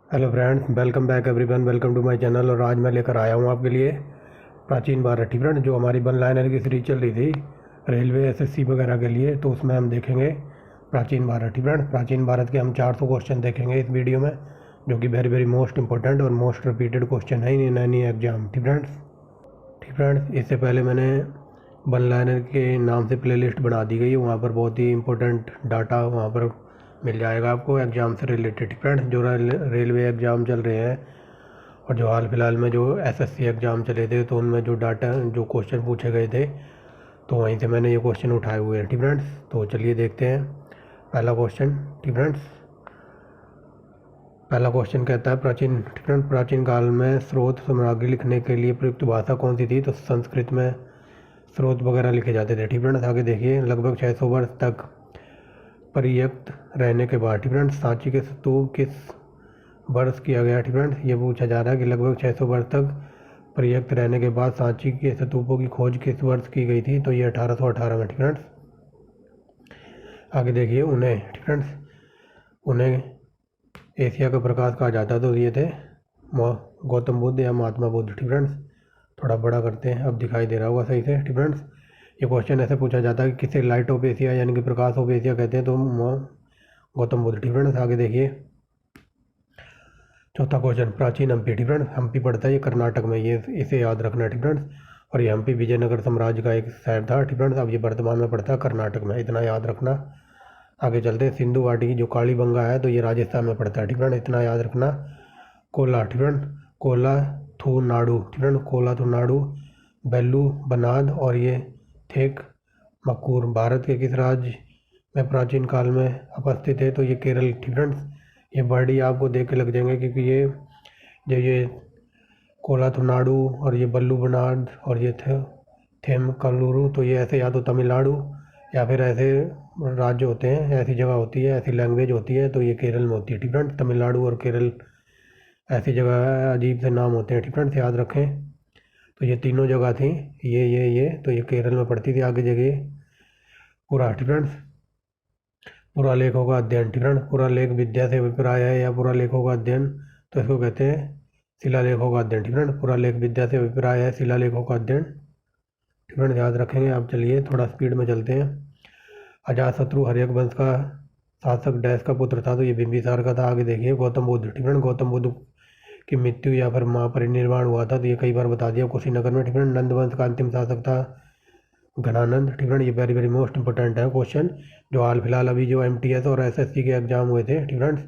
Hello friends, welcome back everyone, welcome to my channel. और आज मैं लेकर आया हूँ आपके लिए प्राचीन भारत। फ्रेंड, जो हमारी वन लाइनर की सीरीज चल रही थी रेलवे एसएससी वगैरह के लिए, तो उसमें हम देखेंगे प्राचीन भारत। फ्रेंड, प्राचीन भारत के हम 400 क्वेश्चन देखेंगे इस वीडियो में, जो कि वेरी वेरी मोस्ट इंपॉर्टेंट और मोस्ट रिपीटेड क्वेश्चन है इन एनी एग्जाम। फ्रेंड्स, इससे पहले मैंने वन लाइनर के नाम से प्लेलिस्ट बना दी गई है, वहाँ पर बहुत ही इंपॉर्टेंट डाटा वहाँ पर मिल जाएगा आपको एग्ज़ाम से रिलेटेड। फ्रेंड्स, जो रेलवे एग्ज़ाम चल रहे हैं और जो हाल फिलहाल में जो एसएससी एग्ज़ाम चले थे, तो उनमें जो डाटा जो क्वेश्चन पूछे गए थे, तो वहीं से मैंने ये क्वेश्चन उठाए हुए हैं। फ्रेंड्स, तो चलिए देखते हैं पहला क्वेश्चन। फ्रेंड्स, पहला क्वेश्चन कहता है प्राचीन काल में स्रोत सामग्री लिखने के लिए प्रयुक्त भाषा कौन सी थी? तो संस्कृत में स्रोत वगैरह लिखे जाते थे। फ्रेंड्स, आगे देखिए, लगभग 600 वर्ष तक परित्यक्त रहने के बाद फ्रेंड्स सांची के स्तूप किस वर्ष किया गया? फ्रेंड्स, ये पूछा जा रहा है कि लगभग 600 वर्ष तक परित्यक्त रहने के बाद सांची के स्तूपों की खोज किस वर्ष की गई थी? तो ये 1818 में। फ्रेंड्स, आगे देखिए, उन्हें एशिया का प्रकाश कहा जाता है, तो ये थे गौतम बुद्ध या महात्मा बुद्ध। फ्रेंड्स, थोड़ा बड़ा करते हैं, अब दिखाई दे रहा होगा सही से। फ्रेंड्स, ये क्वेश्चन ऐसे पूछा जाता है कि किसे लाइट ऑफ एशिया यानी कि प्रकाश ऑफ एशिया कहते हैं? तो गौतम बुद्ध। फ्रेंड्स, आगे देखिए, चौथा क्वेश्चन, प्राचीन हम्पी। फ्रेंड्स, हम्पी पड़ता है ये कर्नाटक में, ये इसे याद रखना। फ्रेंड्स, और ये हम्पी विजयनगर साम्राज्य का एक शहर था। फ्रेंड्स, अब ये वर्तमान में पड़ता है कर्नाटक में, इतना याद रखना। आगे चलते हैं, सिंधु घाटी की जो कालीबंगा है, तो ये राजस्थान में पड़ता है। फ्रेंड्स, इतना याद रखना। कोला। फ्रेंड्स, कोला थू नाडू, बेल्लू बनाद और ये थेक मक्कूर भारत के किस राज्य में प्राचीन काल में उपस्थित है? तो ये केरल। फ्रेंड्स, ये वर्ड ही आपको देख के लग जाएंगे, क्योंकि ये कोलाथुनाडु और ये बल्लू बनाड और ये थेम कलुरु, तो ये ऐसे या तो तमिलनाडु या फिर ऐसे राज्य होते हैं, ऐसी जगह होती है, ऐसी लैंग्वेज होती है, तो ये केरल में होती है। फ्रेंड्स, तमिलनाडु और केरल ऐसी जगह है, अजीब से नाम होते हैं। फ्रेंड्स, याद रखें। तो ये तीनों जगह थी, ये तो ये केरल में पड़ती थी। आगे जगह पूरा। फ्रेंड्स, पूरा लेखों का अध्ययन। फ्रेंड्स, पूरा लेख विद्या से अभिप्राय है या पूरा लेखों का अध्ययन, तो इसको कहते हैं शिलालेखों का अध्ययन। फ्रेंड्स, पूरा लेख विद्या से अभिप्राय है शिलालेखों का अध्ययन। फ्रेंड्स, याद रखेंगे। आप चलिए थोड़ा स्पीड में चलते हैं। अजातशत्रु हर्यक वंश का शासक डैश का पुत्र था? तो ये बिंबिसार का था। आगे देखिए, गौतम बुद्ध। फ्रेंड्स, गौतम बुद्ध की मृत्यु या फिर महापरिनिर्वाण हुआ था, तो ये कई बार बता दिया, कुशीनगर में। फ्रेंड्स, नंद वंश का अंतिम शासक था घनानंद। फ्रेंड्स, ये वेरी वेरी मोस्ट इंपॉर्टेंट है क्वेश्चन, जो हाल फिलहाल अभी जो एमटीएस और एसएससी के एग्जाम हुए थे। Friends,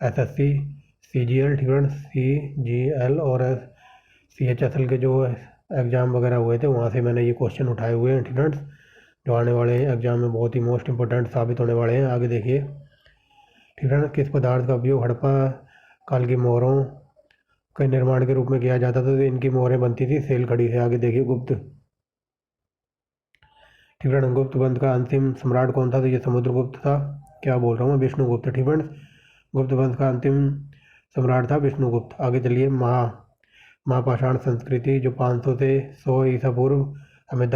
SSC CGL, friends CGL और सीएचएसएल के जो एग्ज़ाम वगैरह हुए थे, वहाँ से मैंने ये क्वेश्चन उठाए हुए हैं। फ्रेंड्स, जो आने वाले एग्जाम में बहुत ही मोस्ट इंपॉर्टेंट साबित होने वाले हैं। आगे देखिए, फ्रेंड्स, किस पदार्थ का उपयोग हड़प्पा काल की मोहरों के निर्माण के रूप में किया जाता था? तो इनकी मोहरें बनती थी सेल खड़ी से। आगे देखिए, गुप्त। फ्रेंड्स, गुप्त वंश का अंतिम सम्राट कौन था? तो ये समुद्रगुप्त था। क्या बोल रहा हूँ मैं, विष्णुगुप्त। फ्रेंड्स, गुप्त वंश का अंतिम सम्राट था विष्णुगुप्त। आगे चलिए, महापाषाण संस्कृति जो 500 से 100 ईसा पूर्व हमें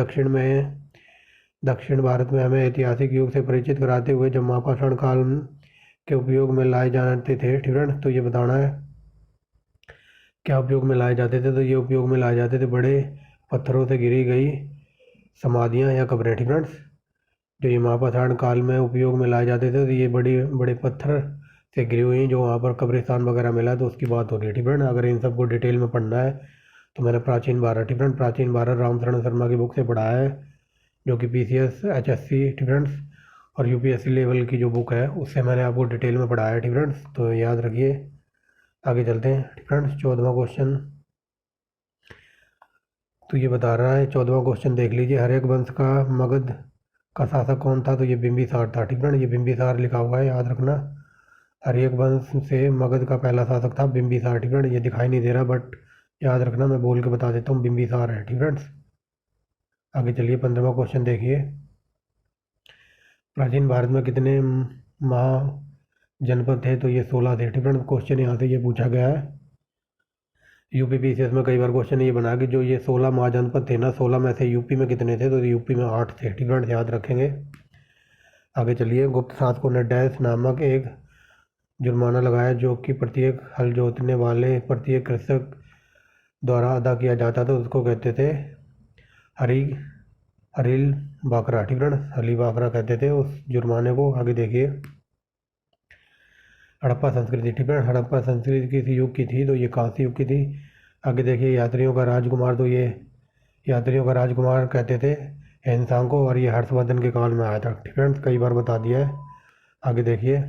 दक्षिण भारत में हमें ऐतिहासिक युग से परिचित कराते हुए जब महापाषाण काल के उपयोग में लाए जाते थे। फ्रेंड्स, तो ये बताना है क्या उपयोग में लाए जाते थे? तो ये उपयोग में लाए जाते थे बड़े पत्थरों से घिरी गई समाधियाँ या कब्रें। फ्रेंड्स, जो ये महापाषाण काल में उपयोग में लाए जाते थे, तो ये बड़े बड़े पत्थर से घिरी हुई जो वहाँ पर कब्रिस्तान वगैरह मिला, तो उसकी बात हो रही है। फ्रेंड, अगर इन सबको डिटेल में पढ़ना है तो मैंने प्राचीन भारत रामशरण शर्मा की बुक से पढ़ा है, जो कि पीसीएस एचएससी फ्रेंड्स और यूपीएससी लेवल की जो बुक है, उससे मैंने आपको डिटेल में पढ़ाया है। फ्रेंड्स, तो याद रखिए। आगे चलते हैं। फ्रेंड्स, 14वां क्वेश्चन, तो ये बता रहा है, 14वां क्वेश्चन देख लीजिए, हर्यक वंश का मगध का शासक कौन था? तो ये बिंबिसार था। फ्रेंड, ये बिंबिसार लिखा हुआ है, याद रखना। हर्यक वंश से मगध का पहला शासक था बिंबिसार। फ्रेंड, ये दिखाई नहीं दे रहा, बट याद रखना, मैं बोल के बता देता हूँ, बिंबिसार है। फ्रेंड्स, आगे चलिए, 15वां क्वेश्चन देखिए, प्राचीन भारत में कितने महाजनपद थे? तो ये 16 थे। फ्रेंड्स, क्वेश्चन यहाँ से ये पूछा गया है। यूपी पीसीएस में कई बार क्वेश्चन ये बना कि जो ये 16 महाजनपद थे ना, 16 में से यूपी में कितने थे? तो यूपी में 8 थे। फ्रेंड्स, याद रखेंगे। आगे चलिए, गुप्त शासकों ने डैश नामक एक जुर्माना लगाया जो कि प्रत्येक हल जोतने वाले प्रत्येक कृषक द्वारा अदा किया जाता था, उसको कहते थे हरी हरील बाकरा। ठीक है, हली बाकरा कहते थे उस जुर्माने को। आगे देखिए हड़प्पा संस्कृति। ठीक है, हड़प्पा संस्कृति किस युग की थी? तो ये कांस्य युग की थी। आगे देखिए यात्रियों का राजकुमार। तो ये यात्रियों का राजकुमार कहते थे हेनसांग को, और ये हर्षवर्धन के काल में आया था। ठीक है, कई बार बता दिया है। आगे देखिए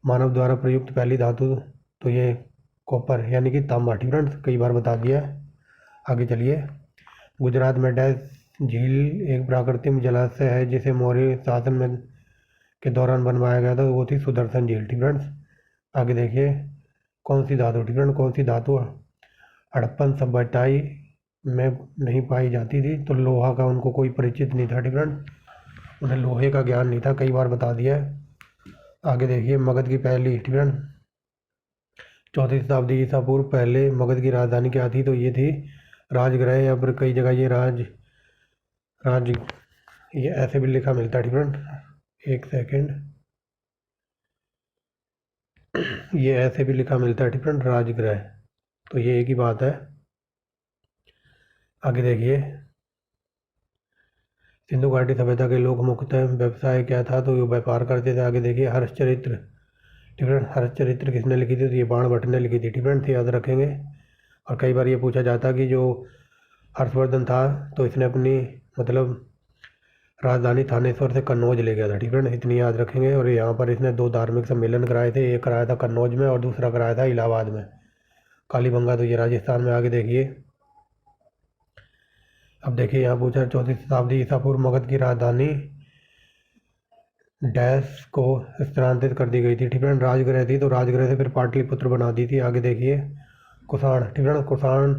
मानव द्वारा प्रयुक्त पहली धातु। तो ये कॉपर यानी कि तांबा। ठीक है, कई बार बता दिया है। आगे चलिए गुजरात में डैश झील एक प्राकृतिक जलाशय है जिसे मौर्य शासन में के दौरान बनवाया गया था, वो थी सुदर्शन झील। ठीक है, आगे देखिए कौन सी धातु। ठीक है, कौन सी धातु हड़प्पन सभ्यताई में नहीं पाई जाती थी? तो लोहा का उनको कोई परिचित नहीं था। ठीक है, उन्हें लोहे का ज्ञान नहीं था, कई बार बता दिया है। आगे देखिए मगध की पहली। ठीक है, 4वीं शताब्दी ईसा पूर्व पहले मगध की राजधानी क्या थी? तो ये थी राजगृह, या फिर कई जगह ये राज ये ऐसे भी लिखा मिलता है। ठीक है, एक सेकेंड, ये ऐसे भी लिखा मिलता है। ठीक है, राजगृह, तो ये एक ही बात है। आगे देखिए सिंधु घाटी सभ्यता के लोग मुख्यतः व्यवसाय क्या था? तो ये व्यापार करते थे। आगे देखिए हर्षचरित्र। ठीक है, हर्षचरित्र किसने लिखी थी? तो ये बाणभट्ट ने लिखी थी। ठीक है, तो याद रखेंगे। और कई बार ये पूछा जाता कि जो हर्षवर्धन था तो इसने अपनी मतलब राजधानी थानेश्वर से कन्नौज ले गया था। ठीक है, इतनी याद रखेंगे। और यहाँ पर इसने 2 धार्मिक सम्मेलन कराए थे, एक कराया था कन्नौज में और दूसरा कराया था इलाहाबाद में। कालीबंगा तो ये राजस्थान में। आगे देखिए अब देखिए यहाँ पूछा 4वीं शताब्दी ईसा पूर्व मगध की राजधानी डैश को स्थानांतरित कर दी गई थी। ठीक है, राजगृह थी, तो राजगृह से फिर पाटलिपुत्र बना दी थी। आगे देखिए कुषाण। ठीक है, कुषाण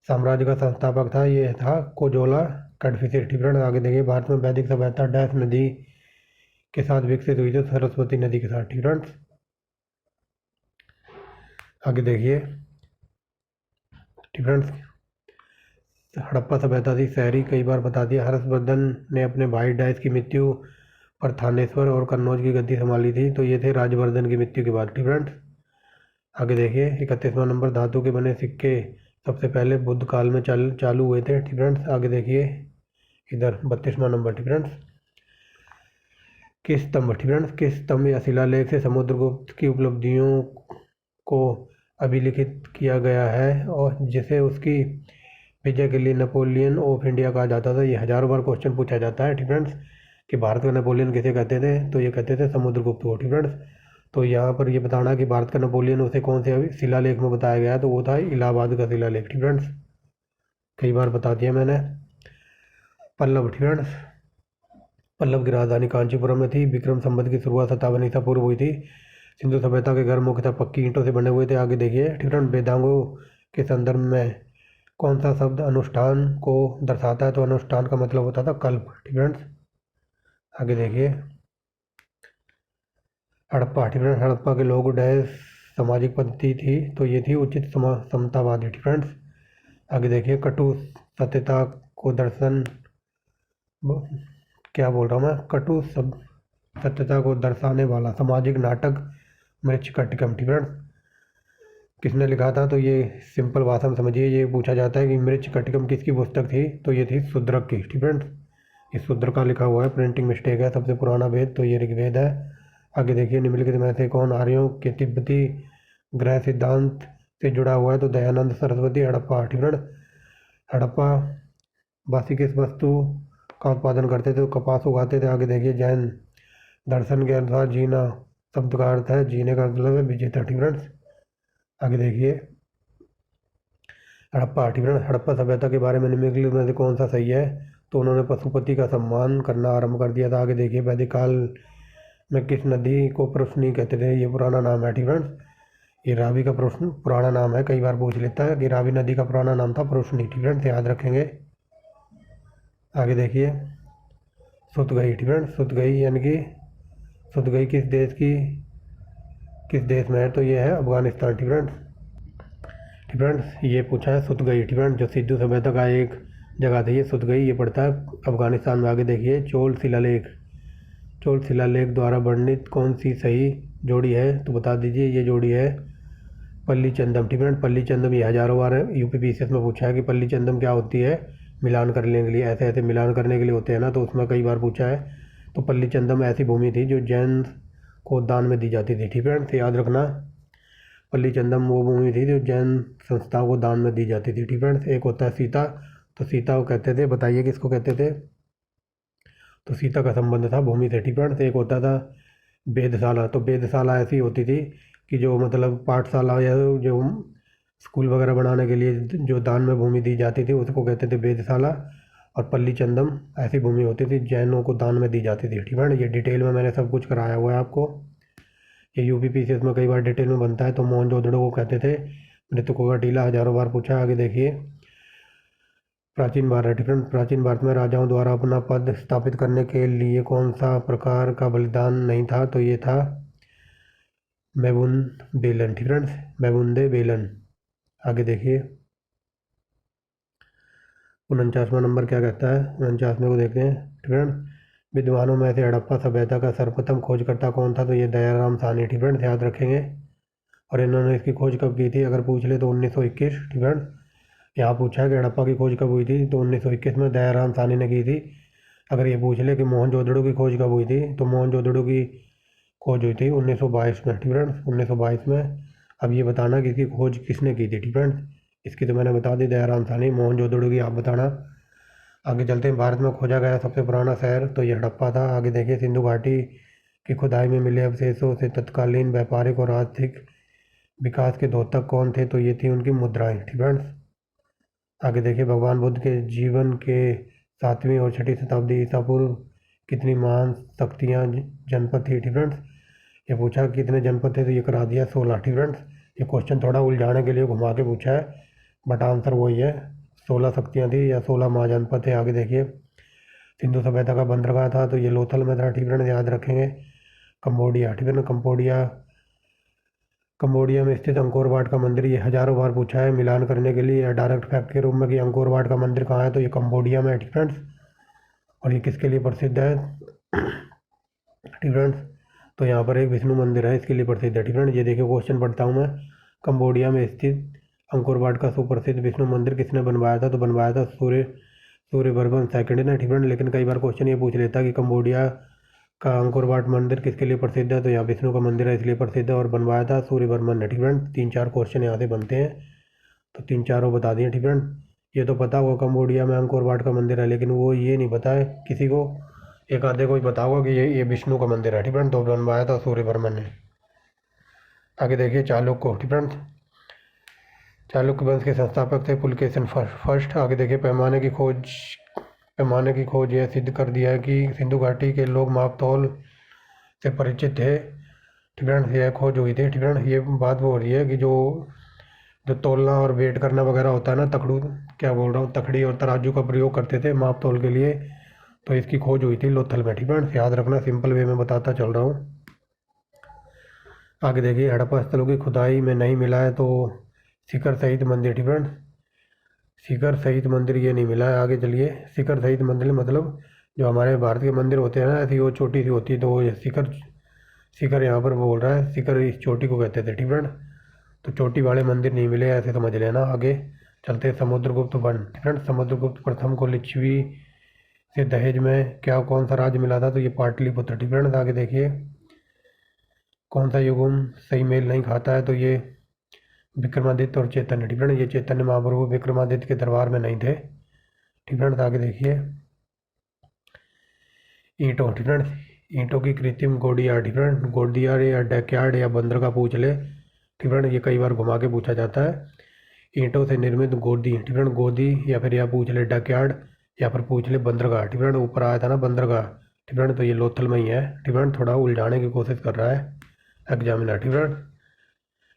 साम्राज्य का संस्थापक था, ये था कोजोला कैडफिसेस। ठीक है, आगे देखिए भारत में वैदिक सभ्यता डैश नदी के साथ विकसित हुई थी? सरस्वती नदी के साथ। ठीक है, आगे देखिए ठीक है हड़प्पा सभ्यता थी शहरी, कई बार बता दिया। हर्षवर्धन ने अपने भाई डैश की मृत्यु पर थानेश्वर और कन्नौज की गद्दी संभाली थी, तो ये थे राजवर्धन की मृत्यु के बाद। ठीक है, आगे देखिए 31वां नंबर धातु के बने सिक्के सबसे पहले बुद्ध काल में चालू हुए थे। ठीक है, आगे देखिए इधर 32वां नंबर। ठीक है, किस स्तंभ। ठीक है, किस स्तंभ या शिलालेख से समुद्रगुप्त की उपलब्धियों को अभिलिखित किया गया है और जिसे उसकी विजय के लिए नेपोलियन ऑफ इंडिया कहा जाता था? ये हजारों बार क्वेश्चन पूछा जाता है। ठीक है, कि भारत का नेपोलियन किसे कहते थे? तो ये कहते थे समुद्रगुप्त को। ठीक है, तो यहाँ पर ये बताना कि भारत का नेपोलियन उसे कौन से शिलालेख में बताया गया है? तो वो था इलाहाबाद का शिलालेख। ठीक है, कई बार बता दिया मैंने। पल्लव। ठीक है, पल्लव की राजधानी कांचीपुरम में थी। विक्रम संवत की शुरुआत 57 ईसा पूर्व हुई थी। सिंधु सभ्यता के घर मुख्यतः पक्की ईंटों से बने हुए थे। आगे देखिए ठीक है, वेदांगों के संदर्भ में कौन सा शब्द अनुष्ठान को दर्शाता है? तो अनुष्ठान का मतलब होता था कल्प। ठीक है, आगे देखिए हड़प्पा। ठीक है, हड़प्पा के लोग डैश सामाजिक पद्धति थी? तो ये थी उचित समतावादी। ठीक है, आगे देखिए कटु सत्यता को दर्शन क्या बोल रहा हूँ मैं, कटु सब सत्यता को दर्शाने वाला सामाजिक नाटक मृच्छकटिकम। ठीक है, किसने लिखा था? तो ये सिंपल भाषा में समझिए, ये पूछा जाता है कि मृच्छकटिकम किसकी पुस्तक थी? तो ये थी शूद्रक की। ठीक है, इस शूद्र का लिखा हुआ है, प्रिंटिंग मिस्टेक है। सबसे पुराना वेद तो ये ऋग्वेद है। आगे देखिए निम्नलिखित में से कौन आर्यों के तिब्बती ग्रह सिद्धांत से जुड़ा हुआ है? तो दयानंद सरस्वती। हड़प्पा। ठीक है, हड़प्पा वासी किस वस्तु का उत्पादन करते थे? तो कपास उगाते थे। आगे देखिए जैन दर्शन के अनुसार जीना शब्द का अर्थ है, जीने का मतलब है विजेता। ठीक है, आगे देखिए हड़प्पा। ठीक है, हड़प्पा सभ्यता के बारे में निम्नलिखित में से कौन सा सही है? तो उन्होंने पशुपति का सम्मान करना आरंभ कर दिया था। आगे देखिए वैदिक काल में किस नदी को परुष्णी कहते थे? ये पुराना नाम है। ठीक है, ये रावी का पुराना नाम है, कई बार पूछ लेता है कि रावी नदी का पुराना नाम था परुष्णी। ठीक है, याद रखेंगे। आगे देखिए सुतगई। ठीक है, सुतगई यानी कि सुतगई किस देश में है? तो ये है अफगानिस्तान। ठीक है, ये पूछा है सुतगई। ठीक है, जो सिंधु सभ्यता का एक जगह थी ये सुतगई, ये पड़ता है अफगानिस्तान में। आगे देखिए चोल शिलालेख द्वारा वर्णित कौन सी सही जोड़ी है तो बता दीजिए। ये जोड़ी है पल्ली चंदम, ठीक है। पल्ली चंदम ये हज़ारों बार यूपीपीसीएस में पूछा है कि पल्ली चंदम क्या होती है, मिलान करने के लिए, ऐसे ऐसे मिलान करने के लिए होते हैं ना, तो उसमें कई बार पूछा है। तो पल्ली चंदम ऐसी भूमि थी जो जैन को दान में दी जाती थी, ठीक है। तो याद रखना, पल्ली चंदम वो भूमि थी जो जैन संस्थाओं को दान में दी जाती थी, ठीक है। एक होता है सीता, तो सीता को कहते थे, बताइए किसको कहते थे, तो सीता का संबंध था भूमि से, ठीक है। तो एक होता था वेधशाला, तो वेधशाला ऐसी होती थी कि जो मतलब पाठशाला या जो स्कूल वगैरह बनाने के लिए जो दान में भूमि दी जाती थी उसको कहते थे वेधशाला। और पल्ली चंदम ऐसी भूमि होती थी जैनों को दान में दी जाती थी, ठीक है। ये डिटेल में मैंने सब कुछ कराया हुआ है आपको। ये यूपीपीसीएस में कई बार डिटेल में बनता है। तो मोहनजोदड़ो को कहते थे मृतकों का टीला, हजारों बार पूछा है। आगे देखिए, प्राचीन भारत, प्राचीन भारत में राजाओं द्वारा अपना पद स्थापित करने के लिए कौन सा प्रकार का बलिदान नहीं था, तो ये था मेबुन बेलन, ठीक है, मेबुंदे बेलन। आगे देखिए, 49वां नंबर क्या कहता है, 49वें को देखते हैं, ठीक है। विद्वानों में से हड़प्पा सभ्यता का सर्वप्रथम खोजकर्ता कौन था, तो ये दयाराम साहनी, ठीक है, याद रखेंगे। और इन्होंने इसकी खोज कब की थी, अगर पूछ ले तो 1921, ठीक है। यहाँ पूछा है कि हड़प्पा की खोज कब हुई थी, तो 1921 में दयाराम साहनी ने की थी। अगर ये पूछ ले कि मोहनजोदड़ो की खोज कब हुई थी, तो मोहनजोदड़ो की खोज हुई थी 1922 में, ठीक है, 1922 में। अब ये बताना कि इसकी खोज किसने की थी, ठीक है। इसकी तो मैंने बता दी, दयाराम साहनी। मोहनजोदड़ो की आप बताना। आगे चलते हैं, भारत में खोजा गया सबसे पुराना शहर, तो ये हड़प्पा था। आगे देखिए, सिंधु घाटी की खुदाई में मिले अवशेषों से तत्कालीन व्यापारिक और आर्थिक विकास के द्योतक कौन थे, तो ये थी उनकी मुद्राएं, ठीक है। आगे देखिए, भगवान बुद्ध के जीवन के 7वीं और 6ठी शताब्दी ईसा पूर्व कितनी महान शक्तियाँ जनपद थी, ठीक है। ये पूछा कितने जनपद थे, तो ये करा दिया 16, ठीक है। ये क्वेश्चन थोड़ा उलझाने के लिए घुमा के पूछा है, बट आंसर वही है, 16 शक्तियाँ थी या 16 महाजनपद थे। आगे देखिए, सिंधु सभ्यता का बंदरगाह था, तो ये लोथल में था, ठीक है, याद रखेंगे। कंबोडिया, ठीक है ना, कंबोडिया में स्थित अंकोर वाट का मंदिर, ये हजारों बार पूछा है मिलान करने के लिए या डायरेक्ट फैक्ट के रूप में कि अंकोर वाट का मंदिर कहाँ है, तो ये कंबोडिया में है, ठीक है। और ये किसके लिए प्रसिद्ध है, ठीक है। तो यहाँ पर एक विष्णु मंदिर है, इसके लिए प्रसिद्ध है, ठीक है। ये देखिए, क्वेश्चन पढ़ता हूँ मैं। कंबोडिया में स्थित अंकोर वाट का सुप्रसिद्ध विष्णु मंदिर किसने बनवाया था, तो बनवाया था सूर्यवर्मन सेकंड ने, ठीक है। लेकिन कई बार क्वेश्चन ये पूछ लेता है कि कंबोडिया का अंकोर वाट मंदिर किसके लिए प्रसिद्ध है, तो यहाँ विष्णु का मंदिर है इसलिए प्रसिद्ध है और बनवाया था सूर्यवर्मन ने, ठीक है। 3-4 क्वेश्चन यहाँ से बनते हैं, तो 3-4 बता दिए, ठीक है। ये तो पता होगा कंबोडिया में अंकोर वाट का मंदिर है, लेकिन वो ये नहीं पता है किसी को, एक आधे को ही पता होगा कि ये विष्णु का मंदिर है, ठीक है। तो बनवाया था सूर्यवर्मन ने। आगे देखिए, चालुक्य, ठीक है, चालुक्य वंश के संस्थापक थे पुलकेशिन फर्स्ट। आगे देखिए, पैमाने की खोज यह सिद्ध कर दिया है कि सिंधु घाटी के लोग माप तौल से परिचित थे, ठीक है। यह खोज हुई थी, ठीक है। ये बात वो हो रही है कि जो जो तोलना और वेट करना वगैरह होता है ना, तकड़ू क्या बोल रहा हूँ, तकड़ी और तराजू का प्रयोग करते थे माप तोल के लिए, तो इसकी खोज हुई थी लोथल में, ठीक है। याद रखना, सिंपल वे में बताता चल रहा हूँ। आगे देखिए, हड़प्पा स्थलों की खुदाई में नहीं मिला है, तो शिखर सहित मंदिर, ठीक है। शिखर सहित मंदिर ये नहीं मिला है। आगे चलिए, शिखर सहित मंदिर मतलब जो हमारे भारत के मंदिर होते हैं ना, ऐसी वो छोटी सी होती है, तो वो शिखर शिखर यहाँ पर बोल रहा है, शिखर इस चोटी को कहते थे, ठीक है। तो चोटी वाले मंदिर नहीं मिले, ऐसे समझ लेना। आगे चलते समुद्रगुप्त वन, ठीक है। समुद्रगुप्त प्रथम को लिच्छवी से दहेज में क्या कौन सा राज्य मिला था, तो ये पाटलिपुत्र, ठीक है। आगे देखिए, कौन सा युगम सही मेल नहीं खाता है, तो ये विक्रमादित्य और चैतन्य, ठीक है। ये चैतन्य महाप्रभु विक्रमादित्य के दरबार में नहीं थे, ठीक है। आगे देखिए, ईंटों, ठीक है, ईंटों की कृत्रिम गोडियार, ठीक है। गोडियार या डैकयार्ड या बंदर का पूछ ले, ठीक है, ये कई बार घुमा के पूछा जाता है। ईंटों से निर्मित गोदी, ठीक है, गोदी, या फिर यहाँ पूछ ले डैकयार्ड, या फिर पूछ ले बंदरगाह, ठीक है। ऊपर आया था ना बंदरगाह, ठीक है, तो ये लोथल में ही है, ठीक है। थोड़ा उलझाने की कोशिश कर रहा है एग्जामिनर, ठीक है।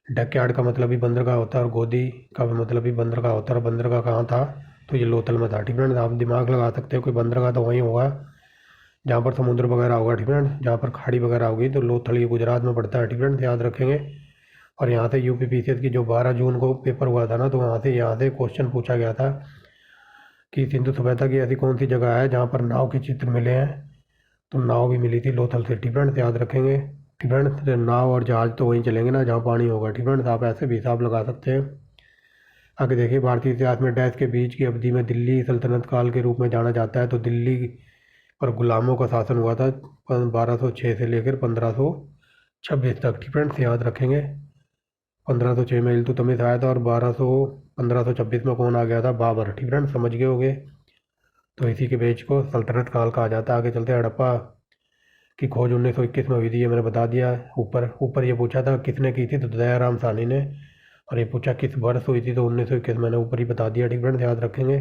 डकयार्ड का मतलब भी बंदरगाह होता है और गोदी का भी मतलब भी बंदरगाह होता है, और बंदरगाह कहाँ था, तो ये लोथल में था, ठीक है। आप दिमाग लगा सकते हो, कोई बंदरगाह तो वहीं होगा जहाँ पर समुद्र वगैरह होगा, ठीक है, जहाँ पर खाड़ी वगैरह होगी, तो लोथल ये गुजरात में पड़ता है, ठीक है, याद रखेंगे। और यहाँ से यूपीपीसीएस की जो 12 जून को पेपर हुआ था ना, तो यहाँ से क्वेश्चन पूछा गया था कि सिंधु सभ्यता की ऐसी कौन सी जगह है जहाँ पर नाव के चित्र मिले हैं, तो नाव भी मिली थी लोथल से, ठीक है, याद रखेंगे। ठीक फ्रेंड्स। नाव और जहाज़ तो वहीं चलेंगे ना जहाँ पानी होगा। ठीक फ्रेंड्स, आप ऐसे भी हिसाब लगा सकते हैं। आगे देखिए, भारतीय इतिहास में डैश के बीच की अवधि में दिल्ली सल्तनत काल के रूप में जाना जाता है। तो दिल्ली पर गुलामों का शासन हुआ था 1206 से लेकर 1526 तक। ठीक फ्रेंड्स, याद रखेंगे। 1506 में इल्तुतमिश आया था और 1526 में कौन आ गया था? बाबर। ठीक फ्रेंड्स, समझ गए होंगे। तो इसी के बेच को सल्तनत काल कहा जाता है। आगे चलते हैं। हड़प्पा की खोज 1921 में हुई थी, ये मैंने बता दिया। ऊपर ऊपर ये पूछा था किसने की थी, तो दयाराम साहनी ने। और ये पूछा किस वर्ष हुई थी, तो 1921 मैंने ऊपर ही बता दिया। ठीक फ्रेंड्स, याद रखेंगे।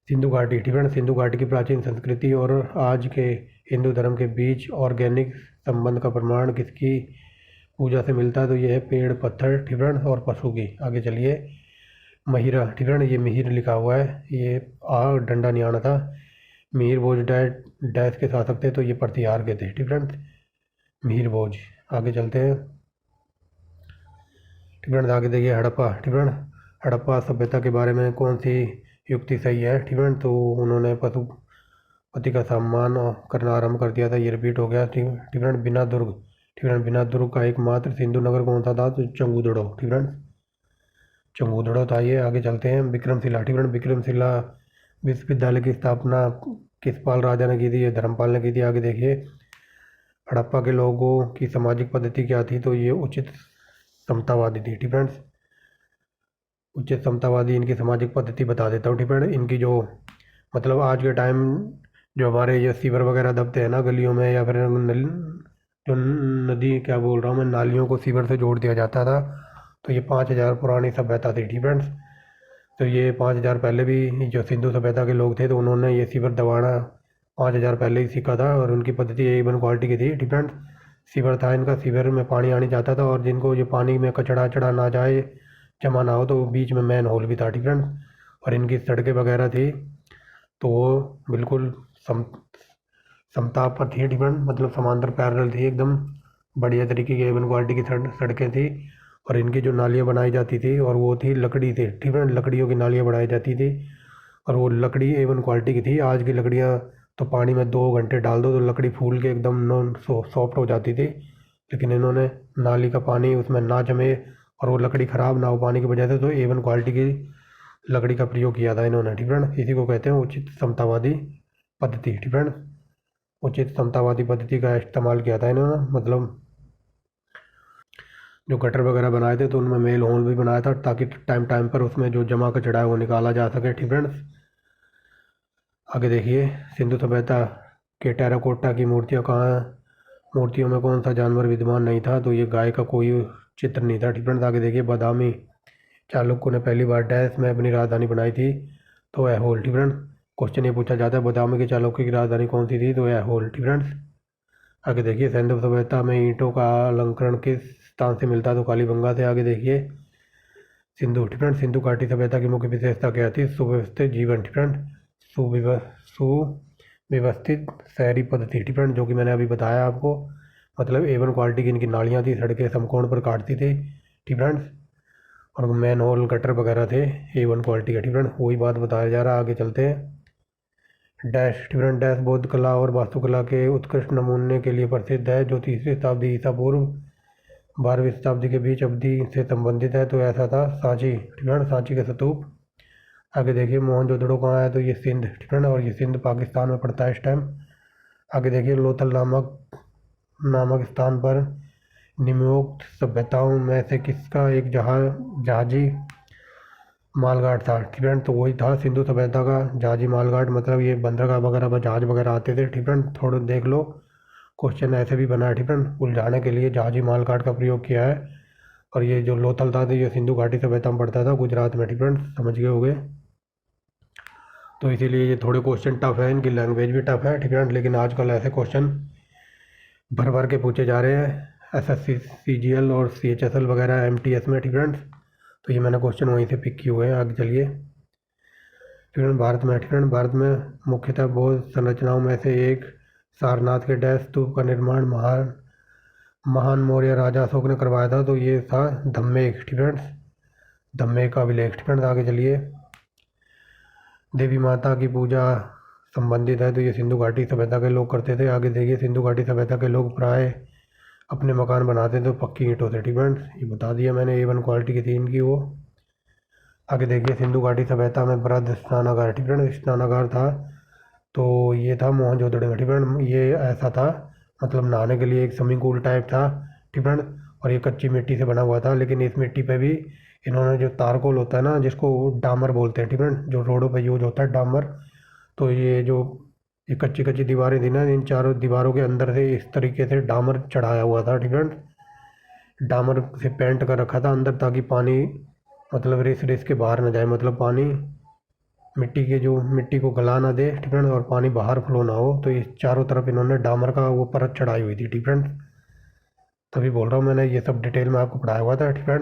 सिंधु घाटी। ठीक फ्रेंड्स, सिंधु घाटी की प्राचीन संस्कृति और आज के हिंदू धर्म के बीच ऑर्गेनिक संबंध का प्रमाण किसकी पूजा से मिलता है? तो ये है पेड़, पत्थर, ठीक फ्रेंड्स, और पशु की। आगे चलिए। महिरा। ठीक फ्रेंड्स, ये मिहिर लिखा हुआ है, ये डंडा नहीं आना था। मिहिर भोज डैश के शासक थे, तो ये प्रतिहार के थे। ठीक फ्रेंड्स, मिहिर भोज। आगे चलते हैं। ठीक फ्रेंड्स, आगे देखिए हड़प्पा। ठीक फ्रेंड्स, हड़प्पा सभ्यता के बारे में कौन सी युक्ति सही है? ठीक फ्रेंड्स, तो उन्होंने पशुपति का सम्मान करना आरंभ कर दिया था, ये रिपीट हो गया। ठीक फ्रेंड्स, बिना दुर्ग। ठीक फ्रेंड्स, बिना दुर्ग का एकमात्र सिंधु नगर कौन सा था? तो चंगुदड़ो। ठीक फ्रेंड्स, चंगुदड़ो था ये। आगे चलते हैं। विक्रमशिला। ठीक फ्रेंड्स, विक्रमशिला विश्वविद्यालय की स्थापना किस पाल राजा ने की थी? ये धर्मपाल ने की थी। आगे देखिए। हड़प्पा के लोगों की सामाजिक पद्धति क्या थी? तो ये उचित समतावादी थी। ठीक फ्रेंड्स, उचित समतावादी इनकी सामाजिक पद्धति बता देता हूँ। ठीक फ्रेंड्स, इनकी जो मतलब आज के टाइम जो हमारे ये सीवर वगैरह दबते हैं ना गलियों में, या फिर जो नदी, क्या बोल रहा हूँ मैं, नालियों को सीवर से जोड़ दिया जाता था, तो ये 5000 पुरानी सभ्यता थी। ठीक फ्रेंड्स, तो ये 5000 पहले भी जो सिंधु सभ्यता के लोग थे, तो उन्होंने ये सीवर दबाना 5000 पहले ही सीखा था, और उनकी पद्धति A1 क्वालिटी की थी। ठीक फ्रेंड्स, सीवर था इनका, सीवर में पानी आने जाता था, और जिनको ये पानी में कचड़ा चढ़ा ना जाए, जमा ना हो, तो बीच में मैन होल भी था। ठीक फ्रेंड्स, और इनकी सड़कें वगैरह थी तो वो बिल्कुल समता पर थी। ठीक फ्रेंड्स, मतलब समांतर पैरेलल थी एकदम, बढ़िया तरीके की A1 क्वालिटी की सड़कें थी। और इनकी जो नालियाँ बनाई जाती थी, और वो थी लकड़ी से। ठीक फ्रेंड्स, लकड़ियों की नालियाँ बनाई जाती थी, और वो लकड़ी A1 क्वालिटी की थी। आज की लकड़ियाँ तो पानी में 2 घंटे डाल दो तो लकड़ी फूल के एकदम नॉन सॉफ्ट हो जाती थी, लेकिन इन्होंने नाली का पानी उसमें ना जमे और वो लकड़ी ख़राब ना हो पानी की वजह से, तो A1 क्वालिटी की लकड़ी का प्रयोग किया था इन्होंने। ठीक फ्रेंड्स, इसी को कहते हैं उचित समतावादी पद्धति। ठीक फ्रेंड्स, उचित समतावादी पद्धति का इस्तेमाल किया था इन्होंने, मतलब जो गटर वगैरह बनाए थे तो उनमें मेल होल भी बनाया था, ताकि टाइम टाइम पर उसमें जो जमा कचरा है वो निकाला जा सके। ठीक फ्रेंड्स, आगे देखिए। सिंधु सभ्यता के टेराकोटा की मूर्तियाँ कहाँ? मूर्तियों में कौन सा जानवर विद्यमान नहीं था? तो ये गाय का कोई चित्र नहीं था। ठीक फ्रेंड्स, आगे देखिए। बादामी चालुक्यों ने पहली बार डैश में अपनी राजधानी बनाई थी, तो ऐहोल। ठीक फ्रेंड्स, क्वेश्चन ये पूछा जाता है बादामी के चालुक्य की राजधानी कौन सी थी? तो ऐहोल। ठीक फ्रेंड्स, आगे देखिए। सिंधु सभ्यता में ईंटों का अलंकरण किस स्थान से मिलता है? तो कालीबंगा से। आगे देखिए। सिंधु। ठीक फ्रेंड्स, सिंधु घाटी सभ्यता की मुख्य विशेषता क्या थी? सुव्यवस्थित जीवन। ठीक फ्रेंड्स, सुव्यवस्थित शहरी पद्धति। ठीक फ्रेंड्स, जो कि मैंने अभी बताया आपको, मतलब A1 क्वालिटी की इनकी नालियाँ थी, सड़कें समकोण पर काटती थी। ठीक फ्रेंड्स, और मैन होल गटर वगैरह थे A1 क्वालिटी का। ठीक फ्रेंड्स, वही बात बताया जा रहा है। आगे चलते हैं। डैश। ठीक फ्रेंड्स, डैश बौद्ध कला और वास्तुकला के उत्कृष्ट नमूने के लिए प्रसिद्ध है, जो 3वीं शताब्दी ईसा पूर्व 12वीं शताब्दी के बीच अवधि से संबंधित है। तो ऐसा था सांची। ठीक फ्रेंड्स, सांची के स्तूप। आगे देखिए। मोहनजोदड़ो कहाँ है? तो ये सिंध। ठीक फ्रेंड्स, और ये सिंध पाकिस्तान में पड़ता है इस टाइम। आगे देखिए। लोथल नामक स्थान पर निम्नोक्त सभ्यताओं में से किसका एक जहाजी मालघाट था? ठीक फ्रेंड्स, तो वही था सिंधु सभ्यता का जहाजी मालघाट, मतलब ये बंदरगाह वगैरह पर जहाज वगैरह आते थे। ठीक फ्रेंड्स, थोड़ा देख लो, क्वेश्चन ऐसे भी बना है। ठीक फ्रेंड्स, उलझाने के लिए जहाजी मालघाट का प्रयोग किया है। और ये जो लोथल था, तो ये सिंधु घाटी सभ्यता में पड़ता था, गुजरात में। ठीक फ्रेंड्स, समझ गए होंगे। तो इसीलिए ये थोड़े क्वेश्चन टफ है, इनकी लैंग्वेज भी टफ है। ठीक फ्रेंड्स, लेकिन आजकल ऐसे क्वेश्चन भर भर के पूछे जा रहे हैं SSC CGL और CHSL वगैरह MTS में। ठीक फ्रेंड्स, तो ये मैंने क्वेश्चन वहीं से पिक किए हुए हैं। आगे चलिए। ठीक फ्रेंड्स, भारत में। ठीक फ्रेंड्स, भारत में मुख्यतः बौद्ध संरचनाओं में से एक सारनाथ के डैश स्तूप का निर्माण महान मौर्य राजा अशोक ने करवाया था, तो ये था धम्मेक। ठीक फ्रेंड्स, धम्मेक का अभिलेख। ठीक फ्रेंड्स, आगे चलिए। देवी माता की पूजा संबंधित है तो ये सिंधु घाटी सभ्यता के लोग करते थे। आगे देखिए, सिंधु घाटी सभ्यता के लोग प्राय अपने मकान बनाते थे पक्की ईंटों से। ठीक है, ये बता दिया मैंने, A1 क्वालिटी की थी इनकी वो। आगे देखिए, सिंधु घाटी सभ्यता में बृहद स्नानागार। ठीक है, स्नानागार था तो ये था मोहनजोदड़ो में। ठीक है, ये ऐसा था मतलब नहाने के लिए एक स्विमिंग पूल टाइप था। ठीक है, और ये कच्ची मिट्टी से बना हुआ था, लेकिन इस मिट्टी पे भी इन्होंने जो तारकोल होता है ना, जिसको डामर बोलते हैं, ठीक है, जो रोडों पे यूज होता है डामर, तो ये कच्ची कच्ची दीवारें थी ना, इन चारों दीवारों के अंदर से इस तरीके से डामर चढ़ाया हुआ था। ठीक है, डामर से पेंट कर रखा था अंदर, ताकि पानी मतलब रेस रेस के बाहर ना जाए, मतलब पानी मिट्टी को गला ना दे। ठीक है, और पानी बाहर फ्लो ना हो। तो इस चारों तरफ इन्होंने डामर का वो परत चढ़ाई हुई थी। ठीक है, तभी बोल रहा हूँ मैंने, ये सब डिटेल में आपको पढ़ाया हुआ था। ठीक है,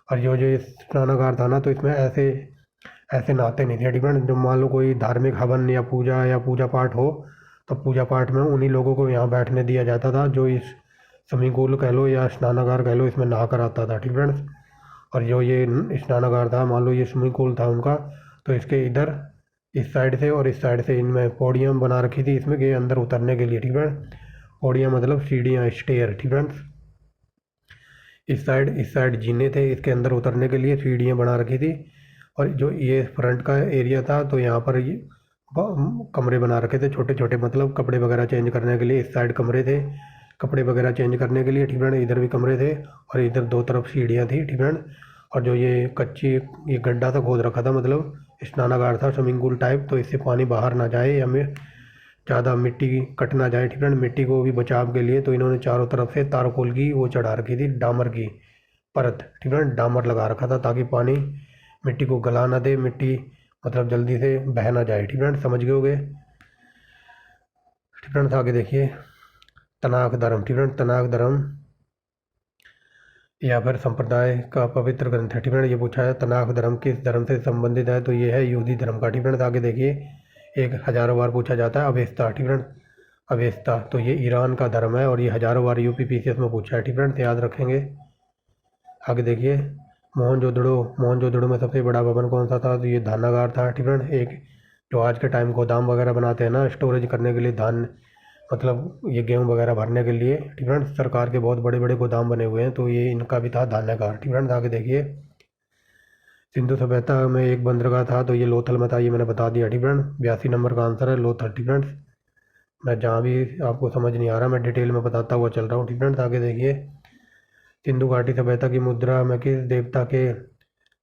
और जो स्नानागार था ना, तो इसमें ऐसे ऐसे नहाते नहीं थे। ठीक है, जब मान लो कोई धार्मिक हवन या पूजा पाठ हो, तो पूजा पाठ में उन्हीं लोगों को यहाँ बैठने दिया जाता था जो इस स्विमिंग पूल कह लो या स्नानागार कह लो, इसमें नहा कर आता था। ठीक है, और जो ये स्नानागार था, मान लो ये स्विमिंग पूल था उनका, तो इसके इधर इस साइड से और इस साइड से इनमें पौड़ियाँ बना रखी थी इसमें के अंदर उतरने के लिए। ठीक है, पौड़ियाँ मतलब सीढ़ियाँ, स्टेयर। ठीक है, इस साइड जीने थे, इसके अंदर उतरने के लिए सीढ़ियाँ बना रखी थी। और जो ये फ्रंट का एरिया था, तो यहाँ पर ये कमरे बना रखे थे छोटे छोटे, मतलब कपड़े वगैरह चेंज करने के लिए। इस साइड कमरे थे कपड़े वगैरह चेंज करने के लिए। ठीक है, इधर भी कमरे थे और इधर दो तरफ सीढ़ियाँ थी। ठीक है, और जो ये गड्ढा था खोद रखा था, मतलब स्नानागार था स्विमिंग पूल टाइप, तो इससे पानी बाहर ना जाए या में ज़्यादा मिट्टी कट ना जाए। ठीक है, मिट्टी को भी बचाव के लिए तो इन्होंने चारों तरफ से तारकोल की वो चढ़ा रखी थी, डामर की परत। ठीक है, डामर लगा रखा था ताकि पानी मिट्टी को गला ना दे, मिट्टी मतलब जल्दी से बह ना जाए। ठीक है, समझ गए होगे। ठीक है, आगे देखिए, तनाक धर्म। ठीक है, तनाक धर्म या फिर संप्रदाय का पवित्र ग्रंथ है। ठीक है, ये पूछा है तनाक धर्म किस धर्म से संबंधित है, तो ये है यहूदी धर्म का। ठीक है, आगे देखिए, एक हजारों बार पूछा जाता है अवेस्ता। ठीक है, अवेस्ता तो ये ईरान का धर्म है और ये हजारों बार UPPCS में पूछा है। ठीक है, याद रखेंगे। आगे देखिए, मोहनजोदड़ो में सबसे बड़ा भवन कौन सा था, तो ये धानागार था। ठीक है, एक जो आज के टाइम गोदाम वगैरह बनाते हैं ना स्टोरेज करने के लिए, धान मतलब ये गेहूँ वगैरह भरने के लिए। ठीक है, सरकार के बहुत बड़े बड़े गोदाम बने हुए हैं, तो ये इनका भी था धानागार। ठीक है, आगे देखिए, सिंधु सभ्यता में एक बंदरगाह था, तो ये लोथल में था, ये मैंने बता दिया। ठीक है, 82 नंबर का आंसर है लोथल। ठीक है, मैं जहाँ भी आपको समझ नहीं आ रहा मैं डिटेल में बताता हुआ चल रहा हूँ। ठीक है, आगे देखिए, सिंधु घाटी सभ्यता की मुद्रा में किस देवता के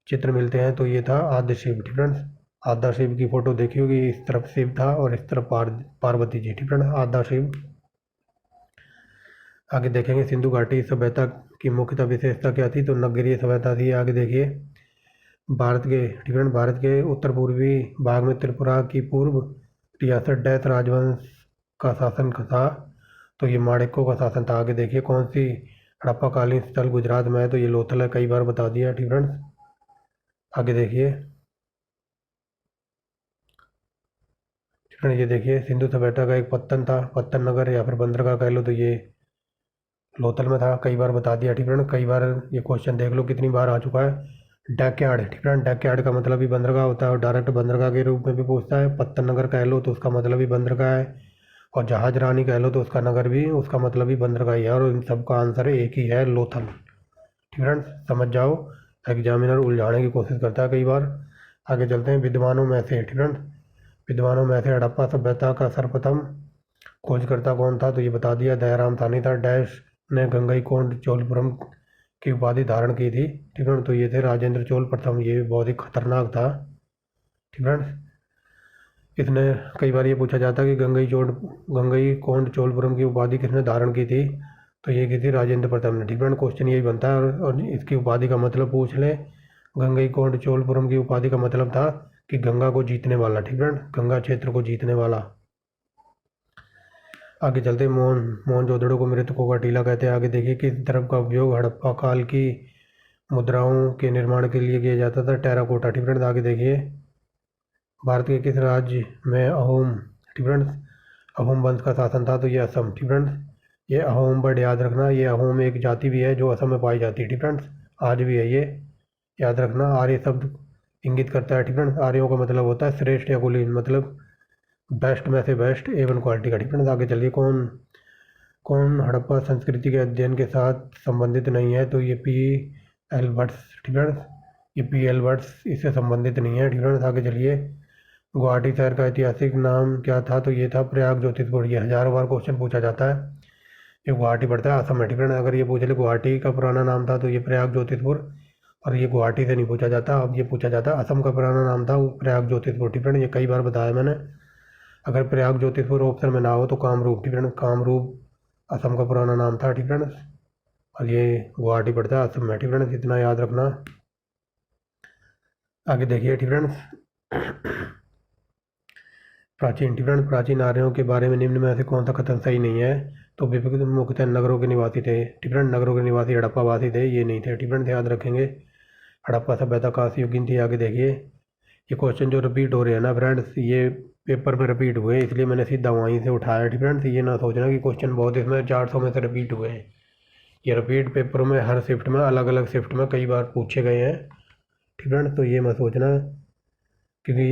चित्र मिलते हैं, तो ये था आद्य शिव। ठीक है, आद्य शिव की फोटो देखी होगी, इस तरफ शिव था और इस तरफ पार्वती जी। ठीक है, आद्य शिव। आगे देखेंगे, सिंधु घाटी सभ्यता की मुख्यतः विशेषता क्या थी, तो नगरीय सभ्यता थी। आगे देखिए, ठीक है, भारत के उत्तर पूर्वी भाग में त्रिपुरा की पूर्व रियासत डैश राजवंश का शासन था, तो ये माणिक्यों का शासन था। आगे देखिए, कौन सी हड़प्पाकालीन स्थल गुजरात में है, तो ये लोथल है, कई बार बता दिया। ठीक है, आगे देखिए, ठीक है, ये देखिए, सिंधु सभ्यता का एक पत्तन था, पत्तन नगर या फिर बंदरगाह कह लो, तो ये लोथल में था, कई बार बता दिया। ठीक है, कई बार ये क्वेश्चन देख लो कितनी बार आ चुका है। डैकयार्ड। ठीक है, डैकयार्ड का मतलब भी बंदरगाह होता है और डायरेक्ट बंदरगाह के रूप में भी पूछता है। पत्तन नगर कह लो तो उसका मतलब भी बंदरगाह है, और जहाज रानी कह लो तो उसका नगर भी, उसका मतलब भी बंदरगाह ही है, और इन सब का आंसर एक ही है, लोथल। ठीक है, समझ जाओ, एग्जामिनर उलझाने की कोशिश करता है कई बार। आगे चलते हैं, विद्वानों में से। ठीक है, विद्वानों में से हड़प्पा सभ्यता का सर्वप्रथम खोजकर्ता कौन था, तो ये बता दिया, दयाराम साहनी था। डैश ने गंगईकोंड चोलपुरम की उपाधि धारण की थी। ठीक है, तो ये थे राजेंद्र चोल प्रथम, ये बहुत ही खतरनाक था। ठीक है, इसने कई बार ये पूछा जाता है कि गंगईकोंड चोलपुरम की उपाधि किसने धारण की थी, तो ये की थी राजेंद्र प्रथम ने। ठीक है, क्वेश्चन यही बनता है, और इसकी उपाधि का मतलब पूछ ले। गंगईकोंड चोलपुरम की उपाधि का मतलब था कि गंगा को जीतने वाला। ठीक है, गंगा क्षेत्र को जीतने वाला। आगे चलते, मोहनजोदड़ो को मृतकों का टीला कहते हैं। आगे देखिए, किस द्रव का उपयोग हड़प्पा काल की मुद्राओं के निर्माण के लिए किया जाता था, टेराकोटा। ठीक है, आगे देखिए, भारत के किस राज्य में अहोम, ठीक है, अहोम वंश का शासन था, तो ये असम। ठीक है, ये अहोम वर्ड याद रखना, ये अहोम एक जाति भी है जो असम में पाई जाती है। ठीक है, आज भी है ये, याद रखना। आर्य शब्द इंगित करता है। ठीक है, आर्यों का मतलब होता है श्रेष्ठ या कुलीन, मतलब बेस्ट में से बेस्ट A1 क्वालिटी का। ठीक है, आगे चलिए। कौन कौन हड़प्पा संस्कृति के अध्ययन के साथ संबंधित नहीं है? तो ये P.L. वट्स। ठीक है, ये P.L. वट्स इससे संबंधित नहीं है। ठीक है, आगे चलिए। गुवाहाटी शहर का ऐतिहासिक नाम क्या था? तो ये था प्रयाग ज्योतिषपुर। ये हजारों बार क्वेश्चन पूछा जाता है। ये गुवाहाटी पड़ता है असम में। ठीक है, अगर ये पूछ ले गुवाहाटी का पुराना नाम था तो ये प्रयाग ज्योतिषपुर, और ये गुवाहाटी से नहीं पूछा जाता। अब ये पूछा जाता है असम का पुराना नाम था वो प्रयाग ज्योतिषपुर। ठीक है, ये कई बार बताया मैंने। अगर प्रयाग ज्योतिषपुर ऑप्शन में ना हो तो कामरूप। ठीक है, कामरूप असम का पुराना नाम था। ठीक है, और ये गुवाहाटी पड़ता है असम में। ठीक है, इतना याद रखना। आगे देखिए। ठीक है, प्राचीन। ठीक है, प्राचीन आर्यों के बारे में निम्न में से कौन सा कथन सही नहीं है? तो विभिन्न मुख्यतः नगरों के निवासी थे। ठीक है, नगरों के निवासी हड़प्पावासी थे, ये नहीं थे। ठीक है, याद रखेंगे। हड़प्पा सभ्यता काफी युगीन थी। आगे देखिए। ये क्वेश्चन जो रिपीट हो रहे हैं ना फ्रेंड्स, ये पेपर में रिपीट हुए, इसलिए मैंने सीधा वहीं से उठाया। ठीक है फ्रेंड्स, ये ना सोचना कि क्वेश्चन बहुत इसमें 400 में से रिपीट हुए हैं। ये रिपीट पेपरों में हर शिफ्ट में अलग अलग शिफ्ट में कई बार पूछे गए हैं। ठीक है, तो ये मत सोचना, क्योंकि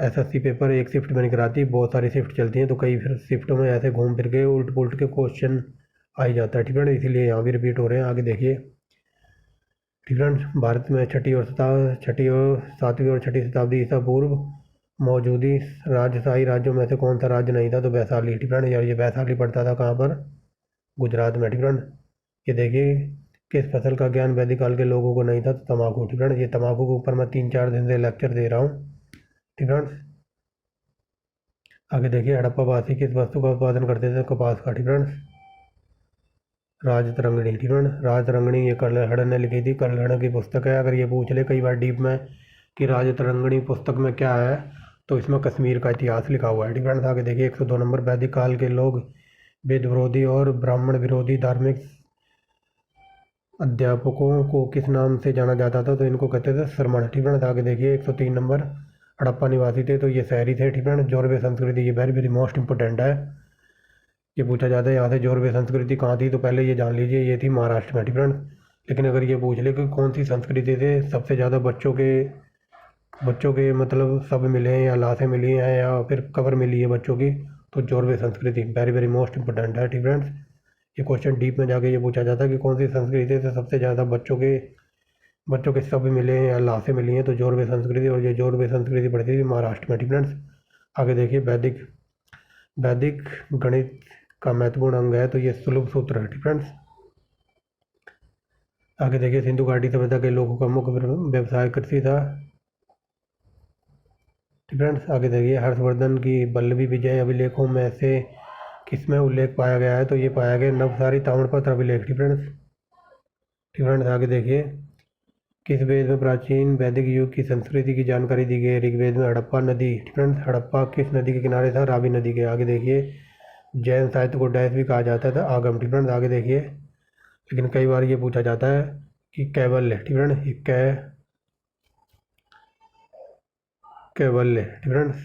SSC पेपर एक शिफ्ट में नहीं कराती, बहुत सारी शिफ्ट चलती हैं, तो कई फिर शिफ्टों में ऐसे घूम फिर के उल्ट पुल्ट के क्वेश्चन आ ही जाता है। ठीक है, इसीलिए यहाँ भी रिपीट हो रहे हैं। आगे देखिए। ठीक है, भारत में छठी और सातवीं और छठी शताब्दी ईसा पूर्व मौजूदी राजशाही राज्यों में से कौन सा राज्य नहीं था? तो वैशाली। ठीक है, यार ये वैशाली पड़ता था कहाँ पर? गुजरात में। ठीक है, ये देखिए। किस फसल का ज्ञान वैदिक काल के लोगों को नहीं था? तो तम्बाकू। ठीक है, ये तम्बाकू के ऊपर मैं 3-4 दिन से लेक्चर दे रहा हूँ। ठीक है, आगे देखिए। हड़प्पावासी किस वस्तु का उत्पादन करते थे? कपास का। ठीक है, राजतरंगिणी। ठीक है, राजतरंगिणी ये कर्लहड़ ने लिखी थी, कर्लहड़ की पुस्तक है। अगर ये पूछ ले कई बार डीप में कि राजतरंगिणी पुस्तक में क्या है, तो इसमें कश्मीर का इतिहास लिखा हुआ है। ठीक है, आगे देखिए। 102 नंबर। वैदिक काल के लोग वेद विरोधी और ब्राह्मण विरोधी धार्मिक अध्यापकों को किस नाम से जाना जाता था? तो इनको कहते थे श्रमण। ठीक है, आगे देखिए। 103 नंबर। हड़प्पा निवासी थे तो ये शहरी थे। ठीक है, जोरवे संस्कृति, ये वेरी वेरी मोस्ट इंपॉर्टेंट है। ये पूछा जाता है यहाँ से जोरवे संस्कृति कहाँ थी? तो पहले ये जान लीजिए, ये थी महाराष्ट्र में। ठीक है, लेकिन अगर ये पूछ ले कि कौन सी संस्कृति से सबसे ज़्यादा बच्चों के मतलब सब मिले हैं या लाशें मिली हैं या फिर कबर मिली है बच्चों की, तो जोरवे संस्कृति वेरी वेरी मोस्ट इंपॉर्टेंट है। ठीक फ्रेंड्स, ये क्वेश्चन डीप में जाके ये पूछा जाता है कि कौन सी संस्कृति से सबसे ज़्यादा बच्चों के सब मिले हैं या लाशें मिली हैं, तो जोरवे संस्कृति, और ये जोरवे संस्कृति पड़ती थी महाराष्ट्र में। ठीक फ्रेंड्स, आगे देखिए। वैदिक वैदिक गणित का महत्वपूर्ण अंग है, तो ये सुलभ सूत्र है। ठीक फ्रेंड्स, आगे देखिए। सिंधु घाटी सभ्यता के लोगों का मुख्य व्यवसाय कृषि था। ठीक फ्रेंड्स, आगे देखिए। हर्षवर्धन की बल्लभी विजय अभिलेखों में से किसमें उल्लेख पाया गया है? तो ये पाया गया नवसारी ताम्रपत्र अभिलेख। ठीक फ्रेंड्स, आगे देखिए। किस वेद में प्राचीन वैदिक युग की संस्कृति की जानकारी दी गई है? ऋग्वेद में। हड़प्पा नदी। फ्रेंड्स, हड़प्पा किस नदी के किनारे था? रावी नदी के। आगे देखिए। जैन साहित्य को डैश भी कहा जाता था, आगम। ठीक फ्रेंड्स, आगे देखिए। लेकिन कई बार ये पूछा जाता है कि कैवल्य। ठीक फ्रेंड्स, ये कैवल्य। ठीक फ्रेंड्स,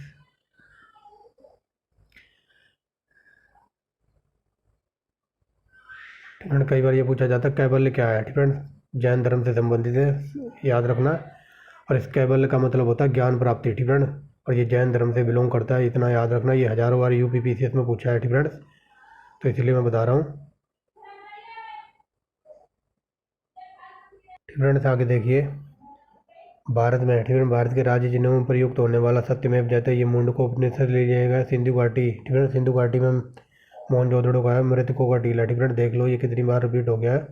कई बार ये पूछा जाता है कैवल्य क्या है? ठीक फ्रेंड्स, जैन धर्म से संबंधित है, याद रखना। और इस कैवल्य का मतलब होता है ज्ञान प्राप्ति। ठीक फ्रेंड्स, और ये जैन धर्म से बिलोंग करता है, इतना याद रखना। ये हजारों बार UPPCS में पूछा है। ठीक फ्रेंड्स, तो इसलिए मैं बता रहा हूँ। ठीक फ्रेंड्स, आगे देखिए। भारत में। ठीक है, भारत के राज्य चिन्हों में प्रयुक्त होने वाला सत्यमेव जयते, ये मुंडकोपनिषद ले जाएगा। सिंधु घाटी। ठीक है, सिंधु घाटी में मोहनजोदड़ो का है, मृतकों का टीला। ठीक है, देख लो ये कितनी बार रिपीट हो गया है।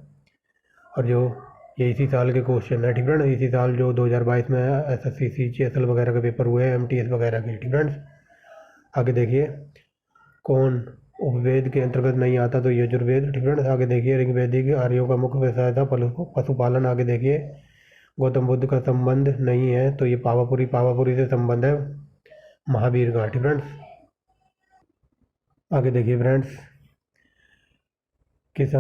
और जो ये इसी साल के क्वेश्चन है। ठीक है, इसी साल जो 2022 में SSC CGSL वगैरह के पेपर हुए हैं, MTS वगैरह के। ठीक है, आगे देखिए। कौन उपवेद के अंतर्गत नहीं आता? तो यजुर्वेद। ठीक है, आगे देखिए। ऋग्वेदिक आर्यों का मुख्य व्यवसाय था पशुपालन। आगे देखिए। गौतम बुद्ध का संबंध नहीं है, तो ये पावापुरी से संबंध है महावीर का। ठीक फ्रेंड्स, आगे देखिए फ्रेंड्स। किस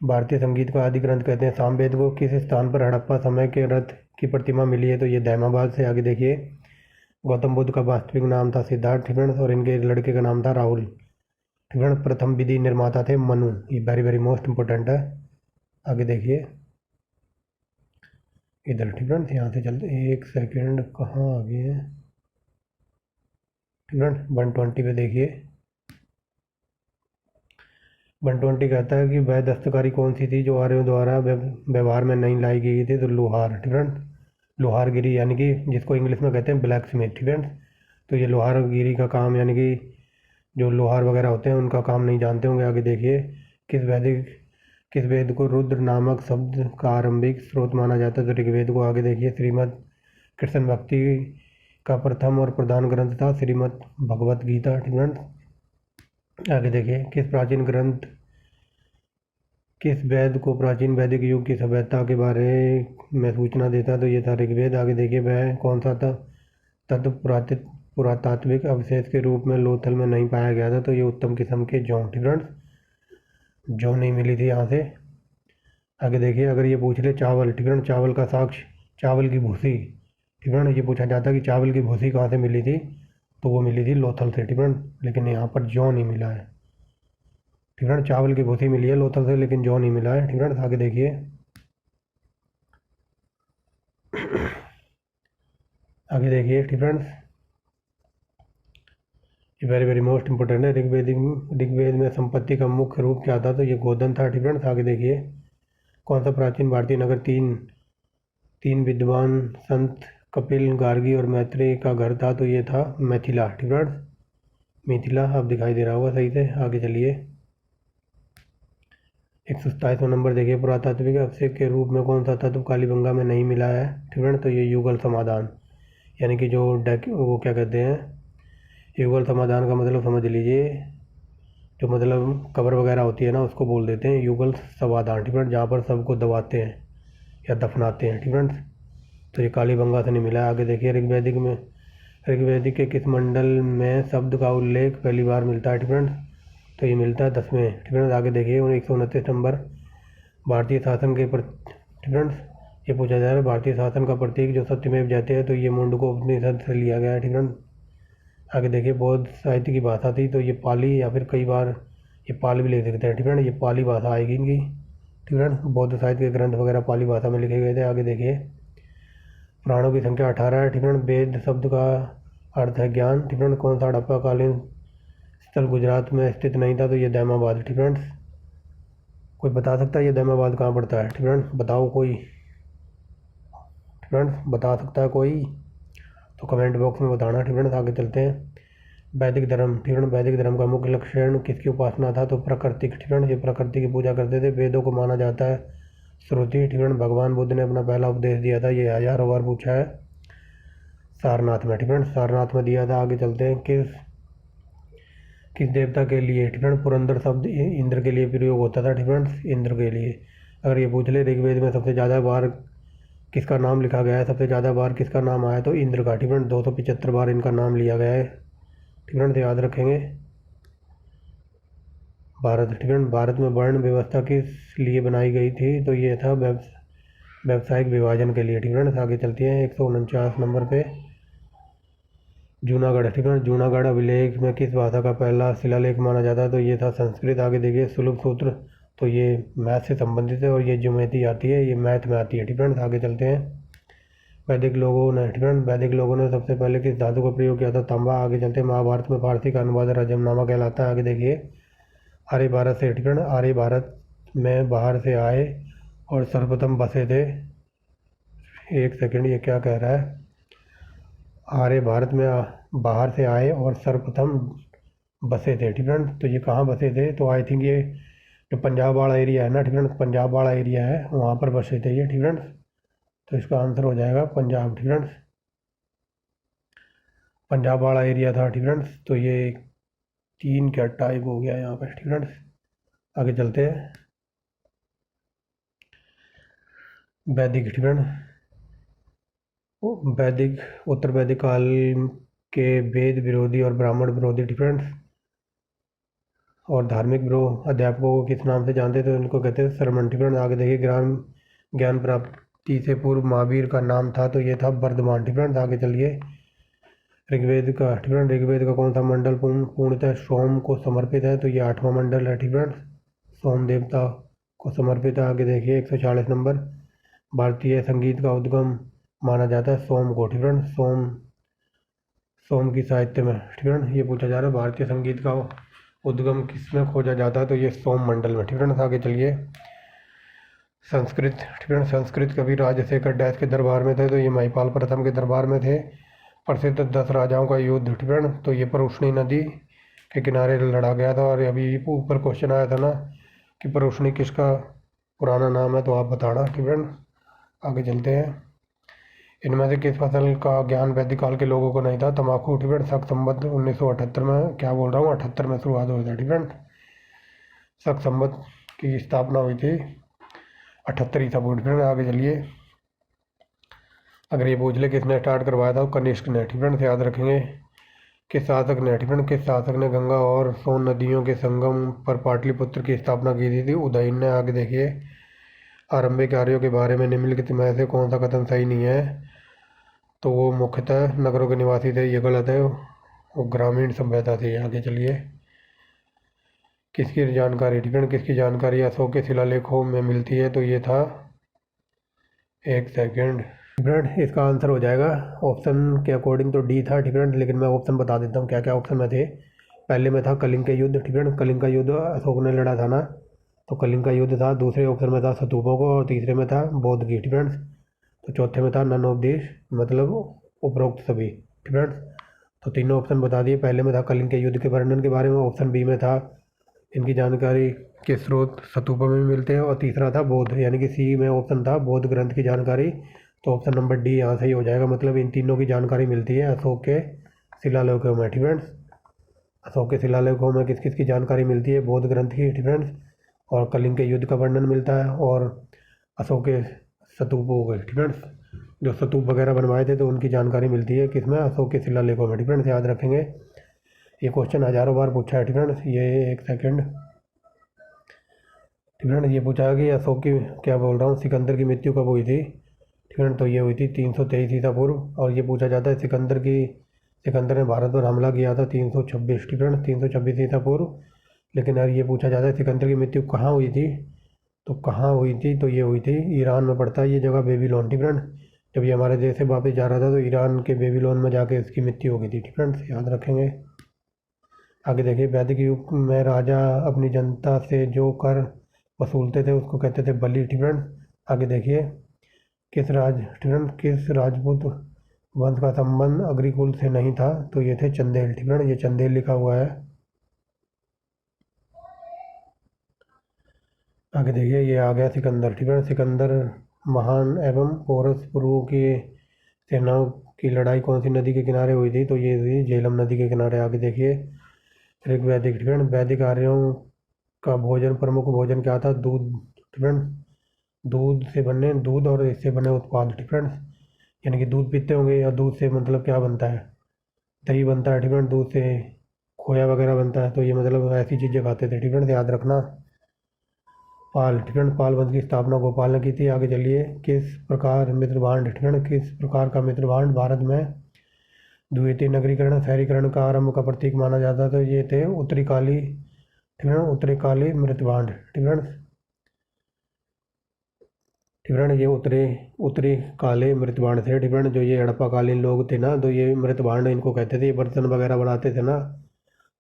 भारतीय संगीत का आदि ग्रंथ कहते हैं सामवेद को? किस स्थान पर हड़प्पा समय के रथ की प्रतिमा मिली है? तो ये दहमाबाद से। आगे देखिए। गौतम बुद्ध का वास्तविक नाम था सिद्धार्थ। ठीक है, और इनके लड़के का नाम था राहुल। ठीक है, प्रथम विधि निर्माता थे मनु। ये वेरी वेरी मोस्ट इंपॉर्टेंट है। आगे देखिए इधर। ठीक है, यहाँ से चलते, एक सेकेंड, कहाँ आ गए हैं? ठीक है। 120 पे देखिए, 120 कहता है कि वह दस्तकारी कौन सी थी जो आर्यों द्वारा व्यवहार में नहीं लाई गई थी, तो लोहार। ठीक है। लोहारगिरी यानी कि जिसको इंग्लिश में कहते हैं ब्लैक स्मिथ। ठीक है। तो ये लोहारगिरी का काम यानी कि जो लोहार वगैरह होते हैं उनका काम नहीं जानते होंगे। आगे देखिए, किस वेद को रुद्र नामक शब्द का आरंभिक स्रोत माना जाता है, तो ऋग्वेद को। आगे देखिए, श्रीमद् कृष्ण भक्ति का प्रथम और प्रधान ग्रंथ था श्रीमद् भगवत गीता। ठीक है। आगे देखिए, किस वेद को प्राचीन वैदिक युग की सभ्यता के बारे में सूचना देता, तो ये था ऋग्वेद। आगे देखिए, वह कौन सा था तत्व पुरातात्विक अवशेष के रूप में लोथल में नहीं पाया गया था, तो ये उत्तम किस्म के जौ। ठीक है। जौ नहीं मिली थी यहाँ से। आगे देखिए, अगर ये पूछ ले चावल, ठीक है, चावल का साक्ष्य चावल की भूसी। ठीक है। ये पूछा जाता है कि चावल की भूसी कहाँ से मिली थी, तो वो मिली थी लोथल से। ठीक है। लेकिन यहाँ पर जौ नहीं मिला है। ठीक है। चावल की भूसी मिली है लोथल से, लेकिन जौ नहीं मिला है। ठीक है। आगे देखिए, आगे देखिए स्टूडेंट्स, ये वेरी वेरी मोस्ट इंपॉर्टेंट है। ऋग्वेद में संपत्ति का मुख्य रूप क्या था, तो ये गोधन था। स्टूडेंट्स आगे देखिए, कौन सा प्राचीन भारतीय नगर तीन तीन विद्वान संत कपिल, गार्गी और मैत्रेय का घर था, तो ये था मिथिला। स्टूडेंट्स मिथिला अब दिखाई दे रहा होगा सही से। आगे चलिए, 127वां नंबर देखिए, पुरातात्विक अवशेष के रूप में कौन सा तत्व कालीबंगा में नहीं मिला है। ठीक है। तो ये युगल समाधान यानी कि जो वो क्या कहते हैं, युगल समाधान का मतलब समझ लीजिए, जो मतलब कब्र वगैरह होती है ना, उसको बोल देते हैं युगल समाधान। ठीक है। जहाँ पर सबको दबाते हैं या दफनाते हैं। ठीक है। तो ये कालीबंगा से नहीं मिला है। आगे देखिए, ऋग्वेदिक के किस मंडल में शब्द का उल्लेख पहली बार मिलता है। ठीक है। तो ये मिलता है 10वें। ठीक है। आगे देखिए, 129 नंबर, भारतीय शासन के ठीक है। ये पूछा जा रहा है, भारतीय शासन का प्रतीक जो सत्यमेव जयते हैं, तो ये मुंडको उपनिषद से लिया गया है। ठीक है। आगे देखिए, बौद्ध साहित्य की भाषा थी, तो ये पाली, या फिर कई बार ये पाल भी लिख सकते हैं। ठीक है। ये पाली भाषा आएगी इनकी। ठीक है। बौद्ध साहित्य के ग्रंथ वगैरह पाली भाषा में लिखे गए थे। आगे देखिए, पुराणों की संख्या 18 है। ठीक है। वेद शब्द का अर्थ है ज्ञान। ठीक है। कौन सा हड़प्पाकालीन स्थल गुजरात में स्थित नहीं था, तो ये दैमाबाद। ठीक है। कोई बता सकता है ये दैमाबाद कहाँ पड़ता है? ठीक है, बताओ कोई। ठीक है, बता सकता है कोई तो कमेंट बॉक्स में बताना। ठीक है। आगे चलते हैं, वैदिक धर्म। ठीक है। वैदिक धर्म का मुख्य लक्षण किसकी उपासना था, तो प्राकृतिक। ठीक है। ये प्रकृति की पूजा करते थे। वेदों को माना जाता है श्रुति। ठीक है। भगवान बुद्ध ने अपना पहला उपदेश दिया था, ये हजारों बार पूछा है, सारनाथ में। ठीक है। सारनाथ में दिया था। आगे चलते हैं, किस देवता के लिए, ठीक है, पुरंदर शब्द इंद्र के लिए प्रयोग होता था। ठीक है। इंद्र के लिए। अगर ये पूछ ले ऋग्वेद में सबसे ज़्यादा बार किसका नाम लिखा गया है, सबसे ज़्यादा बार किसका नाम आया, तो इंद्र का। ठीक है। 275 बार इनका नाम लिया गया है। ठीक है। तो याद रखेंगे। भारत। ठीक है। भारत में वर्ण व्यवस्था किस लिए बनाई गई थी, तो ये था व्यावसायिक विभाजन के लिए। ठीक है। आगे चलते हैं, 149 नंबर पे, जूनागढ़। ठीक है। जूनागढ़ अभिलेख में किस भाषा का पहला शिलालेख माना जाता है, तो ये था संस्कृत। आगे देखिए, सुलभ सूत्र, तो ये मैथ से संबंधित है, और ये ज्योमेट्री आती है, ये मैथ में आती है। ठीक है। आगे चलते हैं, वैदिक लोगों ने। ठीक है। वैदिक लोगों ने सबसे पहले किस धातु का प्रयोग किया था, तांबा। आगे चलते हैं, महाभारत में फारसी का अनुवाद रजमनामा कहलाता है। आगे देखिए, आर्य भारत से। ठीक है। आर्य भारत में बाहर से आए और सर्वप्रथम बसे थे। एक सेकंड, ये क्या कह रहा है, आर्य भारत में बाहर से आए और सर्वप्रथम बसे थे। ठीक है। तो ये कहाँ बसे थे, तो आई थिंक ये जो पंजाब वाला एरिया है ना, ठीक है, पंजाब वाला एरिया है, वहाँ पर बसे थे ये। ठीक है। तो इसका आंसर हो जाएगा पंजाब। ठीक है। पंजाब वाला एरिया था। ठीक है। तो ये तीन क्या टाइप हो गया यहाँ पर। ठीक है। आगे चलते हैं, वैदिक। ठीक है। वैदिक, उत्तर वैदिक काल के वेद विरोधी और ब्राह्मण विरोधी, ठीक है, और धार्मिक अध्यापकों को किस नाम से जानते थे, उनको कहते हैं श्रमण। ठीक है। आगे देखिए, ज्ञान प्राप्ति से पूर्व महावीर का नाम था, तो ये था वर्धमान। ठीक है। आगे चलिए, ऋग्वेद का। ठीक है। ऋग्वेद का कौन सा मंडल पूर्णतः सोम को समर्पित है, तो ये 8वां मंडल है। ठीक है। सोम देवता को समर्पित है। आगे देखिए, 140 नंबर, भारतीय संगीत का उद्गम माना जाता है सोम को। ठीक है। सोम की साहित्य में। ठीक है, ये पूछा जा रहा है भारतीय संगीत का उद्गम किसमें खोजा जाता है, तो ये सोम मंडल में। ठीक है, आगे चलिए। संस्कृत। ठीक है, संस्कृत कवि राजशेखर डैश के दरबार में थे, तो ये महिपाल प्रथम के दरबार में थे। प्रसिद्ध 10 राजाओं का युद्ध। ठीक है, तो ये परुष्णी नदी के किनारे लड़ा गया था। और अभी ऊपर क्वेश्चन आया था ना कि परुष्णी किसका पुराना नाम है, तो आप बताना। ठीक है, आगे चलते हैं। इनमें से किस फसल का ज्ञान वैदिक काल के लोगों को नहीं था, तंबाकू। ठीक है, शक संवत 1978 में, क्या बोल रहा हूँ, 78 में शुरुआत हुई थी। ठीक है, शक संवत की स्थापना हुई थी 78 ईसा पूर्व। ठीक है, आगे चलिए। अगर ये पूछ ले किसने स्टार्ट करवाया था, कनिष्क ने। ठीक है, याद रखेंगे। किस शासक ने। ठीक है, किस शासक ने गंगा और सोन नदियों के संगम पर पाटलिपुत्र की स्थापना की थी, उदयन ने। आगे देखिए। आरंभिक कार्यों के बारे में निम्नलिखित में से कौन सा कथन सही नहीं है, तो वो मुख्यतः नगरों के निवासी थे, ये गलत है, वो ग्रामीण सभ्यता थी। आगे चलिए। किसकी जानकारी। ठीक है, किसकी जानकारी अशोक के शिलालेखों में मिलती है, तो ये था, एक सेकेंड। ठीक है, इसका आंसर हो जाएगा ऑप्शन के अकॉर्डिंग तो डी था। ठीक है, लेकिन मैं ऑप्शन बता देता हूँ क्या क्या ऑप्शन में थे। पहले में था कलिंग का युद्ध। ठीक है, कलिंग का युद्ध अशोक ने लड़ा था ना, तो कलिंग का युद्ध था। दूसरे ऑप्शन में था स्तूपों को, और तीसरे में था बौद्ध की। ठीक है, तो चौथे में था नन ऑफ दिस, मतलब उपरोक्त सभी। ठीक है, तो तीनों ऑप्शन बता दिए। पहले में था कलिंग के युद्ध के वर्णन के बारे में, ऑप्शन बी में था इनकी जानकारी के स्रोत स्तूपों में मिलते हैं, और तीसरा था बौद्ध, यानी कि सी में ऑप्शन था बौद्ध ग्रंथ की जानकारी। तो ऑप्शन नंबर डी यहाँ सही हो जाएगा, मतलब इन तीनों की जानकारी मिलती है अशोक के शिलालेखों में। ठीक है, अशोक के शिलालेखों में किस किस की जानकारी मिलती है, बौद्ध ग्रंथ की। ठीक है, और कलिंग के युद्ध का वर्णन मिलता है, और अशोक के स्तूपों के। ठीक है, जो स्तूप वगैरह बनवाए थे तो उनकी जानकारी मिलती है किसमें, अशोक के शिलालेखों में। ठीक है, याद रखेंगे, ये क्वेश्चन हजारों बार पूछा है। ठीक है, ये एक सेकेंड। ठीक है, ये पूछा है कि अशोक की, क्या बोल रहा हूँ, सिकंदर की मृत्यु कब हुई थी। ठीक है, तो ये हुई थी 323 ईसा पूर्व। और ये पूछा जाता है सिकंदर ने भारत पर हमला किया था 326। ठीक है, 326 ईसा पूर्व। लेकिन यार ये पूछा जाता है सिकंदर की मृत्यु कहाँ हुई थी, तो कहाँ हुई थी, तो ये हुई थी ईरान में पड़ता है ये जगह, बेबीलोन। ठीक है, जब ये हमारे देश से वापस जा रहा था तो ईरान के बेबीलोन में जाके इसकी मृत्यु हो गई थी। ठीक है, याद रखेंगे। आगे देखिए। वैदिक युग में राजा अपनी जनता से जो कर वसूलते थे उसको कहते थे बलि। ठीक है, आगे देखिए। ठीक है, किस राजपूत वंश का संबंध अग्रिकुल से नहीं था, तो ये थे चंदेल। ठीक है, ये चंदेल लिखा हुआ है। आगे देखिए, ये आ गया सिकंदर। ठीक है, सिकंदर महान एवं पोरस पुरुओं की सेनाओं की लड़ाई कौन सी नदी के किनारे हुई थी, तो ये हुई झेलम नदी के किनारे। आगे देखिए। ऋग्वैदिक। ठीक है, वैदिक आर्यों का भोजन, प्रमुख भोजन क्या था, दूध। ठीक है, दूध और इससे बने उत्पाद। ठीक है, यानी कि दूध पीते होंगे, या दूध से मतलब क्या बनता है, दही बनता है। ठीक है, दूध से खोया वगैरह बनता है, तो ये मतलब ऐसी चीज़ें खाते थे। ठीक है, याद रखना। पाल। ठीक है, पाल वंश की स्थापना गोपाल ने की थी। आगे चलिए। किस प्रकार मित्रभांड। ठीक है, किस प्रकार का मित्रभांड भारत में द्वितीय नगरीकरण शहरीकरण का आरंभ का प्रतीक माना जाता है, तो ये थे उत्तरी काली। ठीक है, उत्तरी काली मृतभांड। ठीक है, ठीक है, ये उत्तरी उत्तरी काले मृतभांड थे। ठीक है, जो ये हड़प्पा कालीन लोग थे ना, तो ये मृतभांड इनको कहते थे। ये बर्तन वगैरह बनाते थे ना,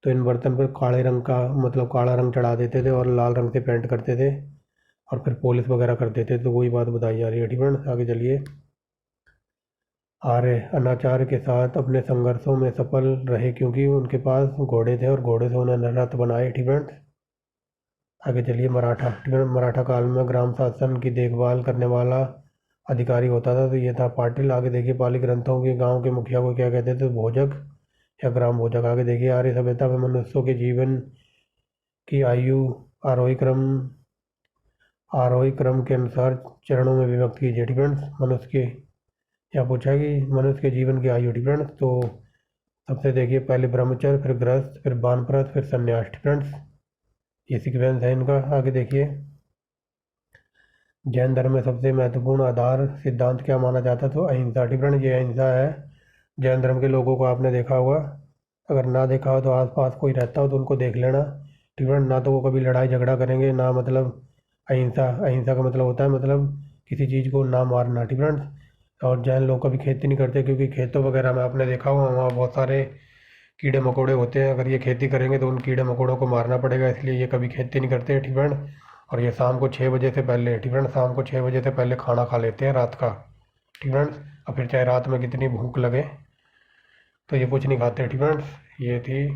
तो इन बर्तन पर काले रंग का, मतलब काला रंग चढ़ा देते थे और लाल रंग से पेंट करते थे, और फिर पॉलिश वगैरह करते थे। तो वही बात बताई जा रही है। ठीक है, आगे चलिए। आर्य अनाचार के साथ अपने संघर्षों में सफल रहे क्योंकि उनके पास घोड़े थे और घोड़े से उन्होंने रथ बनाए। ठीक है, आगे चलिए। मराठा। ठीक है, मराठा काल में ग्राम शासन की देखभाल करने वाला अधिकारी होता था, तो ये था पाटिल। आगे देखिए। पाली ग्रंथों के गांव के मुखिया को क्या कहते थे, भोजक या ग्राम भोजक। आगे देखिए। आर्य सभ्यता में मनुष्यों के जीवन की आयु आरोही क्रम के अनुसार चरणों में विभक्त कीजिए। ठीक है, मनुष्य के, या पूछा कि मनुष्य के जीवन की आयु। ठीक है, तो सबसे देखिए, पहले ब्रह्मचर्य, फिर गृहस्थ, फिर वानप्रस्थ, फिर संन्यास। ठीक है, ये सीक्वेंस है इनका। आगे देखिए। जैन धर्म में सबसे महत्वपूर्ण आधार सिद्धांत क्या माना जाता है, तो अहिंसा। ठीक है, ये अहिंसा है। जैन धर्म के लोगों को आपने देखा होगा, अगर ना देखा हो तो आसपास कोई रहता हो तो उनको देख लेना। ठीक है, ना तो वो कभी लड़ाई झगड़ा करेंगे, ना मतलब अहिंसा। अहिंसा का मतलब होता है मतलब किसी चीज़ को ना मारना। ठीक है, और जैन लोग कभी खेती नहीं करते, क्योंकि खेतों वगैरह में आपने देखा होगा वहाँ बहुत सारे कीड़े मकोड़े होते हैं। अगर ये खेती करेंगे तो उन कीड़े मकोड़ों को मारना पड़ेगा, इसलिए ये कभी खेती नहीं करते, ठीक फ्रेंड। और ये शाम को 6 बजे से पहले, ठीक फ्रेंड, शाम को 6 बजे से पहले खाना खा लेते हैं रात का, ठीक फ्रेंड्स। और फिर चाहे रात में कितनी भूख लगे तो ये कुछ नहीं खाते, ठीक फ्रेंड्स। ये थी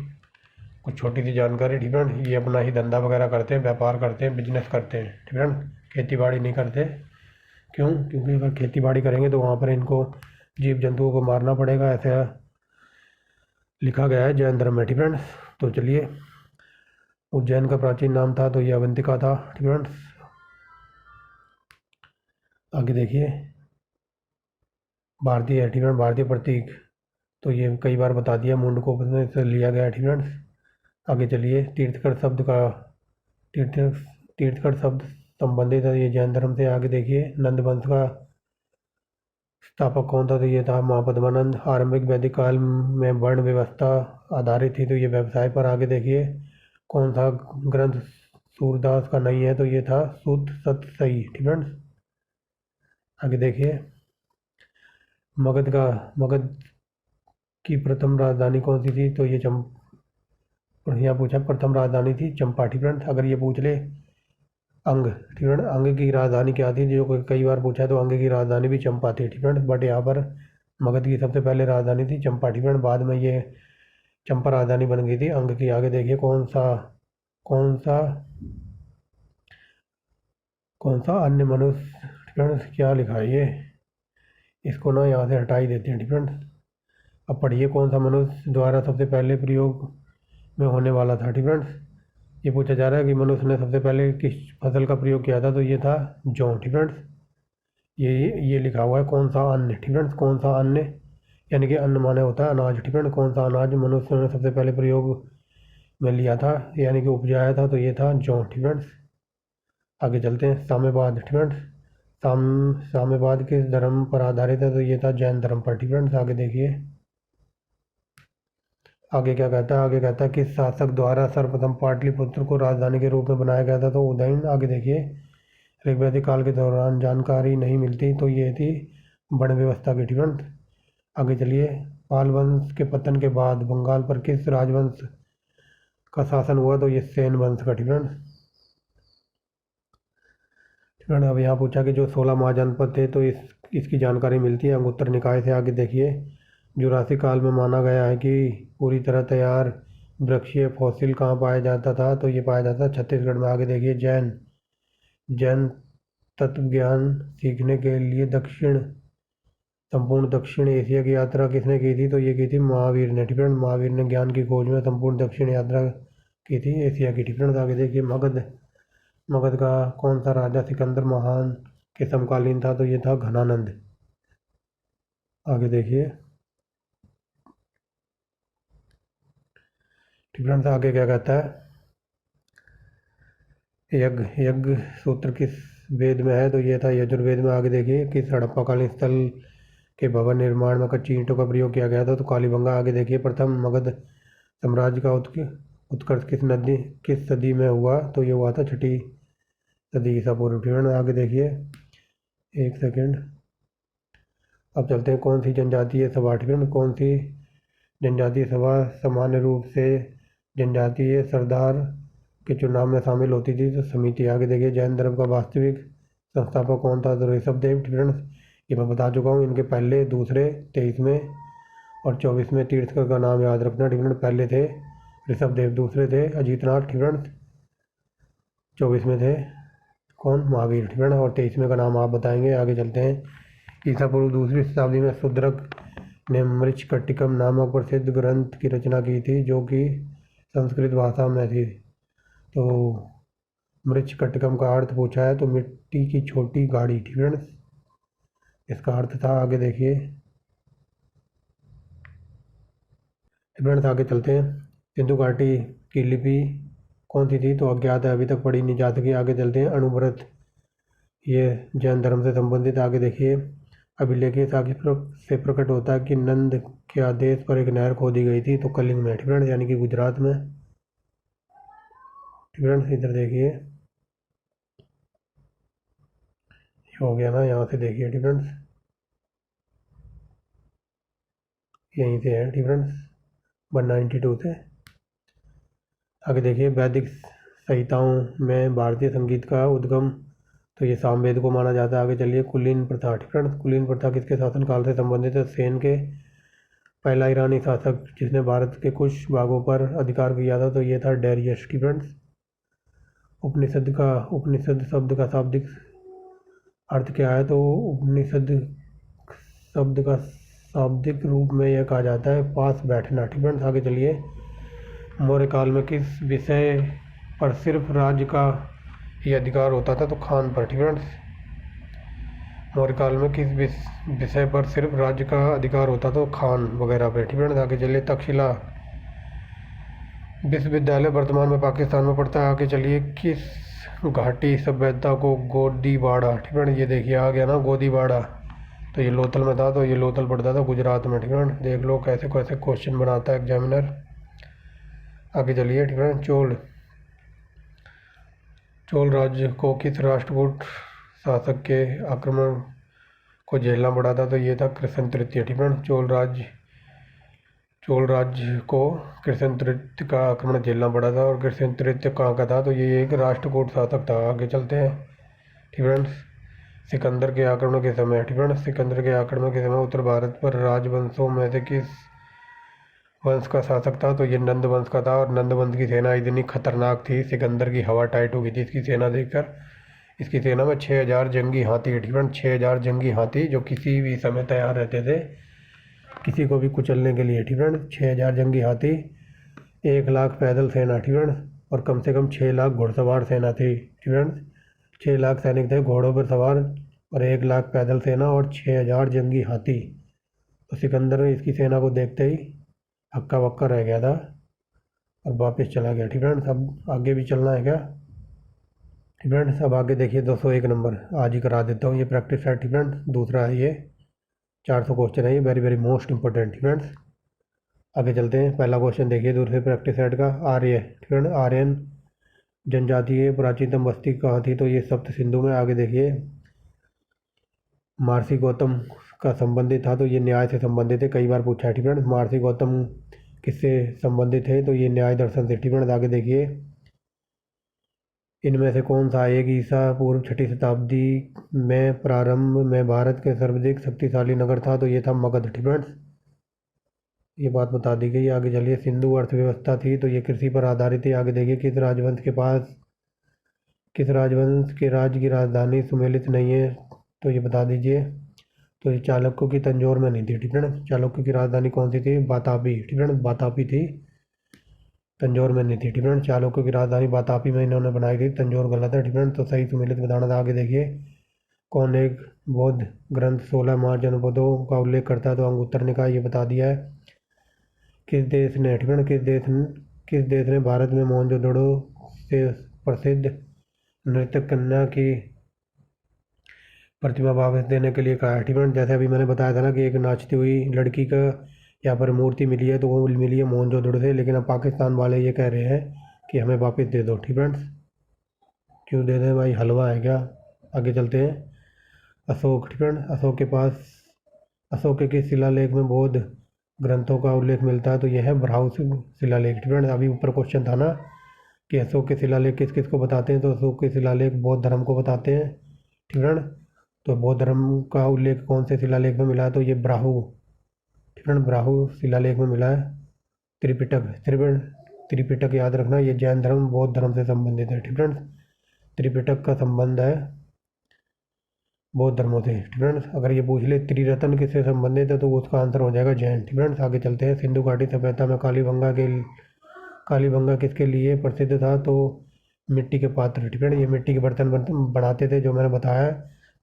कुछ छोटी सी जानकारी, ठीक फ्रेंड। ये अपना ही धंधा वगैरह करते हैं, व्यापार करते हैं, बिजनेस करते हैं, ठीक फ्रेंड। खेती बाड़ी नहीं करते। क्यों? क्योंकि अगर खेती बाड़ी करेंगे तो वहाँ पर इनको जीव जंतुओं को मारना पड़ेगा, ऐसा लिखा गया है जैन धर्म में, ठीक फ्रेंड्स। तो चलिए, उज्जैन का प्राचीन नाम था तो ये अवंतिका था, ठीक फ्रेंड्स। आगे देखिए, भारतीय है, ठीक फ्रेंड, भारतीय प्रतीक तो ये कई बार बता दिया, मुंडको से लिया गया है, ठीक फ्रेंड्स। आगे चलिए, तीर्थकर शब्द का तीर्थ तीर्थकर शब्द संबंधित है ये जैन धर्म से। आगे देखिए, नंद वंश का स्थापक कौन था? तो ये था महापद्मानंद। आरंभिक वैदिक काल में वर्ण व्यवस्था आधारित थी तो ये व्यवसाय पर। आगे देखिए, कौन सा ग्रंथ सूरदास का नहीं है? तो ये था सुत सत सही, ठीक फ्रेंड्स। आगे देखिए, मगध की प्रथम राजधानी कौन सी थी? तो ये यहाँ पूछा प्रथम राजधानी थी चंपा, ठीक फ्रेंड्स। अगर ये पूछ ले अंग, ठीक फ्रेंड, अंग की राजधानी क्या थी? जो कई बार पूछा है, तो अंग की राजधानी भी चंपा थी, ठीक फ्रेंड। बट यहाँ पर मगध की सबसे पहले राजधानी थी चंपा, ठीक फ्रेंड। बाद में ये चंपा राजधानी बन गई थी अंग की। आगे देखिए, कौन सा कौन सा अन्य मनुष्य, फ्रेंड्स, क्या लिखा है ये? इसको ना यहाँ से हटा ही देते हैं, फ्रेंड्स। अब पढ़िए, कौन सा मनुष्य द्वारा सबसे पहले प्रयोग में होने वाला था, फ्रेंड्स। ये पूछा जा रहा है कि मनुष्य ने सबसे पहले किस फसल का प्रयोग किया था? तो ये था जौ, फ्रेंड्स। ये लिखा हुआ है कौन सा अन्य, फ्रेंड्स, कौन सा अन्य, यानी कि अन्न माने होता है अनाज, फ्रेंड्स। कौन सा अनाज मनुष्य ने सबसे पहले प्रयोग में लिया था, यानी कि उपजाया था? तो ये था जौ, फ्रेंड्स। आगे चलते हैं, साम्यवाद, फ्रेंड्स। साम्यवाद किस धर्म पर आधारित है? तो ये था जैन धर्म पर, फ्रेंड्स। आगे देखिए, आगे क्या कहता है? आगे कहता है किस शासक द्वारा सर्वप्रथम पाटलिपुत्र को राजधानी के रूप में बनाया गया था? तो उदयन। आगे देखिए, ऋग्वैदिक काल के दौरान जानकारी नहीं मिलती तो ये थी वर्ण व्यवस्था की, फ्रेंड्स। आगे चलिए, पाल वंश के पतन के बाद बंगाल पर किस राजवंश का शासन हुआ? तो ये सेन वंश का, फ्रेंड्स। फ्रेंड, अब यहाँ पूछा कि जो 16 महाजनपद थे तो इसकी जानकारी मिलती है अंगुत्तर निकाय से। आगे देखिए, जुरासिक काल में माना गया है कि पूरी तरह तैयार वृक्षीय फॉसिल कहाँ पाया जाता था? तो ये पाया जाता है छत्तीसगढ़ में। आगे देखिए, जैन जैन तत्व ज्ञान सीखने के लिए संपूर्ण दक्षिण एशिया की यात्रा किसने की थी? तो ये की थी महावीर ने, फ्रेंड। महावीर ने ज्ञान की खोज में संपूर्ण दक्षिण यात्रा की थी एशिया की, फ्रेंड। आगे देखिए, मगध का कौन सा राजा सिकंदर महान के समकालीन था? तो ये था घनानंद। आगे देखिए, फ्रेंड्स, आगे क्या कहता है? यज्ञ यज्ञ सूत्र किस वेद में है? तो ये था यजुर्वेद में। आगे देखिए, किस हड़प्पाकालीन स्थल के भवन निर्माण में कच्ची ईंटों का प्रयोग किया गया था? तो कालीबंगा। आगे देखिए, प्रथम मगध साम्राज्य का उत्कर्ष किस सदी में हुआ? तो ये हुआ था 6ठी सदी ईसा पूर्व, फ्रेंड। आगे देखिए, एक सेकेंड, अब चलते हैं कौन सी जनजातीय सभा, फ्रेंड, कौन सी जनजातीय सभा सामान्य रूप से जनजातीय सरदार के चुनाव में शामिल होती थी? तो समिति। आगे देखिए, जैन धर्म का वास्तविक संस्थापक कौन था? तो ऋषभदेव, फ्रेंड्स। ये मैं बता चुका हूँ, इनके पहले, दूसरे, 23वें और 24वें तीर्थकर का नाम याद रखना, फ्रेंड। पहले थे ऋषभदेव, दूसरे थे अजीतनाथ, फ्रेंड्स, 24वें थे कौन? महावीर, फ्रेंड, और 23वें का नाम आप बताएंगे। आगे चलते हैं, ईसा पूर्व 2वीं शताब्दी में शूद्रक ने मृच्छकटिकम नामक प्रसिद्ध ग्रंथ की रचना की थी जो कि संस्कृत भाषा में थी। तो मृच्छकटिकम का अर्थ पूछा है तो मिट्टी की छोटी गाड़ी, फ्रेंड्स, इसका अर्थ था। आगे देखिए, फ्रेंड्स, आगे चलते हैं, सिंधु घाटी की लिपि कौन सी थी? तो अज्ञात है, अभी तक पढ़ी नहीं जा सकी। आगे चलते हैं, अणुव्रत, ये जैन धर्म से संबंधित। आगे देखिए, अभिलेखीय साक्ष्य से प्रकट होता है कि नंद के आदेश पर एक नहर खोदी गई थी तो कलिंग में, फ्रेंड्स, यानी कि गुजरात में, फ्रेंड्स। इधर देखिए, हो गया ना, यहाँ से देखिए, फ्रेंड्स। यहीं से है डिफरेंस 192 से। आगे देखिए वैदिक संहिताओं में भारतीय संगीत का उद्गम तो ये सामवेद को माना जाता है। आगे चलिए कुलीन प्रथा डिफरेंस। कुलीन प्रथा किसके शासनकाल से संबंधित है? सेन के। पहला ईरानी शासक जिसने भारत के कुछ भागों पर अधिकार किया था तो ये था डेरियस डिफरेंस। उपनिषद शब्द का शाब्दिक अर्थ क्या है? तो उपनिषद शब्द का शाब्दिक रूप में यह कहा जाता है पास बैठना डिफरेंस। आगे चलिए मौर्य काल में किस विषय पर सिर्फ राज्य का ही अधिकार होता था? तो खान पर डिफरेंस। मौर्य काल में किस विषय पर सिर्फ राज्य का अधिकार होता था? तो खान वगैरह पे डिफरेंस। आगे चलिए तक्षशिला विश्वविद्यालय वर्तमान में पाकिस्तान में पड़ता है। आगे चलिए किस घाटी सभ्यता को गोदीबाड़ा डिफरेंस। ये देखिए आ गया ना गोदीबाड़ा, तो ये लोथल में था, तो ये लोथल पड़ता था गुजरात में डिफरेंस। देख लो कैसे कैसे क्वेश्चन बनाता है एग्जामिनर। आगे चलिए डिफरेंस चोल राज्य को किस राष्ट्रकूट शासक के आक्रमण को झेलना पड़ा था? तो ये था कृष्ण तृतीय डिफरेंस। चोल राज्य को कृष्ण तृतीय का आक्रमण झेलना पड़ा था। और कृष्ण तृतीय कहाँ का था? तो ये एक राष्ट्रकूट शासक था। आगे चलते हैं डिफरेंस सिकंदर के आक्रमण के समय डिफरेंस। सिकंदर के आक्रमण के समय उत्तर भारत पर राजवंशों में से किस वंश का शासक था? तो ये नंद वंश का था। और नंद वंश की सेना इतनी खतरनाक थी, सिकंदर की हवा टाइट हो गई थी इसकी सेना देखकर। इसकी सेना में 6000 जंगी हाथी डिफरेंट। 6000 जंगी हाथी जो किसी भी समय तैयार रहते थे किसी को भी कुचलने के लिए डिफरेंट। 6000 जंगी हाथी, 1 लाख पैदल सेना डिफरेंट, और कम से कम 6 लाख घुड़सवार सेना थी डिफरेंट। 6 लाख सैनिक थे घोड़ों पर सवार और 1 लाख पैदल सेना और 6000 जंगी हाथी। तो सिकंदर इसकी सेना को देखते ही हक्का बक्का रह गया था और वापस चला गया डिफरेंट। अब आगे भी चलना है क्या डिफरेंट? अब आगे देखिए 201 नंबर आज ही करा देता हूँ, ये प्रैक्टिस है डिफरेंट। दूसरा है ये 400 क्वेश्चन है, ये very very most important different. आगे चलते हैं। पहला क्वेश्चन देखिए दूसरे प्रैक्टिस सेट का। आर्य डिफरेंट। आर्यन जनजातीय प्राचीनतम बस्ती कहाँ थी? तो ये सप्त सिंधु में। आगे देखिए महर्षि गौतम का संबंधित था, तो ये न्याय से संबंधित है, कई बार पूछा है डिफरेंट। महर्षि गौतम किससे संबंधित है? तो ये न्याय दर्शन से डिफरेंट। आगे देखिए इनमें से कौन सा एक ईसा पूर्व 6ठी शताब्दी में प्रारंभ में भारत के सर्वाधिक शक्तिशाली नगर था? तो ये था मगध डिफरेंट। ये बात बता दी गई। आगे चलिए सिंधु अर्थव्यवस्था थी, तो ये कृषि पर आधारित है। आगे देखिए किस राजवंश के राज्य की राजधानी सुमेलित नहीं है? तो ये बता दीजिए। तो ये चालुक्यों की तंजौर में नहीं थी डिफरेंट। चालुक्यों की राजधानी कौन सी थी? बातापी डिफरेंट। बातापी थी, तंजौर में नहीं थी डिफरेंट। चालुक्यों की राजधानी बातापी में इन्होंने बनाई थी, तंजौर गलत है डिफरेंट। तो सही सुमेलित बताना था। आगे देखिए कौन एक बौद्ध ग्रंथ 16 महाजनपदों का उल्लेख करता है? तो अंगुत्तर निकाय, ये बता दिया है। किस देश ने डिफरेंट किस देश ने भारत में मोहनजोदड़ो से प्रसिद्ध नृत्य कन्या की प्रतिभा वापस देने के लिए कहा है डिफरेंट? जैसे अभी मैंने बताया था ना कि एक नाचती हुई लड़की का यहाँ पर मूर्ति मिली है, तो वो मिली है मोहनजोदड़ो से, लेकिन अब पाकिस्तान वाले ये कह रहे हैं कि हमें वापस दे दो डिफरेंट। क्यों दे दें भाई, हलवा है क्या? आगे चलते हैं। अशोक डिफरेंट। अशोक के किस शिलालेख में बौद्ध ग्रंथों का उल्लेख मिलता है? तो यह है ब्राह्मण शिलालेख डिफरेंट। अभी ऊपर क्वेश्चन था ना कि अशोक के शिलालेख किस किस को बताते हैं? तो अशोक के शिलालेख बौद्ध धर्म को बताते हैं डिफरेंट। तो बौद्ध धर्म का उल्लेख कौन से शिलालेख में मिला है? तो ये ब्राह्मण शिलालेख में मिला है। त्रिपिटक याद रखना, ये जैन धर्म बौद्ध धर्म से संबंधित है डिफरेंट। त्रिपिटक का संबंध है बौद्ध धर्मों से डिफरेंट। अगर ये पूछ ले त्रिरत्न किससे संबंधित है, तो उसका आंसर हो जाएगा जैन डिफरेंट। आगे चलते हैं। सिंधु घाटी सभ्यता में कालीबंगा किसके लिए प्रसिद्ध था? तो मिट्टी के पात्र डिफरेंट। ये मिट्टी के बर्तन बनाते थे, जो मैंने बताया।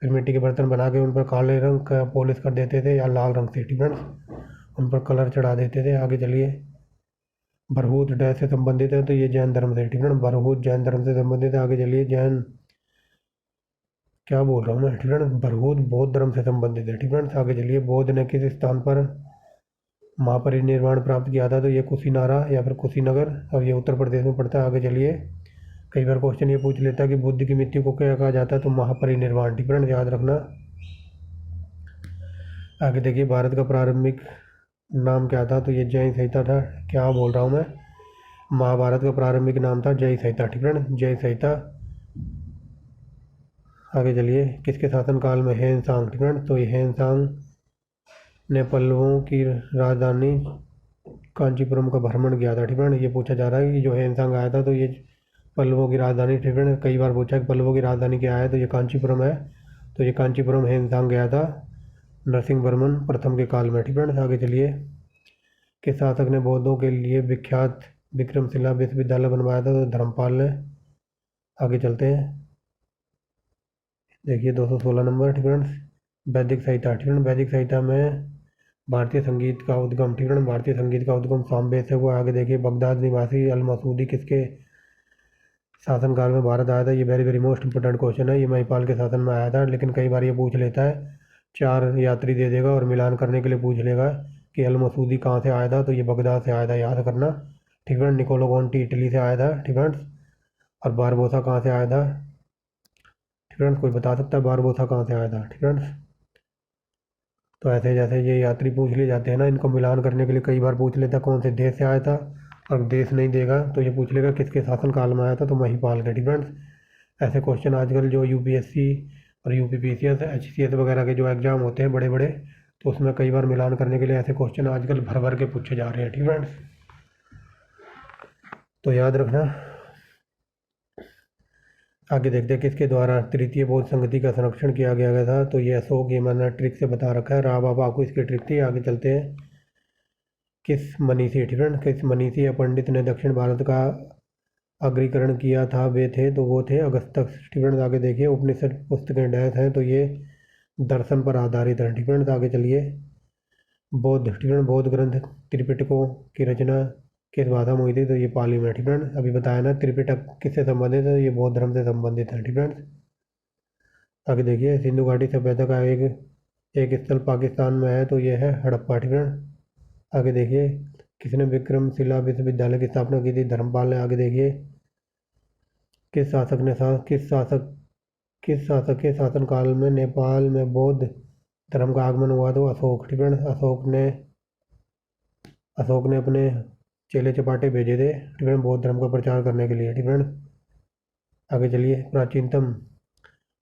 फिर मिट्टी के बर्तन बना के उन पर काले रंग का पॉलिश कर देते थे या लाल रंग से डिफरेंट, उन पर कलर चढ़ा देते थे। आगे चलिए बरहूत डैश से संबंधित है? तो ये जैन धर्म से डिफरेंट। बरहूत जैन धर्म से संबंधित है। आगे चलिए जैन क्या बोल रहा हूँ मैं डिफरेंट। बरहूत बौद्ध धर्म से संबंधित है डिफरेंट। आगे चलिए बौद्ध ने किस स्थान पर महापरिनिर्वाण प्राप्त किया था? तो ये कुशीनारा या फिर कुशीनगर, और ये उत्तर प्रदेश में पड़ता है। आगे चलिए कई बार क्वेश्चन ये पूछ लेता है कि बुद्ध की मृत्यु को क्या कहा जाता है? तो महापरिनिर्वाण डिफरेंट, याद रखना। आगे देखिए भारत का प्रारंभिक नाम क्या था, तो ये जय संहिता था। क्या बोल रहा हूँ मैं, महाभारत का प्रारंभिक नाम था जय संहिता, ठीक है ना, जय संहिता। आगे चलिए, किसके शासनकाल में हेन सांग, ठीक है ना, तो ये हेन सांग ने पल्लवों की राजधानी कांचीपुरम का भ्रमण किया था, ठीक है ना। ये पूछा जा रहा है कि जो हेन सांग आया था तो ये पल्लवों की राजधानी, ठीक है ना, कई बार पूछा है कि पल्लवों की राजधानी क्या है, तो ये कांचीपुरम है। तो ये कांचीपुरम हेन सांग गया था नरसिंहवर्मन प्रथम के काल में, ठीक है ना। आगे चलिए, किस शासक ने बौद्धों के लिए विख्यात विक्रमशिला विश्वविद्यालय बनवाया था, तो धर्मपाल ने। आगे चलते हैं, देखिए 216 नंबर, ठीक है ना, वैदिक संहिता, ठीक है ना। वैदिक संहिता में भारतीय संगीत का उद्गम, ठीक है ना, भारतीय संगीत का उद्गम सामवेद से हुआ। आगे देखिए, बगदाद निवासी अल मसूदी किसके शासनकाल में भारत आया था, ये very very most important question है। ये महिपाल के शासन में आया था, लेकिन कई बार ये पूछ लेता है, चार यात्री दे देगा और मिलान करने के लिए पूछ लेगा कि अल मसूदी कहाँ से आया था, तो ये बगदाद से आया था, याद करना, ठीक है। निकोलो कॉन्टी इटली से आया था, ठीक है। और बारबोसा कहाँ से आया था, ठीक है, कोई बता सकता है बारबोसा कहाँ से आया था, ठीक है। तो ऐसे जैसे ये यात्री पूछ लिए जाते हैं ना, इनको मिलान करने के लिए कई बार पूछ लेता कौन से देश से आया था, और देश नहीं देगा तो ये पूछ लेगा किसके शासनकाल में आया था, तो महिपाल के, ठीक है। ऐसे क्वेश्चन आजकल जो यूपीएससी और यूपीपीसीएस एचसीएस वगैरह के जो एग्जाम होते हैं बड़े बड़े, तो उसमें कई बार मिलान करने के लिए ऐसे क्वेश्चन आजकल भर भर के पूछे जा रहे हैं, ठीक है। तो याद रखना। आगे देखते हैं, किसके द्वारा तृतीय बौद्ध संगति का संरक्षण किया गया था, तो ये अशोक, ये मैंने ट्रिक से बता रखा है, राव बाबा को इसकी ट्रिक थी। आगे चलते हैं, किस मनीषी, ठीक है ना, किस मनीषी या पंडित ने दक्षिण भारत का अग्रीकरण किया था, वे थे, तो वो थे अगस्त्य, ठीक है। आगे देखिए, उपनिषद पुस्तकें डैश हैं, तो ये दर्शन पर आधारित है, ठीक है। आगे चलिए, बौद्ध, ठीक है, बौद्ध ग्रंथ त्रिपिटकों की रचना किस भाषा में हुई थी, तो ये पाली में, ठीक है। अभी बताया ना त्रिपिटक किससे संबंधित है, ये बौद्ध धर्म से संबंधित है, ठीक है। आगे देखिए, सिंधु घाटी सभ्यता का एक स्थल पाकिस्तान में है, तो ये है हड़प्पा, ठीक है। आगे देखिए, किसने विक्रमशिला विश्वविद्यालय की स्थापना की थी, धर्मपाल ने। आगे देखिए, किस शासक के शासनकाल में नेपाल में बौद्ध धर्म का आगमन हुआ, तो अशोक, ठीक है। अशोक ने अपने चेले चपाटे भेजे थे, ठीक है, बौद्ध धर्म का प्रचार करने के लिए, ठीक है। आगे चलिए, प्राचीनतम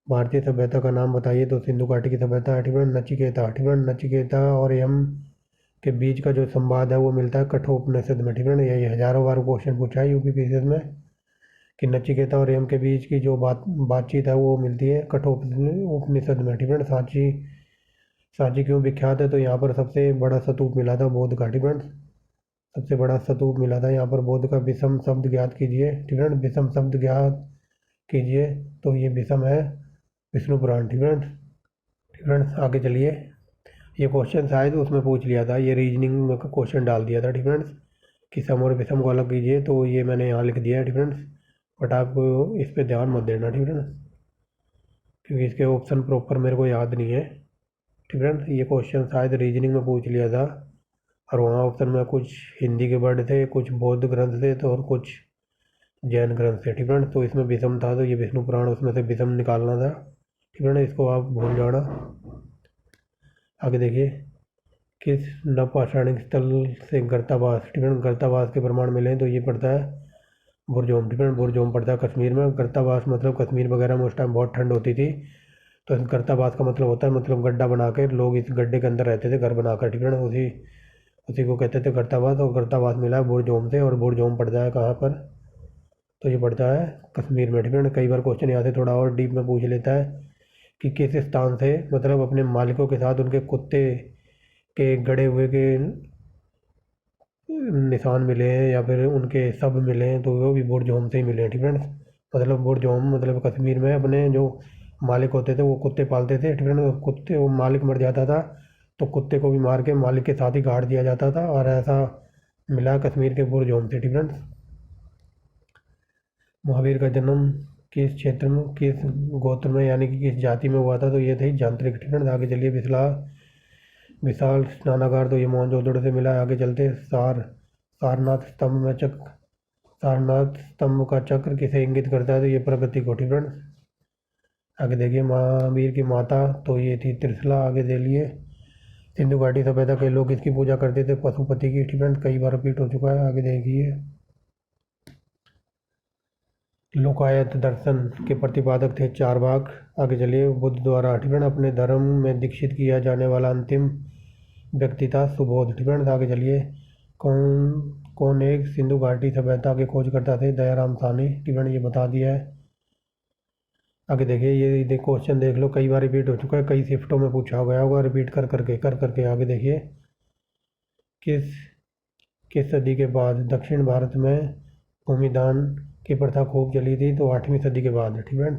भारतीय सभ्यता का नाम बताइए, तो सिंधु घाटी की सभ्यता है, ठीक है। नचिकेता, ठीक है, नचिकेता और यम के बीच का जो संवाद है वो मिलता है कठोपनिषद में, ठीक है ना। यही हजारों बार क्वेश्चन पूछा है यूपीपीसीएस में कि नचिकेता और यम के बीच की जो बातचीत है वो मिलती है कठोपनिषद में, ठीक है। सांची सांची क्यों विख्यात है, तो यहाँ पर सबसे बड़ा स्तूप मिला था बौद्ध का, ठीक है। सबसे बड़ा स्तूप मिला था यहाँ पर बौद्ध का। विषम शब्द ज्ञात कीजिए, ठीक है, विषम शब्द ज्ञात कीजिए, तो ये विषम है विष्णु पुराण, ठीक है। ठीक है, आगे चलिए, ये क्वेश्चन शायद उसमें पूछ लिया था, ये रीजनिंग में क्वेश्चन डाल दिया था, ठीक है, कि सम और विषम को अलग कीजिए, तो ये मैंने यहाँ लिख दिया है, ठीक है। बट आपको इस पर ध्यान मत देना, ठीक है ना, क्योंकि इसके ऑप्शन प्रॉपर मेरे को याद नहीं है, ठीक है। ये क्वेश्चन शायद रीजनिंग में पूछ लिया था, और वहाँ ऑप्शन में कुछ हिंदी के वर्ड थे, कुछ बौद्ध ग्रंथ थे, तो और कुछ जैन ग्रंथ थे, ठीक है। तो इसमें विषम था, तो ये विष्णु पुराण उसमें से विषम निकालना था, ठीक है ना, इसको आप भूल जाना। आगे देखिए, किस नवपाषाणिक स्थल से गर्तावास, ठीक है, गर्तावास के प्रमाण मिले हैं, तो ये पड़ता है बुरजोम, ठीक है। बुरजोम पड़ता है कश्मीर में। गर्तावास मतलब कश्मीर वगैरह में उस टाइम बहुत ठंड होती थी, तो इस गर्तावास का मतलब होता है, मतलब गड्ढा बना के लोग इस गड्ढे के अंदर रहते थे घर बनाकर, ठीक है ना, उसी उसी को कहते थे गर्तावास। और गर्तावास मिला है बुरजोम से, और बुरजोम पड़ता है कहाँ पर, तो ये पड़ता है कश्मीर में, ठीक है ना। कई बार क्वेश्चन यहाँ से थोड़ा और डीप में पूछ लेता है कि किस स्थान से मतलब अपने मालिकों के साथ उनके कुत्ते के गड़े हुए के निशान मिले हैं या फिर उनके सब मिले हैं, तो वो भी बुरजोम से ही मिले हैं, ठीक है। मतलब बुरजोम मतलब कश्मीर में अपने जो मालिक होते थे वो कुत्ते पालते थे, ठीक है ना। कुत्ते, वो मालिक मर जाता था तो कुत्ते को भी मार के मालिक के साथ ही गाड़ दिया जाता था, और ऐसा मिला कश्मीर के बुरजोम से, ठीक है। महावीर का जन्म किस क्षेत्र में, किस गोत्र में यानी कि किस जाति में हुआ था, तो ये थी यांत्रिक, ठीक है। आगे चलिए, विशाल स्नानागार, तो ये मोहनजोदड़ो से मिला है। आगे चलते, सारनाथ स्तंभ का चक्र किसे इंगित करता है, तो ये प्रगति को, ठीक है। आगे देखिए, महावीर की माता, तो ये थी त्रिशला। आगे दे लिए, सिंधु घाटी सभ्यता के लोग इसकी पूजा करते थे, पशुपति की। ठीक, कई बार रिपीट हो चुका है, आगे देखिए। लोकायत दर्शन के प्रतिपादक थे चारवाक। आगे चलिए। बुद्ध द्वारा ठीक अपने धर्म में दीक्षित किया जाने वाला अंतिम व्यक्ति था सुबोध। ठीक, आगे चलिए। कौन कौन एक सिंधु घाटी सभ्यता के खोजकर्ता थे? दयाराम साहनी। ठीक, ये बता दिया है। आगे देखिए। ये क्वेश्चन देख लो, कई बार रिपीट हो चुका है, कई शिफ्टों में पूछा गया होगा, रिपीट कर करके। आगे देखिए। किस किस सदी के बाद दक्षिण भारत में भूमिदान की प्रथा खूब चली थी? तो 8वीं सदी के बाद। ठीक है।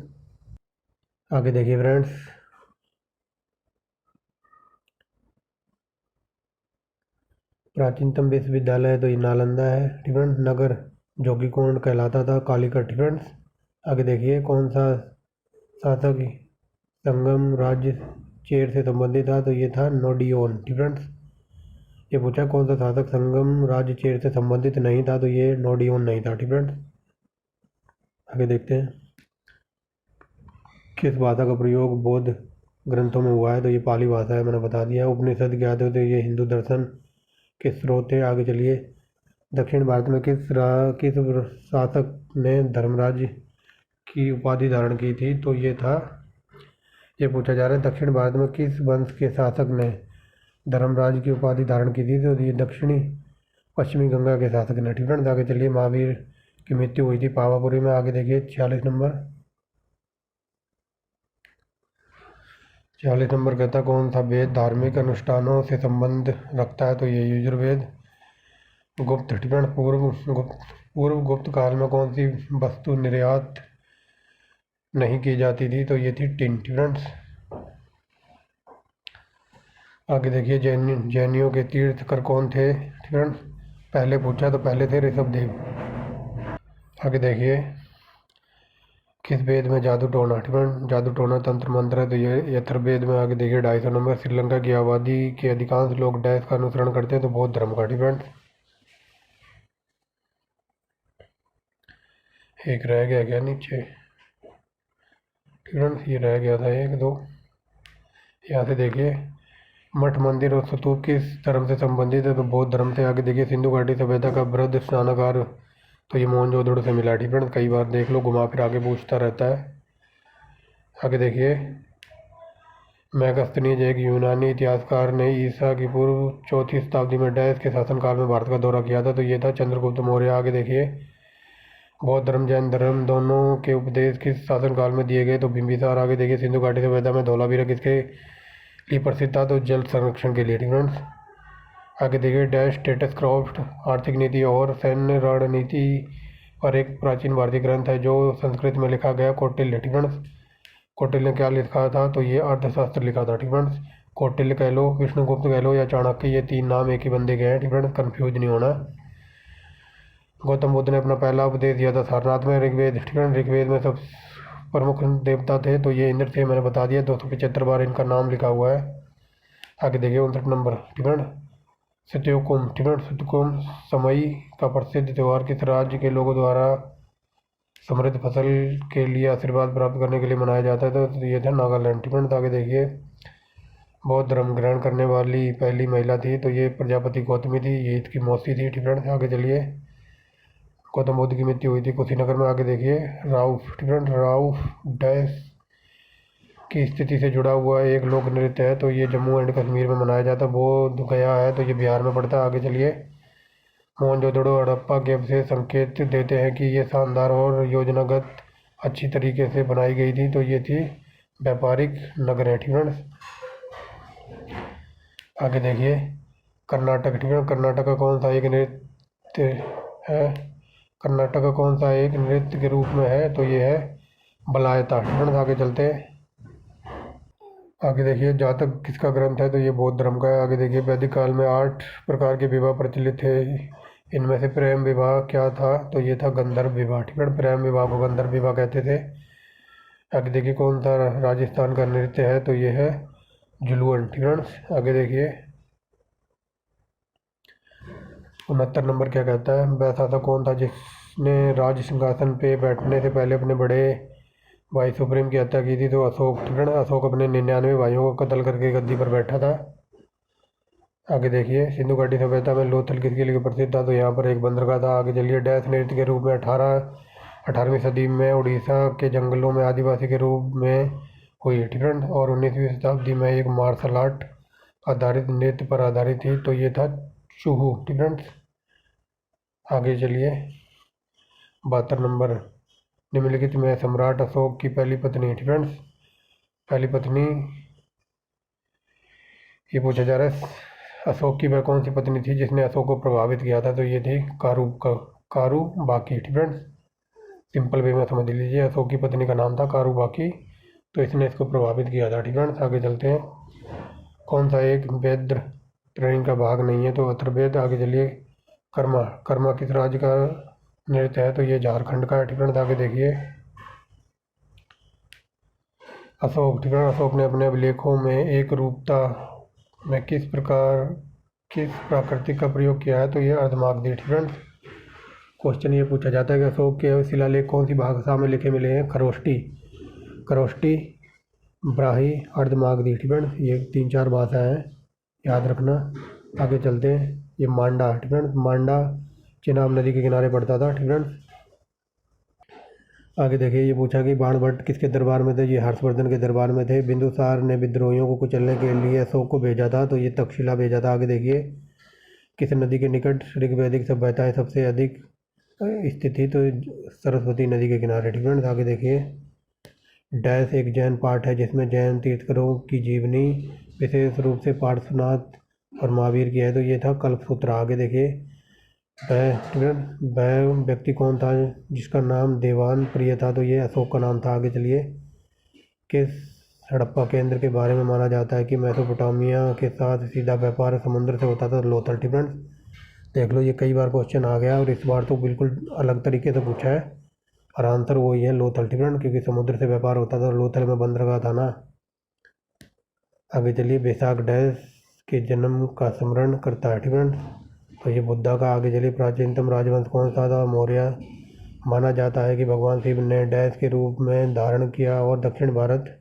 आगे देखिए फ्रेंड्स। प्राचीनतम विश्वविद्यालय तो ये नालंदा है। ठीक है। नगर जो कि कौन कहलाता था? कालिकट। ठीक है। आगे देखिए। कौन सा शासक संगम राज्य चेर से संबंधित था? तो ये था नोडियोन। ठीक है। ये पूछा कौन सा शासक संगम राज्य चेर से संबंधित नहीं था? तो ये नोडियोन नहीं था। ठीक है। आगे देखते हैं। किस भाषा का प्रयोग बौद्ध ग्रंथों में हुआ है? तो ये पाली भाषा है, मैंने बता दिया। उपनिषद क्या थे? तो ये हिंदू दर्शन के स्रोत है। आगे चलिए। दक्षिण भारत में किस शासक ने धर्मराज की उपाधि धारण की थी? तो ये था, ये पूछा जा रहा है दक्षिण भारत में किस वंश के शासक ने धर्मराज की उपाधि धारण की थी? तो ये दक्षिणी पश्चिमी गंगा के शासक ने। ठीक है। आगे चलिए। महावीर की मृत्यु हुई थी पावापुरी में। आगे देखिए। 46 नंबर कहता कौन सा वेद धार्मिक अनुष्ठानों से संबंध रखता है? तो ये यजुर्वेद। गुप्त। ठीक है। पूर्व गुप्त काल में कौन सी वस्तु निर्यात नहीं की जाती थी? तो ये थी टिन। ठीक है। आगे देखिए। जैनियों के तीर्थकर कौन थे? ठीक है। पहले पूछा तो पहले थे ऋषभदेव। आगे देखिए। किस वेद में जादू टोना? ठीक है। जादू टोना तंत्र मंत्र है, तो ये यथर्वेद में। आगे देखिए। 250 नंबर। श्रीलंका की आबादी के अधिकांश लोग डैश का अनुसरण करते हैं? तो बौद्ध धर्म का। ठीक है। एक रह गया क्या नीचे? ठीक है। ये रह गया था 1 2। यहाँ से देखिए। मठ मंदिर और स्तूप किस धर्म से संबंधित है? तो बौद्ध धर्म से। आगे देखिए। सिंधु घाटी सभ्यता का बृहद स्नानागार तो ये मोहनजोदड़ो से मिला। ठीक है। कई बार देख लो, घुमा फिर आगे पूछता रहता है। आगे देखिए। मैगस्थनीज एक यूनानी इतिहासकार ने ईसा की पूर्व 4वीं शताब्दी में डैश के शासनकाल में भारत का दौरा किया था? तो ये था चंद्रगुप्त मौर्य। आगे देखिए। बौद्ध धर्म जैन धर्म दोनों के उपदेश किस शासनकाल में दिए गए? तो बिंबिसार। आगे देखिए। सिंधु घाटी सभ्यता में धौलावीरा किसके लिए प्रसिद्ध था? तो जल संरक्षण के लिए। ठीक है। आगे देखिए। डैश स्टेटस क्राफ्ट आर्थिक नीति और सैन्य रणनीति पर एक प्राचीन भारतीय ग्रंथ है जो संस्कृत में लिखा गया। कौटिल्य। ठीक है। कौटिल्य ने क्या लिखा था? तो ये अर्थशास्त्र लिखा था। ठीक है। कौटिल्य कह लो, विष्णुगुप्त कह लो या चाणक्य, ये 3 नाम एक ही बंदे के हैं। ठीक है। कन्फ्यूज नहीं होना। गौतम बुद्ध ने अपना पहला उपदेश दिया था सारनाथ में। ऋग्वेद। ठीक है। ऋग्वेद में सब प्रमुख देवता थे, तो ये इंद्र थे, मैंने बता दिया। 275 बार इनका नाम लिखा हुआ है। आगे देखिए। 59 नंबर। ठीक है। सत्यकुम। ठीक है। सत्यकुम समई का प्रसिद्ध त्यौहार किस राज्य के लोगों द्वारा समृद्ध फसल के लिए आशीर्वाद प्राप्त करने के लिए मनाया जाता है? तो ये था नागालैंड। ठीक है। तो आगे देखिए। बौद्ध धर्म ग्रहण करने वाली पहली महिला थी? तो ये प्रजापति गौतमी थी, ये इसकी मौसी थी। ठीक है। आगे चलिए। गौतम बुद्ध की मृत्यु हुई थी कुशीनगर में। आगे देखिए। राउफ। ठीक है। राउफ डैश की स्थिति से जुड़ा हुआ एक लोक नृत्य है, तो ये जम्मू एंड कश्मीर में मनाया जाता है। बोध गया है, तो ये बिहार में पड़ता है। आगे चलिए। मोहनजोदड़ो हड़प्पा के अवशेष संकेत देते हैं कि ये शानदार और योजनागत अच्छी तरीके से बनाई गई थी, तो ये थी व्यापारिक नगरें। ठीक है। आगे देखिए। कर्नाटक। ठीक है। कर्नाटक का कौन सा एक नृत्य है? कर्नाटक का कौन सा एक नृत्य के रूप में है? तो ये है बलायता। ठीक है। आगे चलते हैं। आगे देखिए। जातक किसका ग्रंथ है? तो ये बौद्ध धर्म का है। आगे देखिए। वैदिक काल में 8 प्रकार के विवाह प्रचलित थे, इनमें से प्रेम विवाह क्या था? तो ये था गंधर्व विवाह। ठीक है। प्रेम विवाह को गंधर्व विवाह कहते थे। आगे देखिए। कौन सा राजस्थान का नृत्य है? तो ये है जुलून। ठीक है। आगे देखिए। 69 नंबर क्या कहता है? वैसा था कौन था जिसने राज सिंहासन पे बैठने से पहले अपने बड़े भाई सुप्रीम की हत्या की थी? तो अशोक। ठीक है। अशोक अपने 99 भाइयों को कत्ल करके गद्दी पर बैठा था। आगे देखिए, सिंधु घाटी सभ्यता में लोथल किसके लिए प्रसिद्ध था? तो यहाँ पर एक बंदरगाह था। आगे चलिए, डैश नृत्य के रूप में 18वीं सदी में उड़ीसा के जंगलों में आदिवासी के रूप में हुई डिफरेंट, और 19वीं शताब्दी में एक मार्शल आर्ट आधारित नृत्य पर आधारित थी। तो ये था चूहू डिफरेंट। आगे चलिए, 72 नंबर, निम्नलिखित में सम्राट अशोक की पहली पत्नी डिफरेंट, पहली पत्नी ये पूछा जा रहा है, अशोक की वह कौन सी पत्नी थी जिसने अशोक को प्रभावित किया था? तो ये थी कारूबाकी डिफरेंट। सिंपल वे में समझ लीजिए, अशोक की पत्नी का नाम था कारूबाकी, तो इसने इसको प्रभावित किया था डिफरेंट। आगे चलते हैं, कौन सा एक वेद ट्रेनिंग का भाग नहीं है? तो अथर्ववेद। आगे चलिए, कर्मा, कर्मा किस राज्य का नृत्य है? तो ये झारखंड का है डिफरेंट। आगे देखिए, अशोक डिफरेंट, अशोक ने अपने अभिलेखों में एक रूपता में किस प्राकृतिक का प्रयोग किया है? तो ये अर्धमागधी डिफरेंट। क्वेश्चन ये पूछा जाता है कि अशोक के शिलालेख कौन सी भाषा में लिखे मिले हैं? खरोष्टी, ब्राही, अर्धमागधी डिफरेंट। ये 3-4 भाषाएं हैं, याद रखना। आगे चलते हैं, ये मांडा डिफरेंट, मांडा चिनाब नदी के किनारे पड़ता था डिफरेंट। आगे देखिए, ये पूछा कि बाणभट्ट किसके दरबार में थे? ये हर्षवर्धन के दरबार में थे। बिंदुसार ने विद्रोहियों को कुचलने के लिए अशोक को भेजा था, तो ये तक्षशिला भेजा था। आगे देखिए, किस नदी के निकट ऋग्वैदिक सभ्यताएं सबसे अधिक स्थित थी? तो सरस्वती नदी के किनारे डिफरेंट। आगे देखिए, डैश एक जैन पाठ है जिसमें जैन तीर्थंकरों की जीवनी विशेष रूप से पार्श्वनाथ और महावीर की है, तो ये था कल्पसूत्र। आगे देखिए, वह व्यक्ति कौन था जिसका नाम देवान प्रिय था? तो ये अशोक का नाम था। आगे चलिए, किस हड़प्पा केंद्र के बारे में माना जाता है कि मेसोपोटामिया के साथ सीधा व्यापार समुद्र से होता था? लोथल डिफरेंट। देख लो, ये कई बार क्वेश्चन आ गया और इस बार तो बिल्कुल अलग तरीके से पूछा है, और आंसर वही है लोथल डिफरेंट, क्योंकि समुद्र से व्यापार होता था और लोथल में बंदरगाह था ना। आगे चलिए, बैसाख डैश के जन्म का स्मरण करता है डिफरेंट, तो ये बुद्धा का। आगे चलिए, प्राचीनतम राजवंश कौन सा था? मौर्य। माना जाता है कि भगवान शिव ने डैश के रूप में धारण किया, और दक्षिण भारत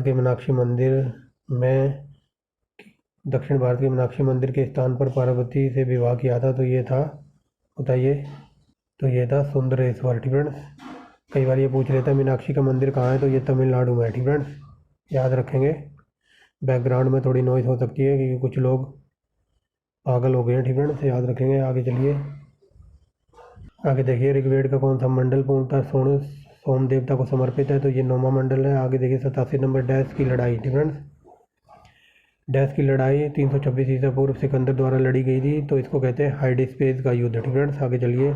के मीनाक्षी मंदिर के स्थान पर पार्वती से विवाह किया था, तो ये था, बताइए, तो ये था सुंदरेश्वर डिफरेंट। कई बार ये पूछ लेता है मीनाक्षी का मंदिर कहाँ है? तो ये तमिलनाडु में है डिफरेंट, याद रखेंगे। बैकग्राउंड में थोड़ी नॉइज़ हो सकती है क्योंकि कुछ लोग पागल हो गए हैं डिफरेंट, से याद रखेंगे। आगे चलिए, आगे देखिए, ऋग्वेद का कौन सा मंडल पूर्णतः सोम देवता को समर्पित है? तो ये 9वां मंडल है। आगे देखिए, 87 नंबर, डैश की लड़ाई डिफरेंट। डैश की लड़ाई 326 ईसा पूर्व सिकंदर द्वारा लड़ी गई थी, तो इसको कहते हैं हाइडेस्पेस का युद्ध डिफरेंट। आगे चलिए,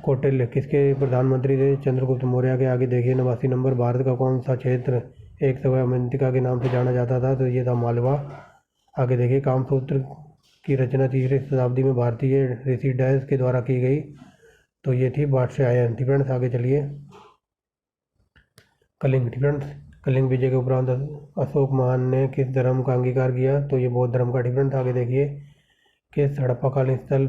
कौटिल्य किसके प्रधानमंत्री थे? चंद्रगुप्त मौर्य के। आगे देखिए, 89 नंबर, भारत का कौन सा क्षेत्र एक समय अवंतिका के नाम से जाना जाता था? तो ये था मालवा। आगे देखिए, कामसूत्र की रचना 3वीं शताब्दी में भारतीय ऋषि डैश के द्वारा की गई, तो ये थी वात्स्यायन डिफरेंट। आगे चलिए, कलिंग डिफरेंट, कलिंग विजय के उपरांत अशोक महान ने किस धर्म का अंगीकार किया? तो ये बौद्ध धर्म का डिफरेंट। आगे देखिए, किस हड़प्पाकालीन स्थल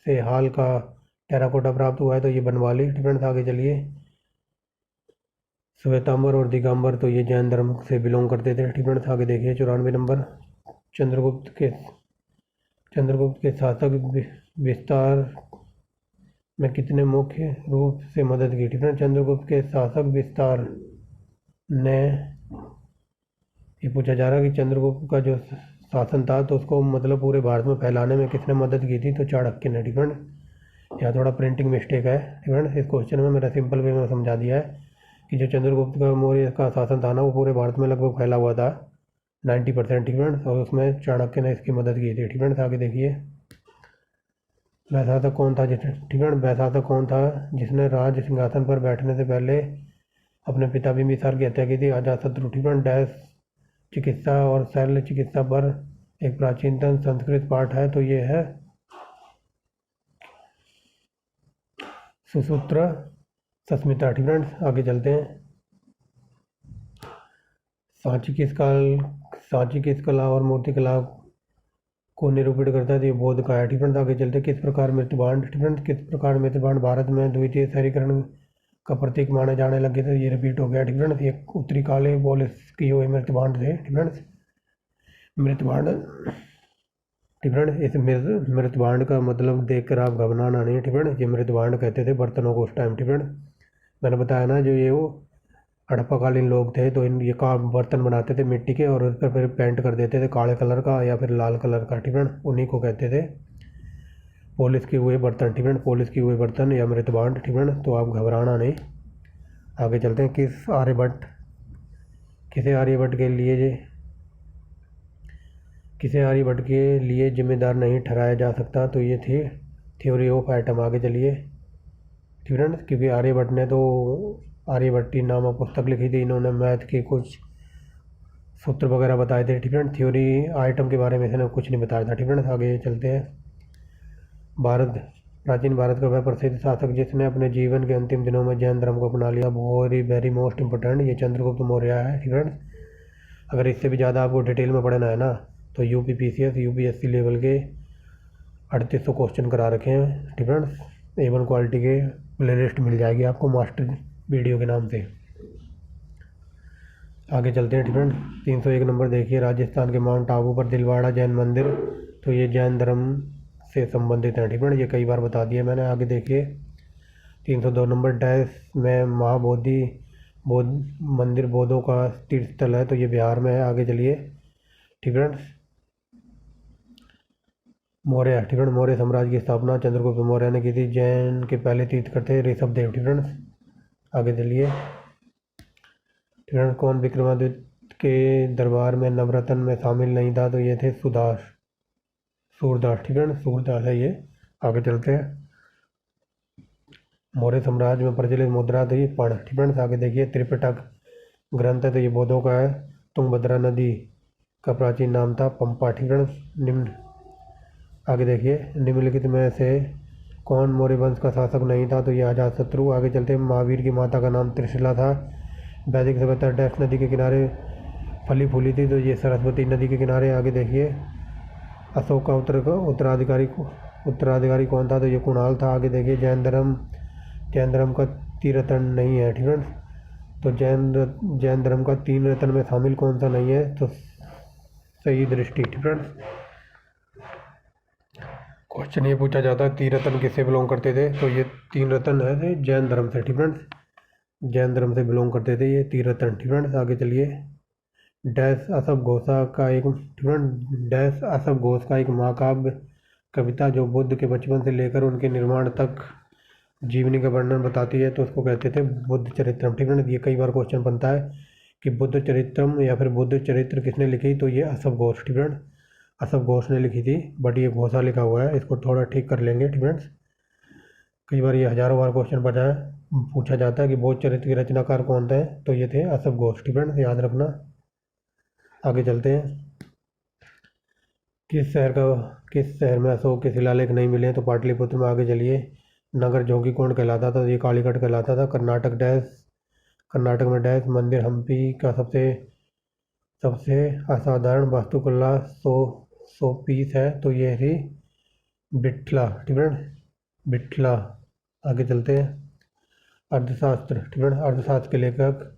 से हाल का टेराकोटा प्राप्त हुआ है? तो ये बनवाली डिफरेंट। आगे चलिए, श्वेतांबर और दिगंबर, तो ये जैन धर्म से बिलोंग करते थे डिफरेंट। आगे देखिए, 94 नंबर, चंद्रगुप्त के शासक विस्तार में कितने मुख्य रूप से मदद की? डिफरेंट। चंद्रगुप्त के शासक विस्तार ने, ये पूछा जा रहा है कि चंद्रगुप्त का जो शासन था तो उसको मतलब पूरे भारत में फैलाने में किसने मदद की थी? तो चाणक्य ने डिफरेंट। यहाँ थोड़ा प्रिंटिंग मिस्टेक है डिफरेंट, इस क्वेश्चन में मैंने सिंपल वे में समझा दिया है कि जो चंद्रगुप्त का मौर्य का शासन था ना, वो पूरे भारत में लगभग फैला हुआ था 90% डिफरेंट, और उसमें चाणक्य ने इसकी मदद की थी डिफरेंट। आगे देखिए, वैशासक कौन था डिफरेंट, वैशासक कौन था जिसने राज सिंहासन पर बैठने से पहले अपने पिता बिंबिसार की हत्या की थी? अजातशत्रु डिफरेंट। डैश चिकित्सा और शल्य चिकित्सा पर एक प्राचीनतम संस्कृत पाठ है, तो ये है सुसूत्र सस्मिता डिफरेंट। आगे चलते हैं, सांची किस कला और मूर्तिकला को निरूपित करता है? तो ये बौद्ध का है डिफरेंट। आगे चलते हैं, किस प्रकार मृत्यु बांड डिफरेंट, किस प्रकार मृत्यु बांड भारत में द्वितीय शहरीकरण का प्रतीक माने जाने लगे थे। ये रिपीट हो गया। ठीक फ्रेंड्स, ये उत्तरी काले पोलिस किए हुए मृत्यु थे। ठीक फ्रेंड्स, मृत्यु ठीक फ्रेंड्स, इस मृत्यु का मतलब देखकर आप घबराना नहीं। ठीक फ्रेंड्स, ये मृत्यु कहते थे बर्तनों को उस टाइम। ठीक फ्रेंड्स, मैंने बताया ना जो ये वो हड़प्पाकालीन लोग थे तो इन ये का बर्तन बनाते थे मिट्टी के और उस पर फिर पेंट कर देते थे काले कलर का या फिर लाल कलर का। ठीक फ्रेंड्स, उन्हीं को कहते थे पॉलिश किए हुए बर्तन। ठीक फ्रेंड्स, पॉलिश किए हुए बर्तन या मृत्यु। ठीक फ्रेंड्स, तो आप घबराना नहीं। आगे चलते हैं। किसे आर्यभट्ट के लिए जिम्मेदार नहीं ठहराया जा सकता, तो ये थी थ्योरी ऑफ एटम। आगे चलिए। ठीक फ्रेंड्स, क्योंकि आर्यभट्ट ने तो आर्यभट्टी नामक पुस्तक लिखी थी। इन्होंने मैथ के कुछ सूत्र वगैरह बताए थे। ठीक फ्रेंड्स, थ्योरी आइटम के बारे में इसने कुछ नहीं बताया था। ठीक फ्रेंड्स, आगे चलते हैं। प्राचीन भारत का वह प्रसिद्ध शासक जिसने अपने जीवन के अंतिम दिनों में जैन धर्म को अपना लिया, वेरी वेरी मोस्ट इंपॉर्टेंट, ये चंद्रगुप्त मौर्य है। ठीक फ्रेंड्स, अगर इससे भी ज़्यादा आपको डिटेल में पढ़ना है ना तो UPPCS UPSC लेवल के 3800 क्वेश्चन करा रखे हैं। ठीक फ्रेंड्स, A1 क्वालिटी के प्ले लिस्ट मिल जाएगी आपको मास्टर वीडियो के नाम से। आगे चलते हैं। ठीक फ्रेंड्स, 301 नंबर देखिए। राजस्थान के माउंट आबू पर दिलवाड़ा जैन मंदिर, तो ये जैन धर्म से संबंधित है। ठीक फ्रेंड्स, ये कई बार बता दिया मैंने। आगे देखिए 302 नंबर डैश में महाबोधि बौद्ध मंदिर बौद्धों का तीर्थ स्थल है, तो ये बिहार में है। आगे चलिए। ठीक फ्रेंड्स, मौर्य। ठीक फ्रेंड्स, मौर्य साम्राज्य की स्थापना चंद्रगुप्त मौर्य ने की थी। जैन के पहले तीर्थकर थे ऋषभदेव। ठीक फ्रेंड्स, आगे चलिए। ठीक फ्रेंड्स, कौन विक्रमादित्य के दरबार में नवरत्न में शामिल नहीं था, तो ये थे सूरदास। ठीक फ्रेंड्स, सूरदास है ये। आगे चलते हैं। मौर्य साम्राज्य में प्रचलित मुद्रा थी पण। ठीक फ्रेंड्स, आगे देखिए। त्रिपिटक ग्रंथ है, तो ये बौद्धों का है। तुंगभद्रा नदी का प्राचीन नाम था पंपा। ठीक फ्रेंड्स, आगे देखिए। निम्नलिखित में से कौन मौर्य वंश का शासक नहीं था, तो ये अजातशत्रु। आगे चलते हैं। महावीर की माता का नाम त्रिशिला था। वैदिक सभ्यता डैश नदी के किनारे फली फूली थी, तो ये सरस्वती नदी के किनारे। आगे देखिए। अशोक का उत्तराधिकारी कौन था, तो ये कुणाल था। आगे देखिए। जैन धर्म का तीन रत्न नहीं है। ठीक है, तो जैन धर्म का तीन रत्न में शामिल कौन सा नहीं है, तो सही दृष्टि। ठीक है, क्वेश्चन ये पूछा जाता है तीन रत्न किससे बिलोंग करते थे, तो ये तीन रत्न है जैन धर्म से। ठीक फ्रेंड्स, जैन धर्म से बिलोंग करते थे ये तीन रत्न। ठीक फ्रेंड्स, आगे चलिए। डैश असफ घोष का एक महाकाव्य कविता जो बुद्ध के बचपन से लेकर उनके निर्माण तक जीवनी का वर्णन बताती है, तो उसको कहते थे बुद्ध चरित्रम। ठीक है, ये कई बार क्वेश्चन बनता है कि बुद्ध चरित्रम या फिर बुद्ध चरित्र किसने लिखी, तो ये असफ घोष। ठीक फ्रेंड्स, असफ घोष ने लिखी थी, बट ये घोषा लिखा हुआ है, इसको थोड़ा ठीक कर लेंगे। ठीक फ्रेंड्स, कई बार ये हजारों बार क्वेश्चन पूछा जाता है कि बौद्ध चरित्र के रचनाकार कौन थे, तो ये थे असफ घोष। ठीक फ्रेंड्स, याद रखना। आगे चलते हैं। किस शहर में अशोक के शिलालेख नहीं मिले, तो पाटलिपुत्र में। आगे चलिए। नगर जोगी कौन कहलाता था, तो ये कालीकट कहलाता था। कर्नाटक में डैश मंदिर हम्पी का सबसे असाधारण वास्तुकला सौ पीस है, तो ये थी बिट्ला। ठीक है, बिट्ला। आगे चलते हैं। अर्थशास्त्र। ठीक है, अर्थशास्त्र के लेखक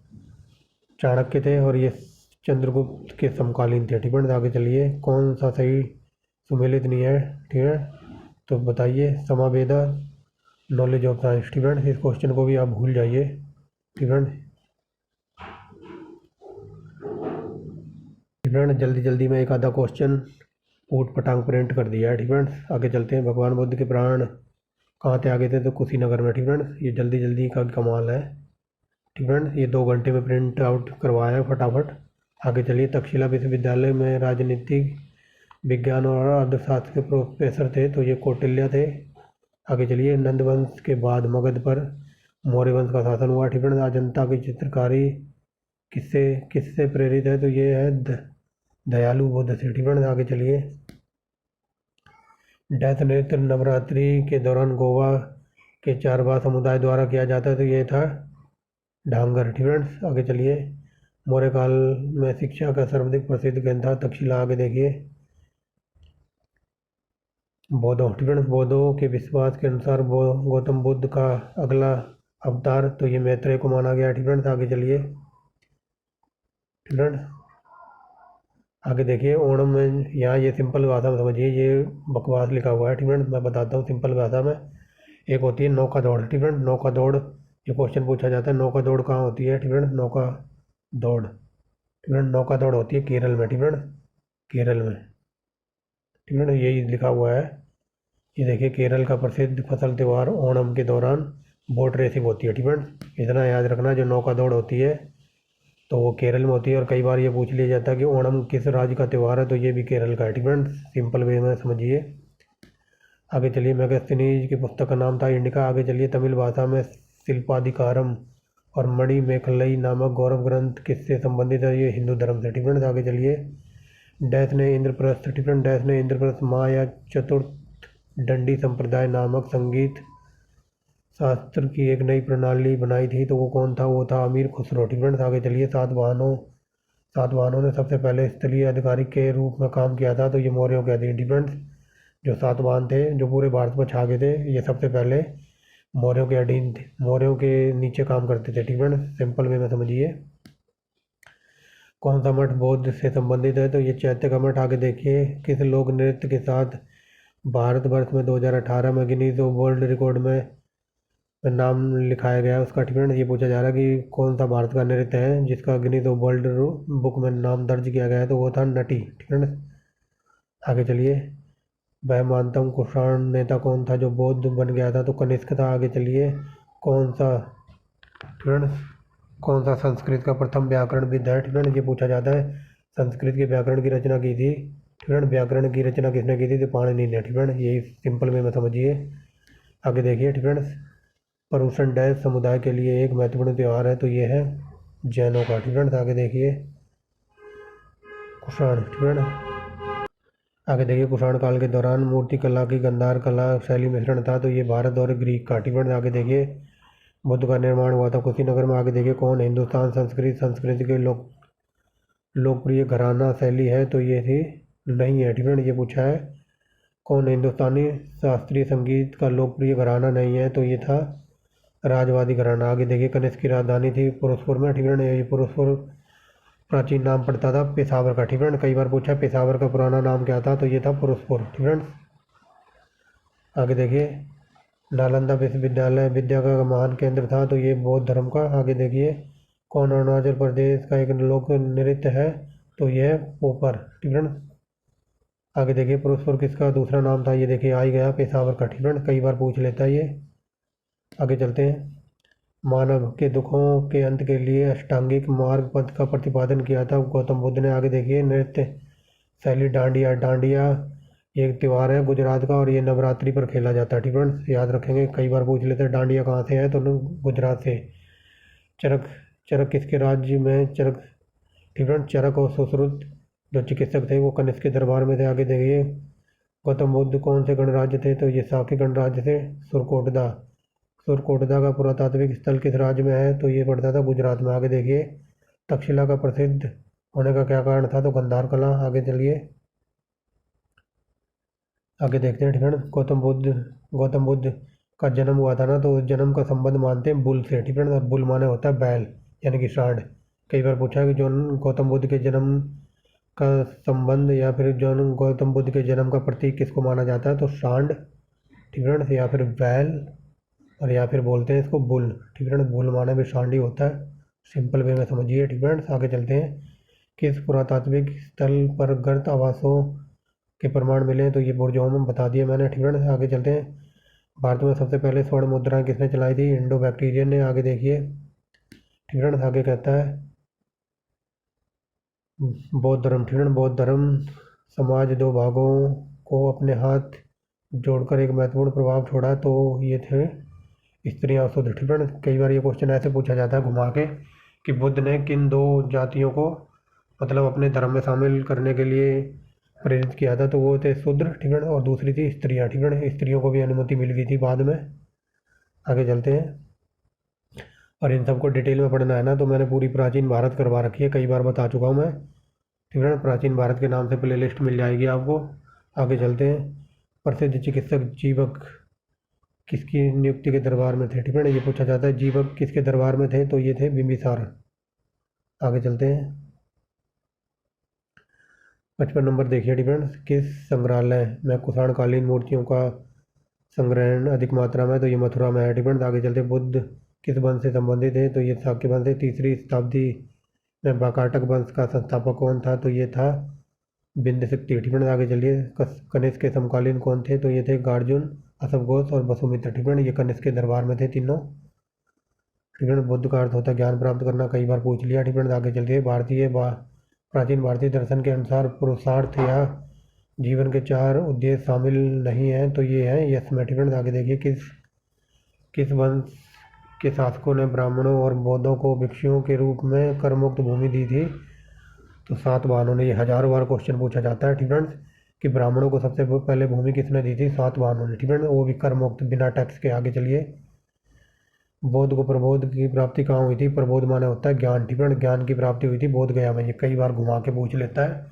चाणक्य थे और ये चंद्रगुप्त के समकालीन थे। ठीक है, आगे चलिए। कौन सा सही सुमेलित नहीं है, ठीक है, तो बताइए। समावेदा नॉलेज ऑफ साइंस। ठीक है, इस क्वेश्चन को भी आप भूल जाइए। ठीक है, जल्दी जल्दी में एक आधा क्वेश्चन ऊट पटांग प्रिंट कर दिया है। ठीक है, आगे चलते हैं। भगवान बुद्ध के प्राण कहाँ थे आगे थे, तो कुशीनगर में। ठीक है, ये जल्दी जल्दी का कमाल है। ठीक है, ये 2 घंटे में प्रिंट आउट करवाया है फटाफट। आगे चलिए। तक्षशिला विश्वविद्यालय में राजनीतिक विज्ञान और अर्थशास्त्र के प्रोफेसर थे, तो ये कौटिल्य थे। आगे चलिए। नंद वंश के बाद मगध पर मौर्य वंश का शासन हुआ। ठीक है, अजंता की चित्रकारी किससे प्रेरित है, तो ये है दयालु बुद्ध से। ठीक है, आगे चलिए। डैश नृत्य नवरात्रि के दौरान गोवा के चारवाह समुदाय द्वारा किया जाता है, तो ये था ढांगर। ठीक है, आगे चलिए। मौर्य काल में शिक्षा का सर्वाधिक प्रसिद्ध केंद्र था तक्षशिला। आगे देखिए। बौद्धों। ठीक है, बौद्धों के विश्वास के अनुसार गौतम बुद्ध का अवतार, तो ये मैत्रेय को माना गया। ठीक फ्रेंड्स, आगे चलिए। ठीक फ्रेंड्स, आगे देखिए ओणम में, यहाँ ये सिंपल भाषा में समझिए, ये बकवास लिखा हुआ है। ठीक फ्रेंड्स, मैं बताता हूँ सिंपल भाषा में। एक होती है नौका दौड़। ठीक फ्रेंड्स, नौका दौड़, ये क्वेश्चन पूछा जाता है, नौका दौड़ कहाँ होती है। ठीक फ्रेंड्स, नौका दौड़, ठीक फ्रेंड्स, नौका दौड़ होती है केरल में। ठीक फ्रेंड्स, केरल में। ठीक फ्रेंड्स, यही लिखा हुआ है। ये देखिए, केरल का प्रसिद्ध फसल त्यौहार ओणम के दौरान बोट रेसिंग होती है। ठीक फ्रेंड्स, इतना याद रखना, जो नौका दौड़ होती है तो वो केरल में होती है। और कई बार ये पूछ लिया जाता है कि ओणम किस राज्य का त्यौहार है, तो ये भी केरल का है। ठीक फ्रेंड्स, सिंपल वे में समझिए। आगे चलिए, मेगास्थनीज की पुस्तक का नाम था इंडिका। आगे चलिए, तमिल भाषा में शिल्पाधिकारम और मणि मेखलई नामक गौरव ग्रंथ किससे संबंधित है, ये हिंदू धर्म से। ठीक फ्रेंड्स, आगे चलिए। डैश ने इंद्रप्रस्थ, ठीक फ्रेंड्स, डैश ने इंद्रप्रस्थ माया चतुर्थ दंडी संप्रदाय नामक संगीत शास्त्र की एक नई प्रणाली बनाई थी, तो वो कौन था, वो था अमीर खुसरो। ठीक फ्रेंड्स, आगे चलिए। सातवाहनों ने सबसे पहले स्थलीय अधिकारी के रूप में काम किया था, तो ये मौर्यों के अधीन। ठीक फ्रेंड्स, जो सातवाहन थे, जो पूरे भारत पर छा गए थे, ये सबसे पहले मौर्यों के अधीन थे, मौर्यों के नीचे काम करते थे। ठीक फ्रेंड्स, सिंपल वे में समझिए। कौन सा मठ बौद्ध से संबंधित है, तो ये चैत्य का मठ। आगे देखिए, किस लोक नृत्य के साथ भारतवर्ष में 2018 में गिनीज वर्ल्ड रिकॉर्ड में नाम लिखाया गया है उसका। ठीक फ्रेंड्स, ये पूछा जा रहा है कि कौन सा भारत का नृत्य है जिसका गिनीज वर्ल्ड बुक में नाम दर्ज किया गया है, तो वो था नटी। ठीक फ्रेंड्स, आगे चलिए। वह मानतम कुषाण नेता कौन था जो बौद्ध बन गया था, तो कनिष्क था। आगे चलिए। कौन सा फ्रेंड्स, कौन सा संस्कृत का प्रथम व्याकरणविद है। फ्रेंड्स, ये पूछा जाता है। संस्कृत के व्याकरण की रचना की थी। फ्रेंड्स, व्याकरण की रचना किसने की थी, तो पाणिनि ने। फ्रेंड्स, यही सिंपल वे में समझिए। आगे देखिए। फ्रेंड्स, पर्युषण डैश समुदाय के लिए एक महत्वपूर्ण त्यौहार है, तो ये है जैनों का। फ्रेंड्स, आगे देखिए। कुषाण, फ्रेंड्स, आगे देखिए। कुषाण काल के दौरान मूर्ति कला की गांधार कला शैली मिश्रण था, तो ये भारत और ग्रीक का। फ्रेंड्स, आगे देखिए। बुद्ध का निर्माण हुआ था कुशीनगर में। आगे देखिए। कौन हिंदुस्तान संस्कृति के लोकप्रिय घराना शैली है, तो ये थी नहीं है। फ्रेंड्स, ये पूछा है। कौन हिंदुस्तानी शास्त्रीय संगीत का लोकप्रिय घराना नहीं है, तो ये था राजवाड़ी घराना। आगे देखिए। कनिष्क की राजधानी थी पुरुषपुर में। फ्रेंड्स, ये पुरुषपुर प्राचीन नाम पड़ता था पेशावर का। फ्रेंड्स, कई बार पूछा पेशावर का पुराना नाम क्या था, तो ये था पुरुषपुर। फ्रेंड्स, आगे देखिए। नालंदा विश्वविद्यालय विद्या का महान केंद्र था, तो ये बौद्ध धर्म का। आगे देखिए। कौन अरुणाचल प्रदेश का एक लोक नृत्य है, तो ये है पोपर। फ्रेंड्स, आगे देखिए। पुरुषपुर किसका दूसरा नाम था, ये देखिए आ ही गया पेशावर का। फ्रेंड्स, कई बार पूछ लेता है ये। आगे चलते हैं। मानव के दुखों के अंत के लिए अष्टांगिक मार्ग पथ का प्रतिपादन किया था गौतम बुद्ध ने। आगे देखिए। नृत्य शैली डांडिया। डांडिया एक त्यौहार है गुजरात का, और ये नवरात्रि पर खेला जाता है। फ्रेंड्स, याद रखेंगे, कई बार पूछ लेते हैं डांडिया कहाँ से है, तो गुजरात से। चरक, चरक किसके राज्य में चरक। फ्रेंड्स, चरक और सुश्रुत जो चिकित्सक थे, वो कनिष्क के दरबार में थे। आगे देखिए। गौतम बुद्ध कौन से गणराज्य थे, तो ये साकी गणराज्य से। सुरकोटदा का पुरातात्विक स्थल किस राज्य में है, तो ये पड़ता था गुजरात में। आगे देखिए। तक्षशिला का प्रसिद्ध होने का क्या कारण था, तो गंधार कला। आगे चलिए। आगे देखते हैं। फ्रेंड्स, गौतम बुद्ध का जन्म हुआ था ना, तो उस जन्म का संबंध मानते हैं बुल से। फ्रेंड्स, और बुल माने होता है बैल, यानी कि सांड। कई बार पूछा है कि जो गौतम बुद्ध के जन्म का संबंध, या फिर जो गौतम बुद्ध के जन्म का प्रतीक किसको माना जाता है, तो सांड। फ्रेंड्स, या फिर बैल, और या फिर बोलते हैं इसको बुल। फ्रेंड्स, बुल माने भी सांड ही होता है। सिंपल वे में समझिए। फ्रेंड्स, आगे चलते हैं। किस पुरातात्विक स्थल पर गर्त आवासों के प्रमाण मिले, तो ये बुर्ज बता दिए मैंने। फ्रेंड्स, आगे चलते हैं। भारत में सबसे पहले स्वर्ण मुद्राएं किसने चलाई थी, इंडो बैक्टीरियन ने। आगे देखिए। फ्रेंड्स, आगे कहता है बौद्ध धर्म। फ्रेंड्स, बौद्ध धर्म समाज दो भागों को अपने हाथ जोड़कर एक महत्वपूर्ण प्रभाव छोड़ा, तो ये थे स्त्रियां शुद्ध। फ्रेंड्स, कई बार ये क्वेश्चन ऐसे पूछा जाता है घुमा के कि बुद्ध ने किन दो जातियों को मतलब अपने धर्म में शामिल करने के लिए प्रेरित किया था, तो वो थे शूद्र। फ्रेंड्स, और दूसरी थी स्त्रियां। फ्रेंड्स, स्त्रियों को भी अनुमति मिल गई थी बाद में। आगे चलते हैं। और इन सबको डिटेल में पढ़ना है ना, तो मैंने पूरी प्राचीन भारत करवा रखी है, कई बार बता चुका हूँ मैं। फ्रेंड्स, प्राचीन भारत के नाम से प्लेलिस्ट मिल जाएगी आपको। आगे चलते हैं। प्रसिद्ध चिकित्सक जीवक किसकी नियुक्ति के दरबार में थे, ठीक है ना, ये पूछा जाता है। जीवक किसके दरबार में थे, तो ये थे बिंबिसार। आगे चलते हैं। 55 नंबर देखिए, ठीक है, किस संग्रहालय में कुषाणकालीन मूर्तियों का संग्रहण अधिक मात्रा में, तो ये मथुरा में है, ठीक है। आगे चलते, बुद्ध किस वंश से संबंधित है, तो ये शाक्य वंश है। तीसरी शताब्दी में वाकाटक वंश का संस्थापक कौन था, तो ये था बिंदुशक्ति, ठीक है। आगे चलिए, कनिष्क के समकालीन कौन थे, तो ये थे गार्जुन, अश्वघोष और वसुमित्र, ठीक है। ये कनिष्क के दरबार में थे तीनों, ठीक है। बुद्ध का अर्थ होता है ज्ञान प्राप्त करना, कई बार पूछ लिया, ठीक है। आगे चलिए, प्राचीन भारतीय दर्शन के अनुसार पुरुषार्थ या जीवन के 4 उद्देश्य शामिल नहीं हैं, तो ये हैं यस में, ठीक है। आगे देखिए, किस किस वंश के शासकों ने ब्राह्मणों और बौद्धों को भिक्षुओं के रूप में करमुक्त भूमि दी थी, तो सातवाहनों ने। ये हजारों बार क्वेश्चन पूछा जाता है, ठीक है, कि ब्राह्मणों को सबसे पहले भूमि किसने दी थी, सातवाहनों ने, ठीक है, वो भी कर मुक्त बिना टैक्स के। आगे चलिए, बौद्ध को प्रबोध की प्राप्ति कहाँ हुई थी, प्रबोध माने होता है ज्ञान, ठीक है, ज्ञान की प्राप्ति हुई थी बोध गया में। ये कई बार घुमा के पूछ लेता है,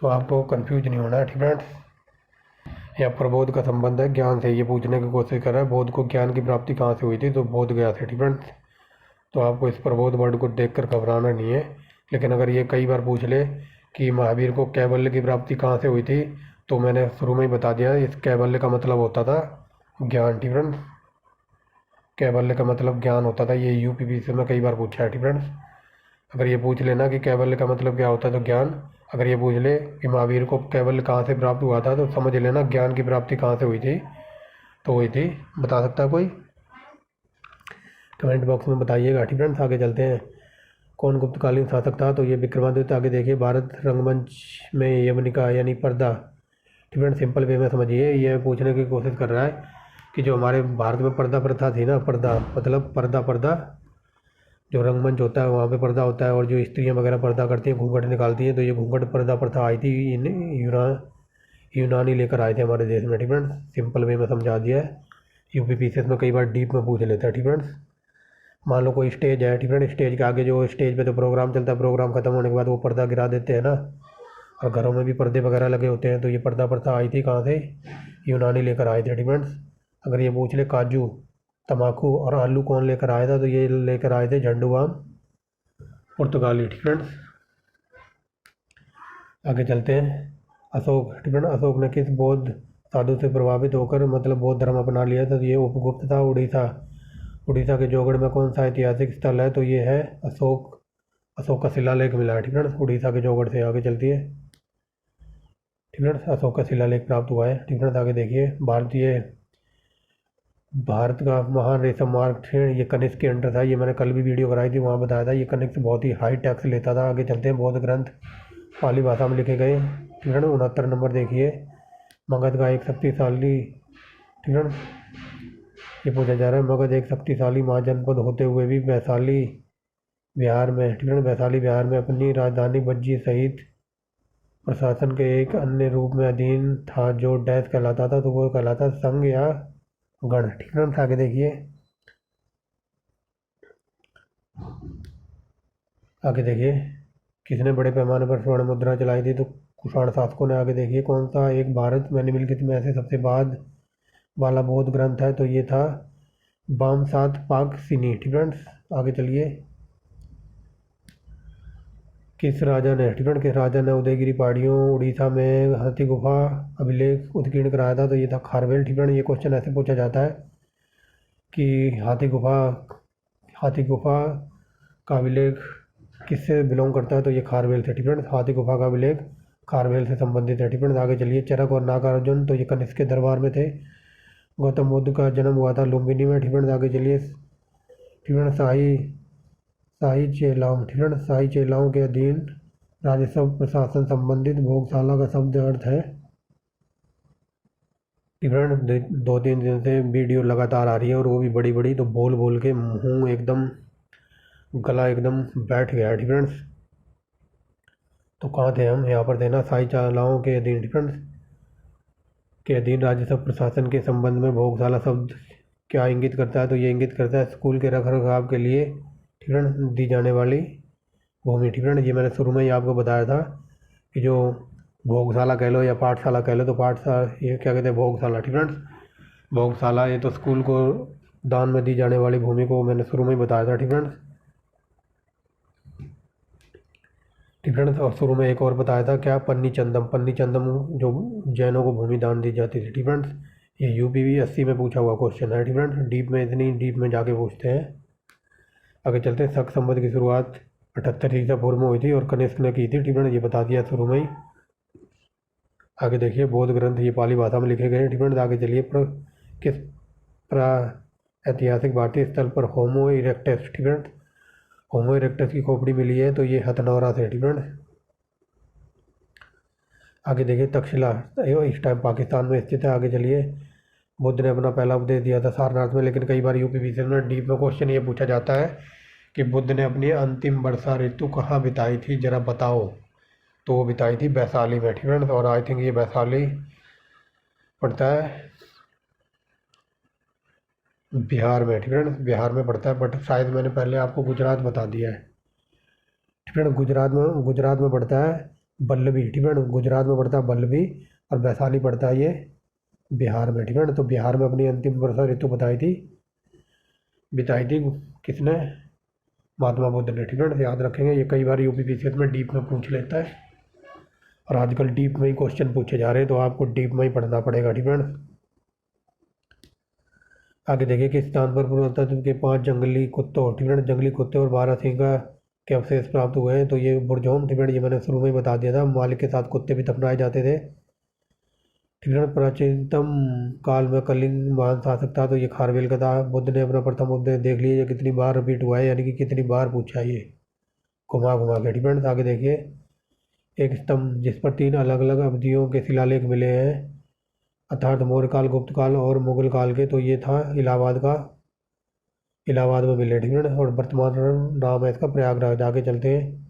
तो आपको कंफ्यूज नहीं होना है, ठीक है। या प्रबोध का संबंध है ज्ञान से, ये पूछने की कोशिश कर रहा है बोध को ज्ञान की प्राप्ति कहाँ से हुई थी, तो बोध गया से, ठीक है। तो आपको इस प्रबोध वर्ड को देखकर घबराना नहीं है। लेकिन अगर ये कई बार पूछ ले कि महावीर को कैवल्य की प्राप्ति कहाँ से हुई थी, तो मैंने शुरू में ही बता दिया, इस कैवल्य का मतलब होता था ज्ञान, ठीक है। कैवल्य का मतलब ज्ञान होता था, ये यूपीपीसी में कई बार पूछा है, ठीक है। अगर ये पूछ लेना कि कैवल्य का मतलब क्या होता है, तो ज्ञान। अगर ये पूछ ले कि महावीर को कैवल्य कहाँ से प्राप्त हुआ था, तो समझ लेना ज्ञान की प्राप्ति कहाँ से हुई थी, तो हुई थी। बता सकता है कोई, कमेंट बॉक्स में बताइएगा, ठीक है। आगे चलते हैं, कौन गुप्तकालीन शासक था, तो ये विक्रमादित्य। आगे देखिए, भारत रंगमंच में यवनिका यानी पर्दा, ठीक है, सिंपल वे में समझिए। ये पूछने की कोशिश कर रहा है कि जो हमारे भारत में पर्दा प्रथा थी ना, पर्दा मतलब पर्दा जो रंगमंच होता है वहाँ पे पर्दा होता है, और जो स्त्रियाँ वगैरह पर्दा करती हैं, घूंघट निकालती हैं, तो ये घूंघट पर्दा प्रथा आई थी इन यूनानी लेकर आए थे हमारे देश में, ठीक है। सिंपल वे में समझा दिया है। यूपीपीसीएस में कई बार डीप में पूछ लेता है, ठीक है। मान लो कोई स्टेज है, ठीक है, स्टेज के आगे जो स्टेज पे तो प्रोग्राम चलता है, प्रोग्राम खत्म होने के बाद वो पर्दा गिरा देते हैं ना, और घरों में भी पर्दे वगैरह लगे होते हैं, तो ये पर्दा प्रथा आई थी कहाँ से, यूनानी लेकर आए थे, ठीक है। अगर ये पूछ ले काजू, तम्बाकू और आलू कौन लेकर आया था, तो ये लेकर आए थे झंडूबाम पुर्तगाली, ठीक है। आगे चलते हैं, अशोक, ठीक है ना, अशोक ने किस बौद्ध साधु से प्रभावित होकर मतलब बौद्ध धर्म अपना लिया था, तो ये उपगुप्त था। उड़ीसा के जोगड़ में कौन सा ऐतिहासिक स्थल है, तो ये है अशोक का शिलालेख मिला है, ठीक है, उड़ीसा के जोगड़ से। आगे चलती है, ठीक है, अशोक का शिलालेख प्राप्त हुआ है, ठीक है। आगे देखिए, भारत का महान रेशम मार्ग, ये कनिष्क के अंडर था। ये मैंने कल भी वीडियो बनाई थी, वहाँ बताया था। ये कनिष्क बहुत ही हाई टैक्स लेता था। आगे चलते हैं, बौद्ध ग्रंथ पाली भाषा में लिखे गए, ठीक है ना। 69 नंबर देखिए, मगध का एक शक्तिशाली, ठीक है, ये पूछा जा रहा है, मगध एक शक्तिशाली महाजनपद होते हुए भी वैशाली बिहार में, ठीक है, वैशाली बिहार में अपनी राजधानी भज्जी सहित प्रशासन के एक अन्य रूप में अधीन था, जो डैश कहलाता था, तो वो कहलाता संघ या गण, ठीक है। आगे देखिए, किसने बड़े पैमाने पर स्वर्ण मुद्रा चलाई थी, तो कुषाण शासकों ने। आगे देखिए, कौन सा एक भारत में निम्नलिखित में से सबसे बाद वाला बौद्ध ग्रंथ है, तो ये था वामसात पाक सिनी, ठीक है। आगे चलिए, किस राजा ने उदयगिरी पहाड़ियों उड़ीसा में हाथी गुफा अभिलेख उत्कीर्ण कराया था, तो ये था खारवेल, ठीक है। ये क्वेश्चन ऐसे पूछा जाता है कि हाथी गुफा का अभिलेख किससे बिलोंग करता है, तो ये खारवेल से, ठीक है। हाथी गुफा का अभिलेख खारवेल से संबंधित है, ठीक है। आगे चलिए, चरक और नागार्जुन, तो ये कनिष्क के दरबार में थे। गौतम बुद्ध का जन्म हुआ था लुम्बिनी में, ठीक है। आगे चलिए, ठीक है, शाही चेलाओं, ठीक है, शाही चेलाओं के अधीन राजस्व प्रशासन संबंधित भोगशाला का शब्द अर्थ है, ठीक है। 2-3 दिन से वीडियो लगातार आ रही है, और वो भी बड़ी बड़ी, तो बोल बोल के मुँह एकदम गला एकदम बैठ गया, ठीक है। तो कहाँ थे हम, यहाँ पर थे ना, शाही चालाओं के अधीन, ठीक है, के अधीन राजस्व प्रशासन के संबंध में भोगशाला शब्द क्या इंगित करता है, तो ये इंगित करता है स्कूल के रखरखाव के लिए, ठीक है, दी जाने वाली भूमि, ठीक है। ये मैंने शुरू में ही आपको बताया था कि जो भोगशाला कह लो या पाठशाला कह लो, तो पाठशाला ये क्या कहते हैं, भोगशाला, ठीक है। भोगशाला, ये तो स्कूल को दान में दी जाने वाली भूमि को मैंने शुरू में ही बताया था। ठीक फ्रेंड्स, ठीक फ्रेंड्स, और शुरू में एक और बताया था क्या, पन्नी चंदम। पन्नी चंदम जो जैनों को भूमि दान दी जाती थी। ठीक फ्रेंड्स, ये यूपीवी 80 में पूछा हुआ क्वेश्चन है। ठीक फ्रेंड्स, डीप में, इतनी डीप में जाके पूछते हैं। आगे चलते हैं। शक संवत की शुरुआत 78 ईसा पूर्व में हुई थी और कनिष्क ने की थी। ठीक फ्रेंड्स, ये बता दिया शुरू में ही। आगे देखिए, बौद्ध ग्रंथ ये पाली भाषा में लिखे गए हैं। ठीक फ्रेंड्स, आगे चलिए। किस प्रा ऐतिहासिक भारतीय स्थल पर होमो इरेक्टस, ठीक फ्रेंड्स, होमो इरेक्टस की खोपड़ी मिली है, तो ये हथनौरा से। ठीक फ्रेंड्स, आगे देखिए। तक्षशिला इस टाइम पाकिस्तान में स्थित है। आगे चलिए। बुद्ध ने अपना पहला उपदेश दिया था सारनाथ में, लेकिन कई बार यूपीपीसी में डीप में क्वेश्चन ये पूछा जाता है कि बुद्ध ने अपनी अंतिम वर्षा ऋतु कहाँ बिताई थी, जरा बताओ। तो वो बिताई थी वैशाली में। ठीक फ्रेंड्स, और आई थिंक ये वैशाली पड़ता है बिहार में। ठीक फ्रेंड्स, बिहार में पड़ता है, बट शायद मैंने पहले आपको गुजरात बता दिया है। ठीक फ्रेंड्स, गुजरात में पड़ता है बल्लभी। ठीक फ्रेंड्स, गुजरात में पड़ता है बल्लभी, और वैशाली पड़ता है ये बिहार में। ठीक फ्रेंड्स, तो बिहार में अपनी अंतिम वर्षा ऋतु बिताई थी किसने, महात्मा बुद्ध ने। ठीक फ्रेंड्स, याद रखेंगे, ये कई बार यूपीपीसीएस में डीप में पूछ लेता है, और आजकल डीप में ही क्वेश्चन पूछे जा रहे हैं, तो आपको डीप में ही पढ़ना पड़ेगा। ठीक फ्रेंड्स, आगे देखिए। किस स्थान पर पुरातत्व के 5 जंगली कुत्तों, ठीक फ्रेंड्स, जंगली कुत्ते और बारहसिंगा के अवशेष प्राप्त हुए हैं, तो ये बुरजोम। ठीक फ्रेंड्स, ये मैंने शुरू में ही बता दिया था, मालिक के साथ कुत्ते भी दफनाए जाते थे। ठीक है। प्राचीनतम काल में कलिंग महान शासक था, तो ये खारवेल का था। बुद्ध ने अपना प्रथम उपदेश देख लिया, ये कितनी बार रिपीट हुआ है, यानी कि कितनी बार पूछा है ये घुमा घुमा के। ठीक है। आगे देखिए। एक स्तंभ जिस पर 3 अलग अलग अवधियों के शिलालेख मिले हैं, अर्थात मौर्य काल, गुप्त काल और मुगल काल के, तो ये था इलाहाबाद में मिले। ठीक है। और वर्तमान नाम है इसका प्रयागराज। आगे चलते हैं।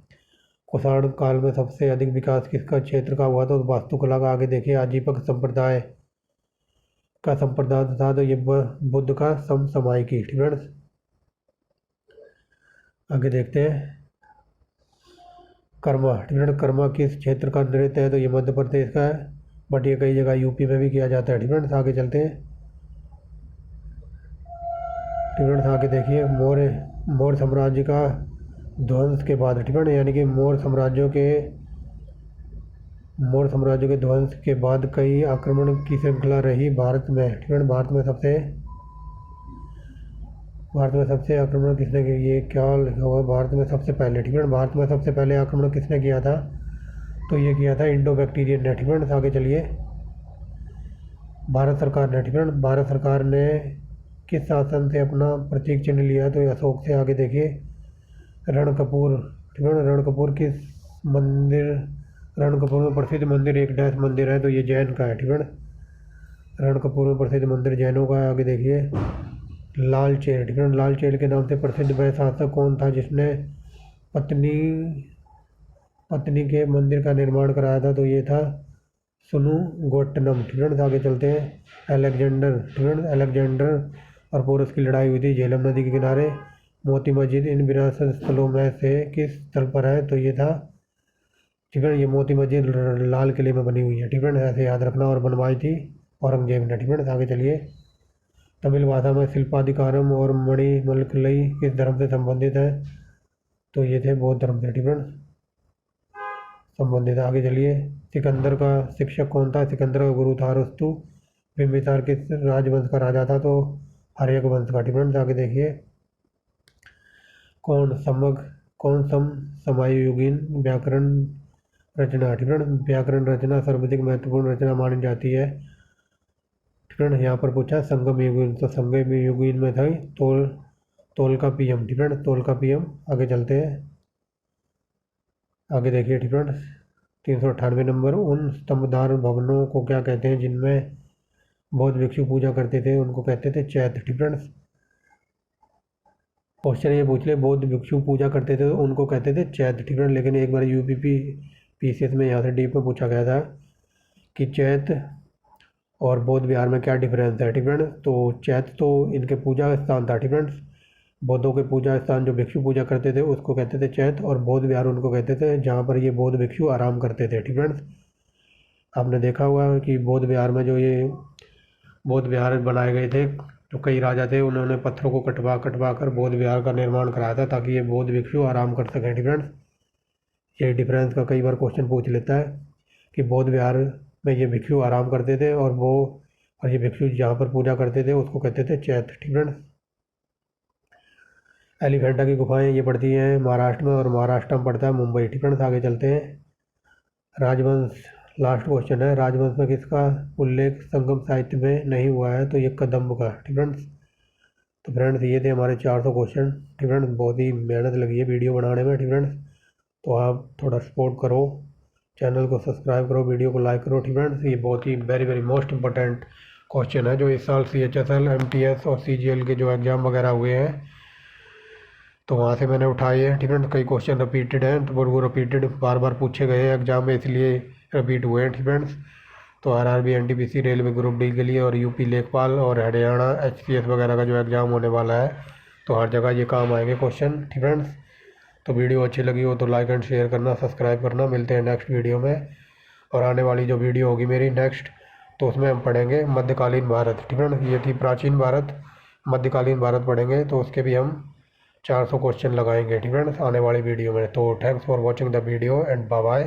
कुषाण काल में सबसे अधिक विकास किसका क्षेत्र का हुआ, तो वास्तुकला का। आगे देखिए। आजीवक संप्रदाय का संप्रदाय था, तो ये बुद्ध का समसामयिकी। ठीक है। आगे देखते हैं। कर्मा, ठीक है, कर्मा किस क्षेत्र का नृत्य है, तो ये मध्य प्रदेश का है, बट ये कई जगह यूपी में भी किया जाता है। ठीक है। आगे चलते हैं। ठीक है। आगे देखिए। मौर्य साम्राज्य का ध्वंस के बाद, ठीक है, यानी कि मौर्य साम्राज्य के ध्वंस के बाद कई आक्रमण की श्रृंखला रही भारत में। ठीक है। भारत में सबसे आक्रमण किसने किया, ये क्या लिखा हुआ है, भारत में सबसे पहले। ठीक है। भारत में सबसे पहले आक्रमण किसने किया था, तो ये किया था इंडो बैक्टीरियन ने। ठीक है। आगे चलिए। भारत सरकार ने, ठीक है, भारत सरकार ने किस शासन से अपना प्रतीक चिन्ह लिया, तो अशोक से। आगे देखिए। रणकपुर, ठीक है, रणकपुर में प्रसिद्ध मंदिर एक डैश मंदिर है, तो ये जैन का है। ठीक है। रणकपुर में प्रसिद्ध मंदिर जैनों का है। आगे देखिए। लाल चेल, ठीक है, लाल चेल के नाम से प्रसिद्ध वह शासक कौन था जिसने पत्नी के मंदिर का निर्माण कराया था, तो ये था सुनुगोट्टनम। ठीक है। आगे चलते हैं। अलेक्जेंडर, ठीक है, अलेक्जेंडर और पोरस की लड़ाई हुई थी झेलम नदी के किनारे। मोती मस्जिद इन विरासत स्थलों में से किस स्थल पर है, तो ये था, ठीक है, ये मोती मस्जिद लाल किले में बनी हुई है। ठीक है, ऐसे याद रखना, और बनवाई थी औरंगजेब ने। ठीक है। आगे चलिए। तमिल भाषा में शिल्पाधिकारम और मणिमलकलई किस धर्म से संबंधित है, तो ये थे बौद्ध धर्म से। ठीक है, संबंधित। आगे चलिए। सिकंदर का शिक्षक कौन था, सिकंदर का गुरु था अरस्तु। बिंबिसार किस राजवंश का राजा था, तो हर्यक वंश का। ठीक है। आगे देखिए। कौन समयुगीन व्याकरण रचना, ठीक है, व्याकरण रचना सर्वाधिक महत्वपूर्ण रचना मानी जाती है। ठीक है। यहाँ पर पूछा संगम युगीन, तो संगम युगीन में था तोल का पीएम। ठीक है, तोल का पीएम। आगे चलते हैं। आगे देखिए। ठीक है। 398 नंबर। उन स्तंभदार भवनों को क्या कहते हैं जिनमें बौद्ध भिक्षु पूजा करते थे, उनको कहते थे चैत्य। ठीक है। क्वेश्चन ये पूछ ले, बौद्ध भिक्षु पूजा करते थे, उनको कहते थे चैत्य। ठीक है। लेकिन एक बार यूपीपीसीएस में यहाँ से डीप में पूछा गया था कि चैत्य और बौद्ध विहार में क्या डिफरेंस है। ठीक है। तो चैत्य तो इनके पूजा स्थान था। ठीक है। बौद्धों के पूजा स्थान जो भिक्षु पूजा करते थे उसको कहते थे चैत्य, और बौद्ध विहार उनको कहते थे जहाँ पर ये बौद्ध भिक्षु आराम करते थे। ठीक है। आपने देखा हुआ है कि बौद्ध विहार में जो ये बौद्ध विहार बनाए गए थे। जो कई राजा थे उन्होंने पत्थरों को कटवा कटवा कर बौद्ध विहार का निर्माण कराया था ताकि ये बौद्ध भिक्षु आराम कर सकें डिफरेंस। ये डिफरेंस का कई बार क्वेश्चन पूछ लेता है कि बौद्ध विहार में ये भिक्षु आराम करते थे और ये भिक्षु जहाँ पर पूजा करते थे उसको कहते थे चैत्य डिफरेंस। एलिफेंटा की गुफाएं ये पड़ती हैं महाराष्ट्र में और महाराष्ट्र में पड़ता है मुंबई डिफरेंस। आगे चलते हैं। राजवंश लास्ट क्वेश्चन है, राजवंश में किसका उल्लेख संगम साहित्य में नहीं हुआ है? तो ये कदम्ब का डिफरेंस। तो फ्रेंड्स ये थे हमारे 400 क्वेश्चन डिफरेंस। बहुत ही मेहनत लगी है वीडियो बनाने में डिफरेंस, तो आप थोड़ा सपोर्ट करो, चैनल को सब्सक्राइब करो, वीडियो को लाइक करो डिफरेंस। ये बहुत ही वेरी मोस्ट इंपॉर्टेंट क्वेश्चन है जो इस साल CHSL MTS और CGL के जो एग्ज़ाम वगैरह हुए हैं तो वहाँ से मैंने उठाए हैं डिफरेंट। कई क्वेश्चन रिपीटेड हैं तो वो रिपीटेड बार बार पूछे गए हैं एग्जाम में, इसलिए रिपीट हुए हैं डिफरेंट्स। तो RRB NTPC railway group D के लिए और UP लेखपाल और हरियाणा HCS वगैरह का जो एग्ज़ाम होने वाला है तो हर जगह ये काम आएंगे क्वेश्चन डिफरेंट्स। तो वीडियो अच्छी लगी हो तो लाइक एंड शेयर करना, सब्सक्राइब करना। मिलते हैं नेक्स्ट वीडियो में। और आने वाली जो वीडियो होगी मेरी नेक्स्ट तो उसमें हम पढ़ेंगे मध्यकालीन भारत डिफरेंट। ये थी प्राचीन भारत, मध्यकालीन भारत पढ़ेंगे तो उसके भी हम 400 क्वेश्चन लगाएंगे डिफरेंट आने वाली वीडियो में। तो thanks for watching the video and bye bye.